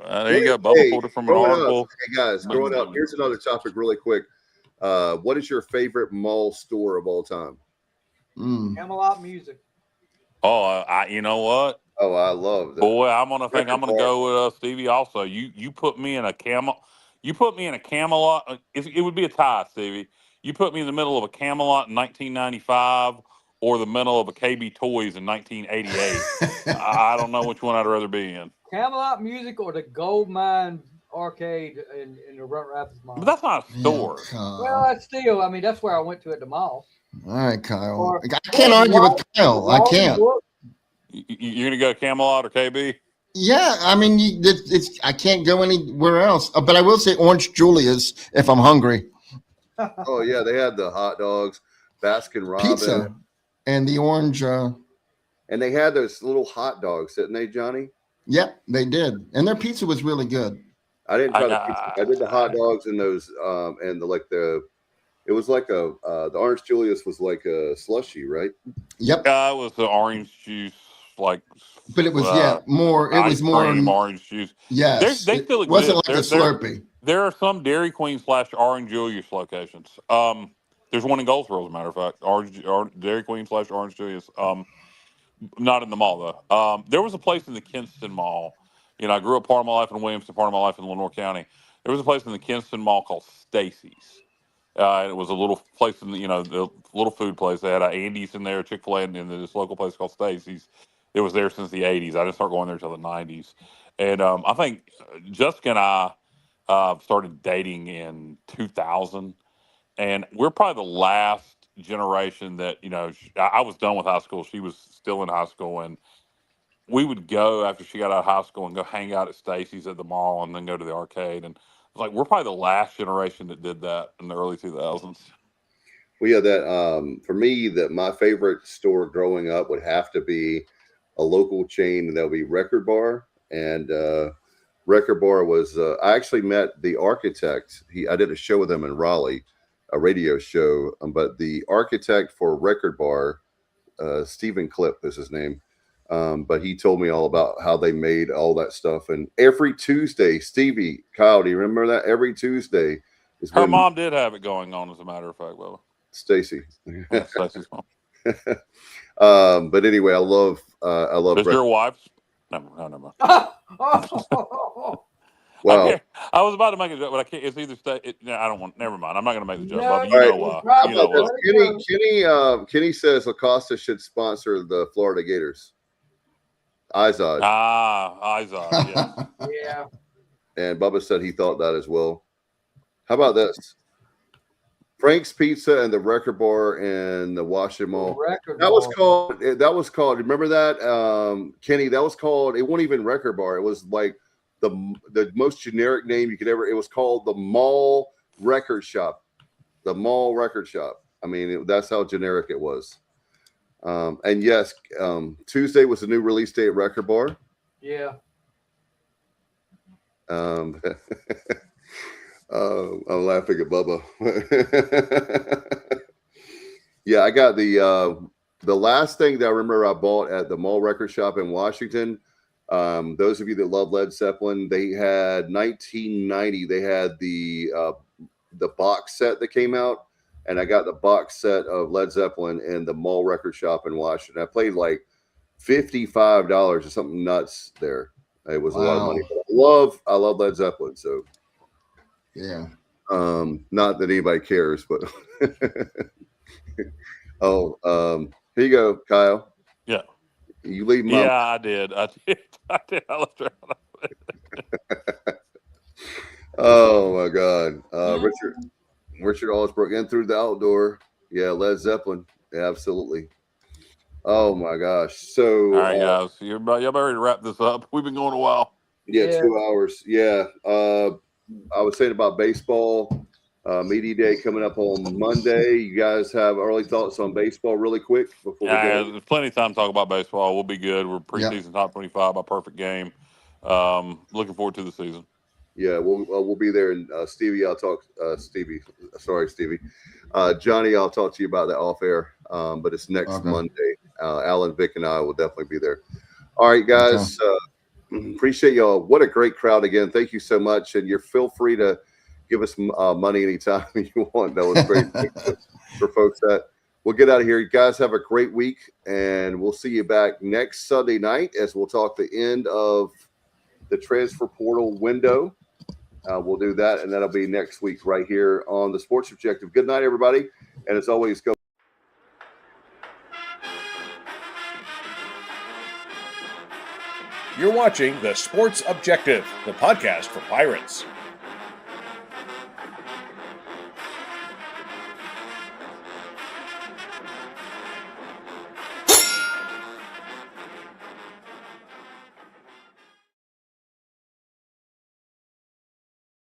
There you go. Bubba pulled it from an article. Hey, guys, growing up, here's another topic really quick. What is your favorite mall store of all time? Camelot Music. Oh, you know what? Oh, I love that. Boy, I'm gonna go with Stevie. Also, you put me in a Camelot. It would be a tie, Stevie. You put me in the middle of a Camelot in 1995 or the middle of a KB Toys in 1988. I don't know which one I'd rather be in. Camelot Music or the Gold Mine Arcade in the Runt Rapids Mall. But that's not a store. Well, that's still. I mean, that's where I went to at the mall. All right, Kyle. I can't argue with Kyle. I can't. You're gonna go Camelot or KB? Yeah, I mean, I can't go anywhere else. But I will say Orange Julius if I'm hungry. Oh yeah, they had the hot dogs, Baskin Robbins, pizza, and the orange. And they had those little hot dogs, didn't they, Johnny? Yep, they did, and their pizza was really good. I didn't try the pizza. I did the hot dogs and those, and the Orange Julius was like a slushy, right? Yep. It was the orange juice, like. But it was more. It was more orange juice. Yes, they still exist. Wasn't like a Slurpee. There are some Dairy Queen / Orange Julius locations. There's one in Goldsboro, as a matter of fact. Dairy Queen / Orange Julius. Not in the mall though. There was a place in the Kinston Mall. You know, I grew up part of my life in Williamston, part of my life in Lenore County. There was a place in the Kinston Mall called Stacy's. It was a little place in the little food place. They had an Andy's in there, Chick-fil-A, and this local place called Stacy's. It was there since the 80s. I didn't start going there until the 90s. And I think Jessica and I started dating in 2000. And we're probably the last generation that, I was done with high school. She was still in high school. And we would go after she got out of high school and go hang out at Stacy's at the mall and then go to the arcade. And we're probably the last generation that did that in the early 2000s. Well, yeah, that for me, that my favorite store growing up would have to be a local chain, and that'll be Record Bar. And Record Bar was I actually met the architect. I did a show with him in Raleigh, a radio show. But the architect for Record Bar, Stephen Clip is his name. But he told me all about how they made all that stuff. And every Tuesday, Stevie, Kyle, do you remember that? Every Tuesday is Her when mom did have it going on, as a matter of fact, Bubba. Stacy. Yeah, Stacy's mom. But anyway, I love. Does your wife's? No, never mind. Wow. I was about to make a joke, but I can't. It's either I don't want. Never mind. I'm not going to make the joke. No, Bubba, you know why? You know why? Kenny says Acosta should sponsor the Florida Gators. Izod. Izod. Yeah. Yeah. And Bubba said he thought that as well. How about this? Frank's Pizza and the Record Bar in the Washington Mall. That was called. Remember that, Kenny? That was called. It wasn't even Record Bar. It was like the most generic name you could ever. It was called the Mall Record Shop. The Mall Record Shop. I mean, that's how generic it was. And yes, Tuesday was the new release day at Record Bar. Yeah. I'm laughing at Bubba. Yeah, I got the last thing that I remember I bought at the Mall Record Shop in Washington. Those of you that love Led Zeppelin, they had 1990. They had the box set that came out, and I got the box set of Led Zeppelin in the Mall Record Shop in Washington. I paid like $55 or something nuts there. It was a lot of money. But I love Led Zeppelin. So yeah. Not that anybody cares, but here you go, Kyle. Yeah. You leave my I did. I left her out. Oh my God. Richard Allsbrook in through the outdoor. Yeah, Led Zeppelin. Yeah, absolutely. Oh my gosh. So all right, guys. Y'all better to wrap this up. We've been going a while. Yeah, 2 hours. Yeah. I was saying about baseball. Media day coming up on Monday. You guys have early thoughts on baseball really quick before we go? There's plenty of time to talk about baseball. We'll be good. We're preseason top 25 by perfect game. Looking forward to the season. Yeah, we'll be there. And Stevie, I'll talk. Stevie. Johnny, I'll talk to you about that off air. But it's next Monday. Alan, Vic, and I will definitely be there. All right, guys. Appreciate y'all. What a great crowd again. Thank you so much. And you feel free to give us money anytime you want. That was great for folks that we'll get out of here. You guys have a great week, and we'll see you back next Sunday night as we'll talk the end of the transfer portal window. We'll do that, and that'll be next week right here on the Sports Objective. Good night, everybody. And as always, go. You're watching the Sports Objective, the podcast for Pirates.